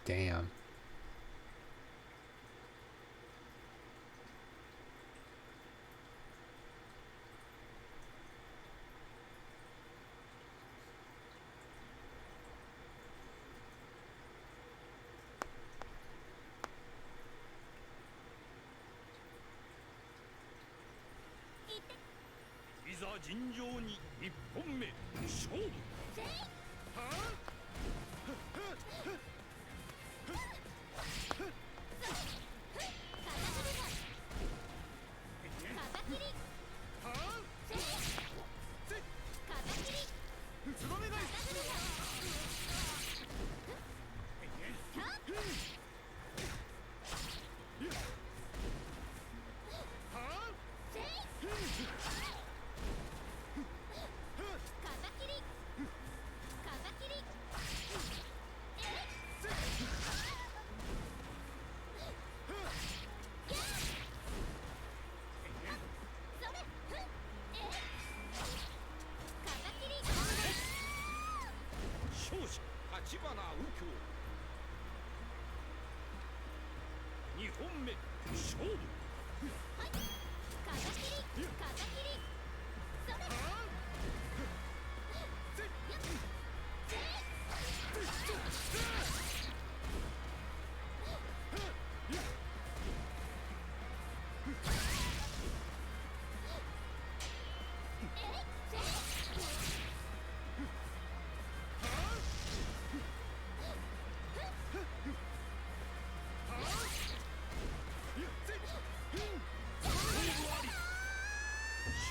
Damn. 本目勝負風切り風切りそれ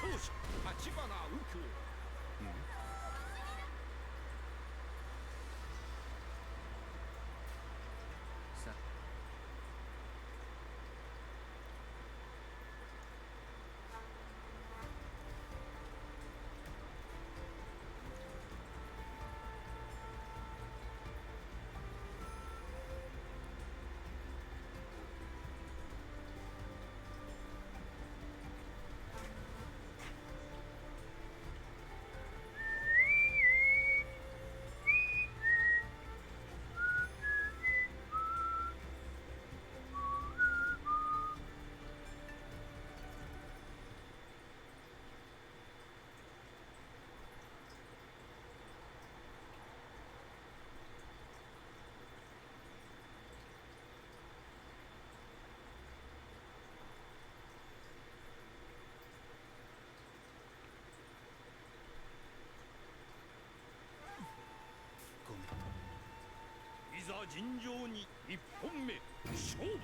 勝者立花右京いざ尋常に一本目勝負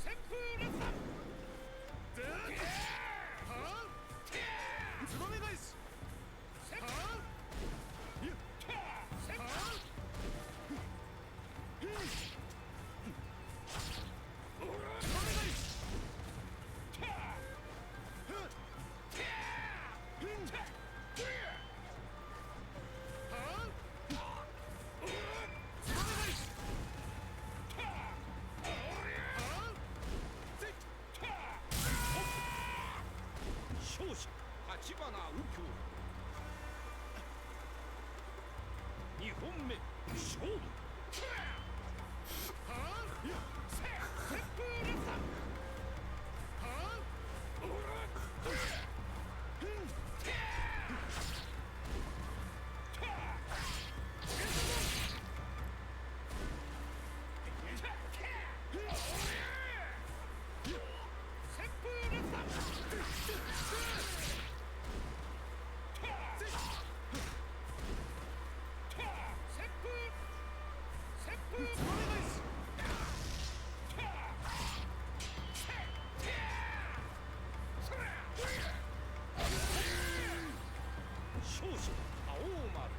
旋風列弾つばめ返し旋風旋風勝者立花右京2本目勝負旋風列弾勝者青丸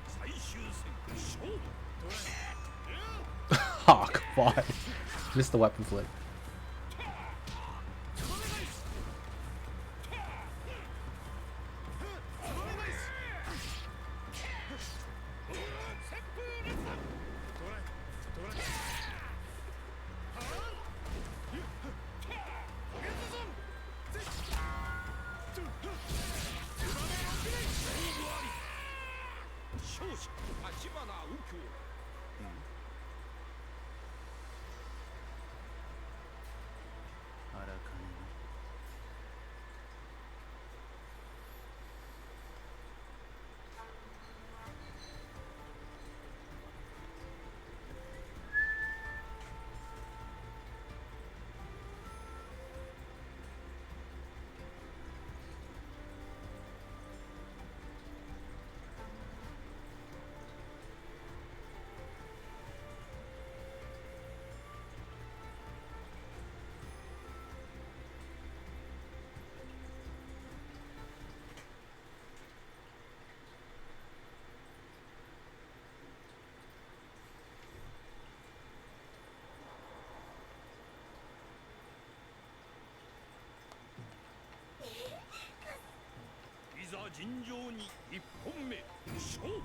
最終戦勝負 Oh, come on. Missed the weapon flip.いざ尋常に一本目勝負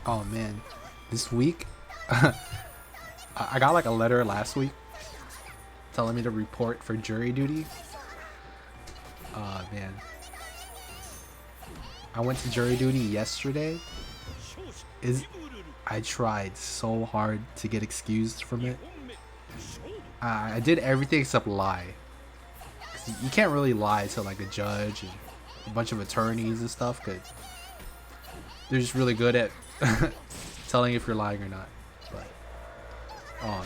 Oh man, this week I got like a letter last week telling me to report for jury duty. Man, I went to jury duty yesterday. I tried so hard to get excused from it. I did everything except lie. 'Cause you can't really lie to like a judge and a bunch of attorneys and stuff, cause they're just really good at telling if you're lying or not. But oh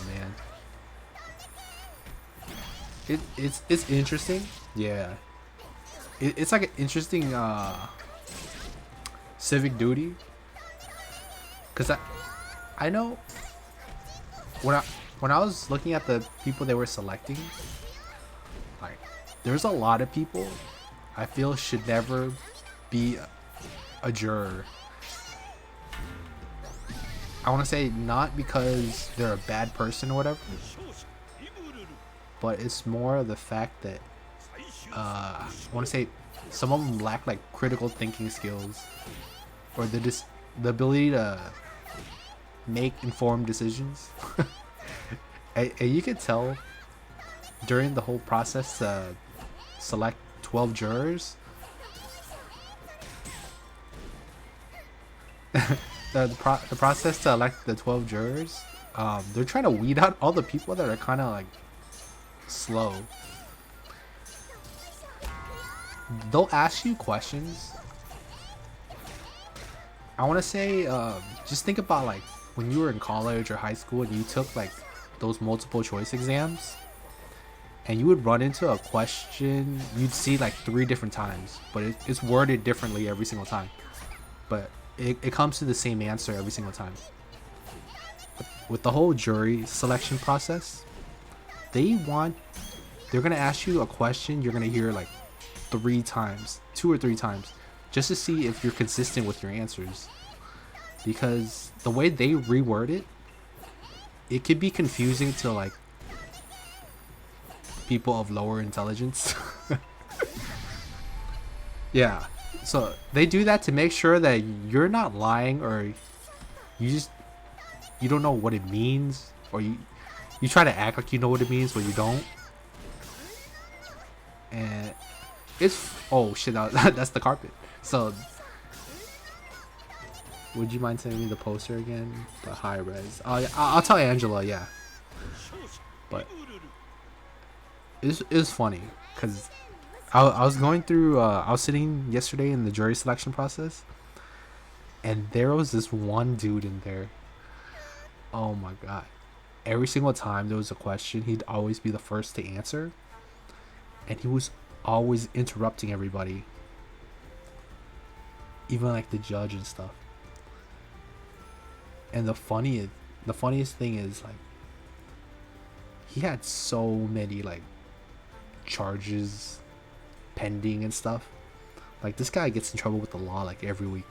man, it's interesting. Yeah, it's like an interesting civic duty. Cause I know when I was looking at the people they were selecting, like there's a lot of people I feel should never be a juror. I want to say not because they're a bad person or whatever, but it's more the fact that I want to say some of them lack like critical thinking skills or the ability to make informed decisions. and you can tell during the whole process to select 12 jurors. the process to elect the 12 jurors, they're trying to weed out all the people that are kind of like slow. They'll ask you questions. I want to say just think about like when you were in college or high school and you took like those multiple choice exams and you would run into a question you'd see like 3 different times, but it's worded differently every single time, but it comes to the same answer every single time. With the whole jury selection process, they're gonna ask you a question you're gonna hear like 3 times, 2 or 3 times, just to see if you're consistent with your answers. Because the way they reword it could be confusing to like people of lower intelligence. Yeah, so they do that to make sure that you're not lying, or you don't know what it means, or you try to act like you know what it means but you don't. And it's, oh shit, that's the carpet. So would you mind sending me the poster again? The high res. I'll tell Angela, yeah. But it was funny because I was going through I was sitting yesterday in the jury selection process, and there was this one dude in there. Oh my god, every single time there was a question, he'd always be the first to answer, and he was always interrupting everybody, even like the judge and stuff. And the funniest thing is, like, he had so many like charges pending and stuff. Like, this guy gets in trouble with the law like every week.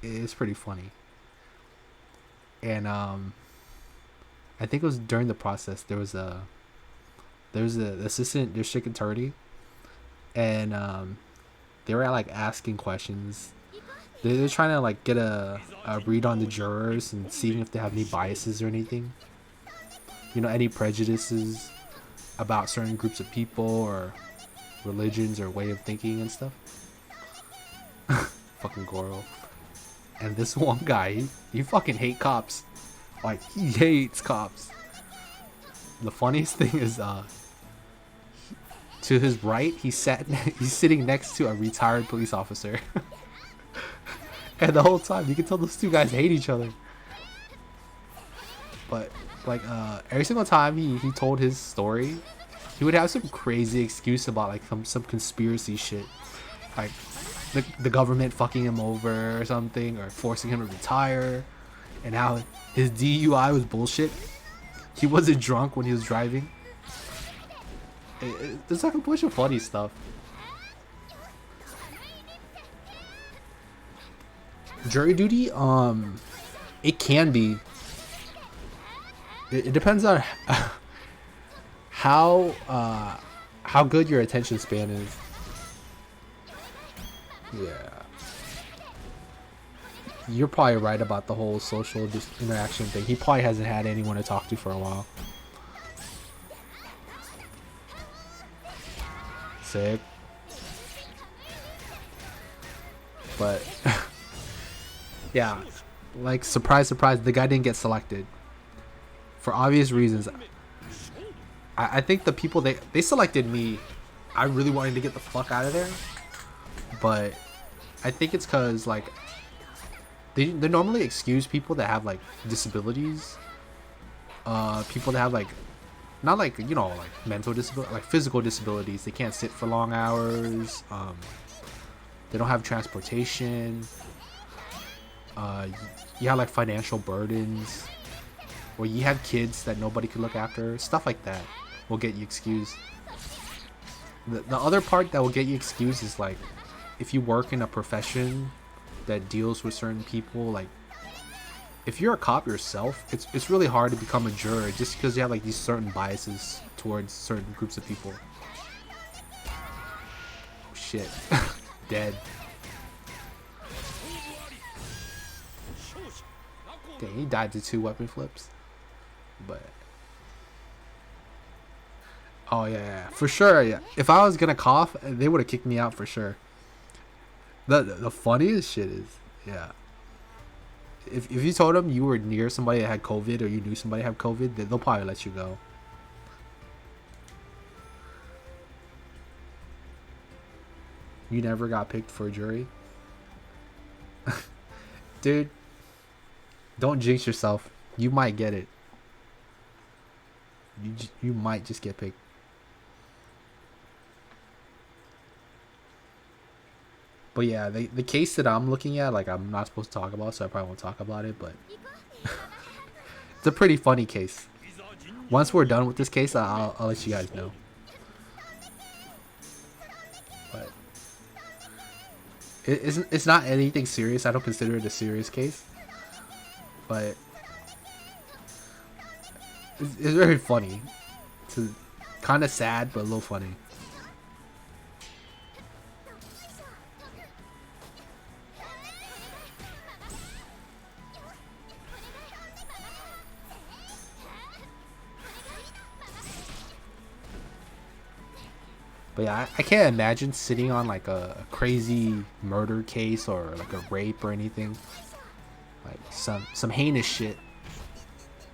It's pretty funny. And I think it was during the process there was a assistant district attorney, and they were like asking questions. They're trying to like get a read on the jurors and seeing if they have any biases or anything, you know, any prejudices about certain groups of people or religions or way of thinking and stuff. Fucking Goro. And this one guy, he fucking hate cops. Like, he hates cops. The funniest thing is, to his right, he's sitting next to a retired police officer. And the whole time, you can tell those two guys hate each other. But, like, every single time he told his story, he would have some crazy excuse about, like, some conspiracy shit. Like, the government fucking him over or something, or forcing him to retire, and how his DUI was bullshit. He wasn't drunk when he was driving. There's like a bunch of funny stuff. Jury duty, it can be. It depends on how good your attention span is. Yeah. you're probably right about the whole social interaction thing. He probably hasn't had anyone to talk to for a while. Sick. But yeah, like surprise, surprise, the guy didn't get selected for obvious reasons. I think the people they selected me. I really wanted to get the fuck out of there, but I think it's because like they normally excuse people that have like disabilities, people that have like not like, you know, like mental disability, like physical disabilities. They can't sit for long hours. They don't have transportation. You have like financial burdens, or you have kids that nobody could look after. Stuff like that will get you excused. The other part that will get you excused is like if you work in a profession that deals with certain people. Like if you're a cop yourself, it's really hard to become a juror just because you have like these certain biases towards certain groups of people. Oh shit. Dead. Dang, he died to 2 weapon flips. But oh yeah, for sure. Yeah, if I was gonna cough, they would have kicked me out for sure. The funniest shit is, yeah, if you told them you were near somebody that had COVID or you knew somebody had COVID, they'll probably let you go. You never got picked for a jury? Dude, don't jinx yourself. You might get it. You might just get picked. But yeah, the case that I'm looking at, like, I'm not supposed to talk about, so I probably won't talk about it, but it's a pretty funny case. Once we're done with this case, I'll let you guys know. But it's not anything serious. I don't consider it a serious case. But it's very funny. It's kind of sad, but a little funny. But yeah, I can't imagine sitting on like a crazy murder case or like a rape or anything. Like some heinous shit.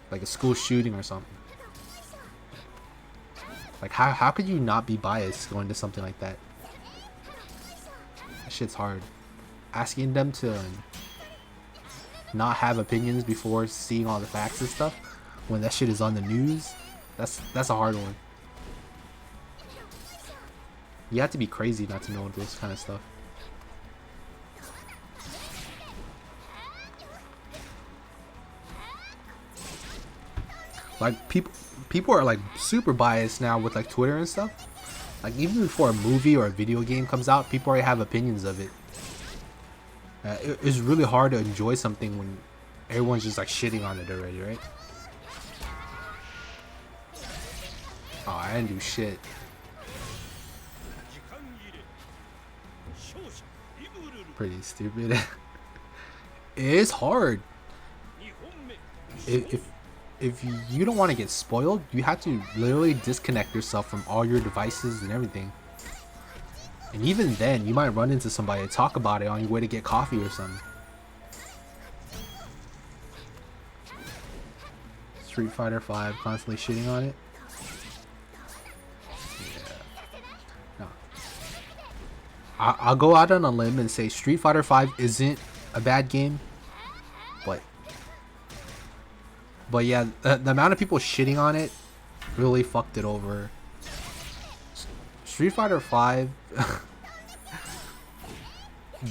Like a school shooting or something. Like how could you not be biased going to something like that? That shit's hard. Asking them to not have opinions before seeing all the facts and stuff when that shit is on the news, that's a hard one. You have to be crazy not to know this kind of stuff. Like people are like super biased now with like Twitter and stuff. Like even before a movie or a video game comes out, people already have opinions of it. It's really hard to enjoy something when everyone's just like shitting on it already, right? Oh, I didn't do shit. Pretty stupid. It is hard. If you don't want to get spoiled, you have to literally disconnect yourself from all your devices and everything. And even then, you might run into somebody to talk about it on your way to get coffee or something. Street Fighter 5 constantly shitting on it. Yeah. No. I'll go out on a limb and say Street Fighter 5 isn't a bad game, but yeah, the amount of people shitting on it really fucked it over. Street Fighter 5,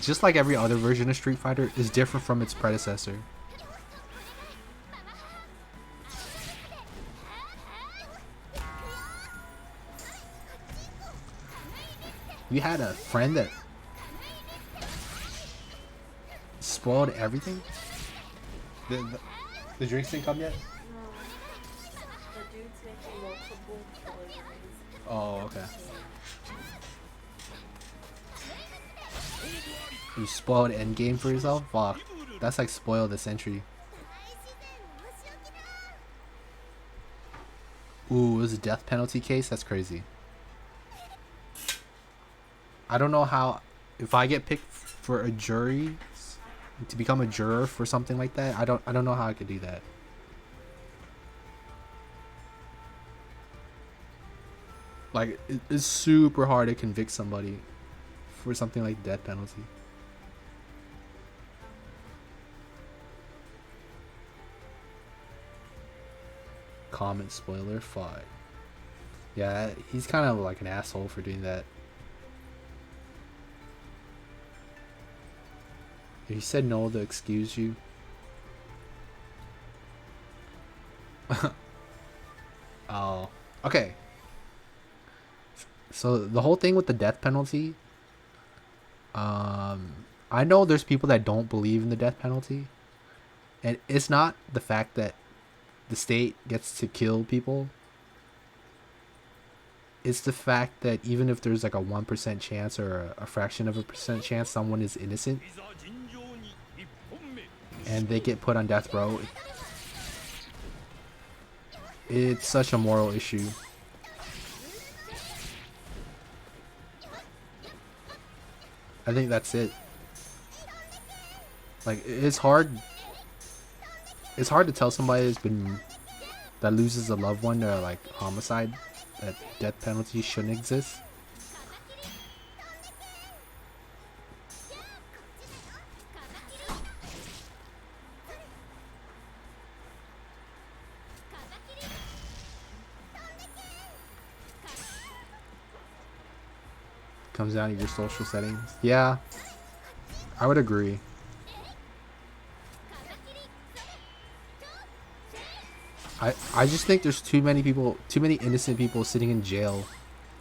just like every other version of Street Fighter, is different from its predecessor. You had a friend that spoiled everything? The drinks didn't come yet? No. The dude's making multiple deliveries. Oh, okay. You spoiled endgame for yourself? Fuck. That's like spoil the century. Ooh, it was a death penalty case? That's crazy. I don't know how, if I get picked for a jury, to become a juror for something like that, I don't know how I could do that. Like, it's super hard to convict somebody for something like death penalty. Comment spoiler 5. Yeah, he's kind of like an asshole for doing that. He said no to excuse you. Oh, okay. So the whole thing with the death penalty, I know there's people that don't believe in the death penalty, and it's not the fact that the state gets to kill people. It's the fact that even if there's like a 1% chance or a fraction of a percent chance someone is innocent and they get put on death row, it's such a moral issue. I think that's it. Like, it's hard to tell somebody that loses a loved one or like homicide that death penalty shouldn't exist. Comes down to your social settings. Yeah, I would agree. I just think there's too many innocent people sitting in jail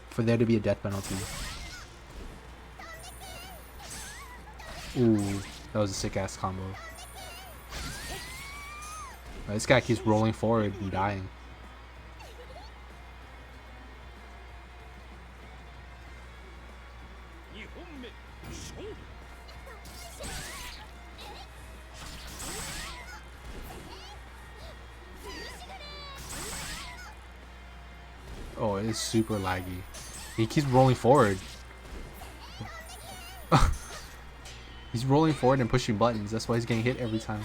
for there to be a death penalty. Ooh, that was a sick ass combo. This guy keeps rolling forward and dying. Oh, it is super laggy. He keeps rolling forward. He's rolling forward and pushing buttons. That's why he's getting hit every time.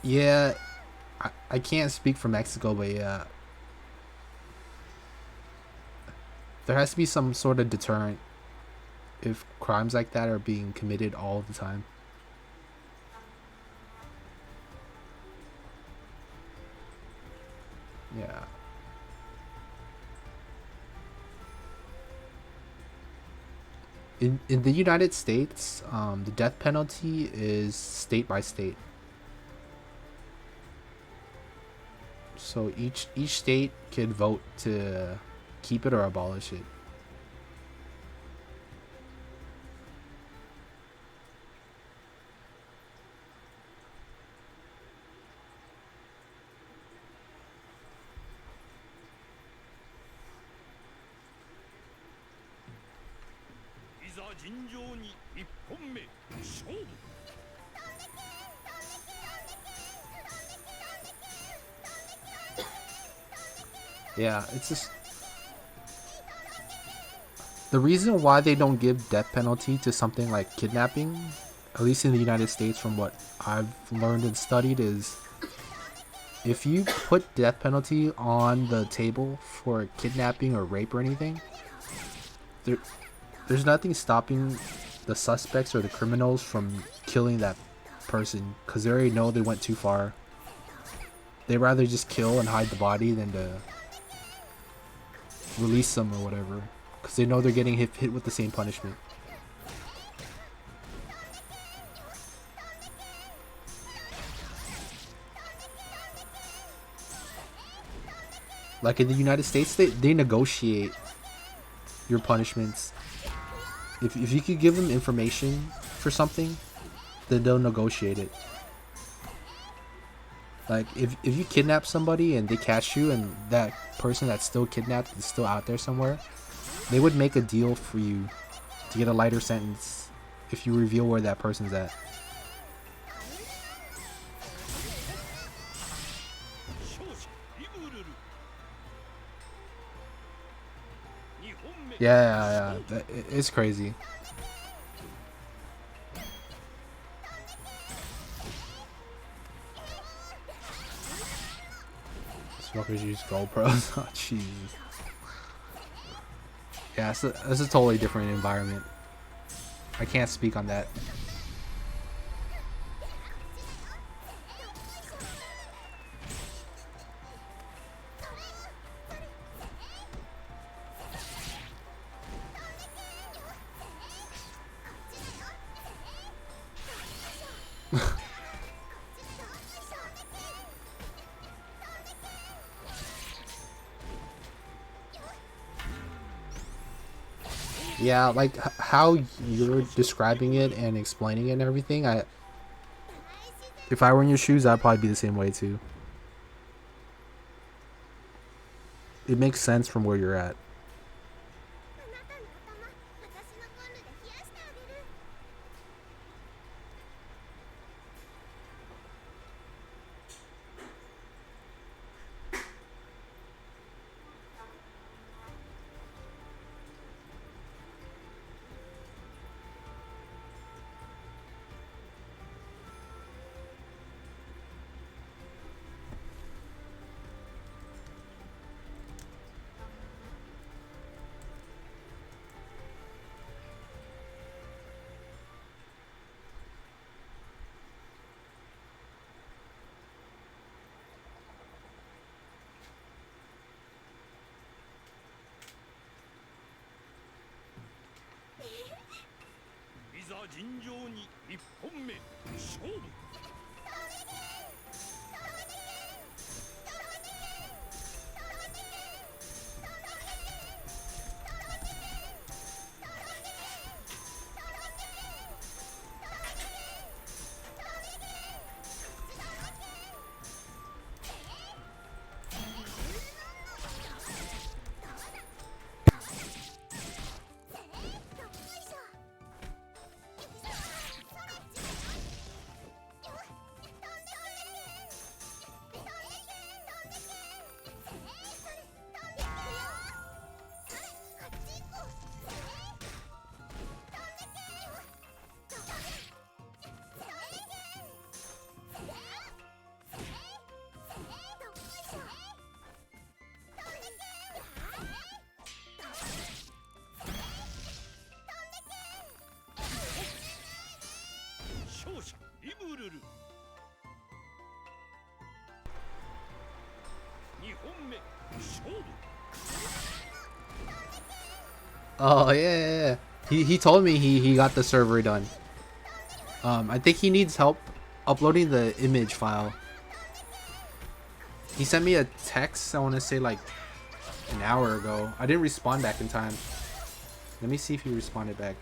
Yeah, I can't speak for Mexico, but yeah. There has to be some sort of deterrent if crimes like that are being committed all the time. Yeah. In the United States, the death penalty is state by state. So each state could vote to keep it or abolish it. Yeah, it's just the reason why they don't give death penalty to something like kidnapping, at least in the United States from what I've learned and studied, is if you put death penalty on the table for kidnapping or rape or anything, there's nothing stopping the suspects or the criminals from killing that person because they already know they went too far. They'd rather just kill and hide the body than to release them or whatever, because they know they're getting hit with the same punishment. Like in the United States, they negotiate your punishments. If you could give them information for something, then they'll negotiate it. Like if you kidnap somebody and they catch you and that person that's still kidnapped is still out there somewhere, they would make a deal for you to get a lighter sentence if you reveal where that person's at. Yeah, it's crazy. Smokers use GoPros. Oh, jeez. Yeah, it's a totally different environment. I can't speak on that. Yeah, like how you're describing it and explaining it and everything, if I were in your shoes, I'd probably be the same way too. It makes sense from where you're at. Oh yeah. He told me he got the server done. I think he needs help uploading the image file. He sent me a text, I want to say like an hour ago. I didn't respond back in time. Let me see if he responded back.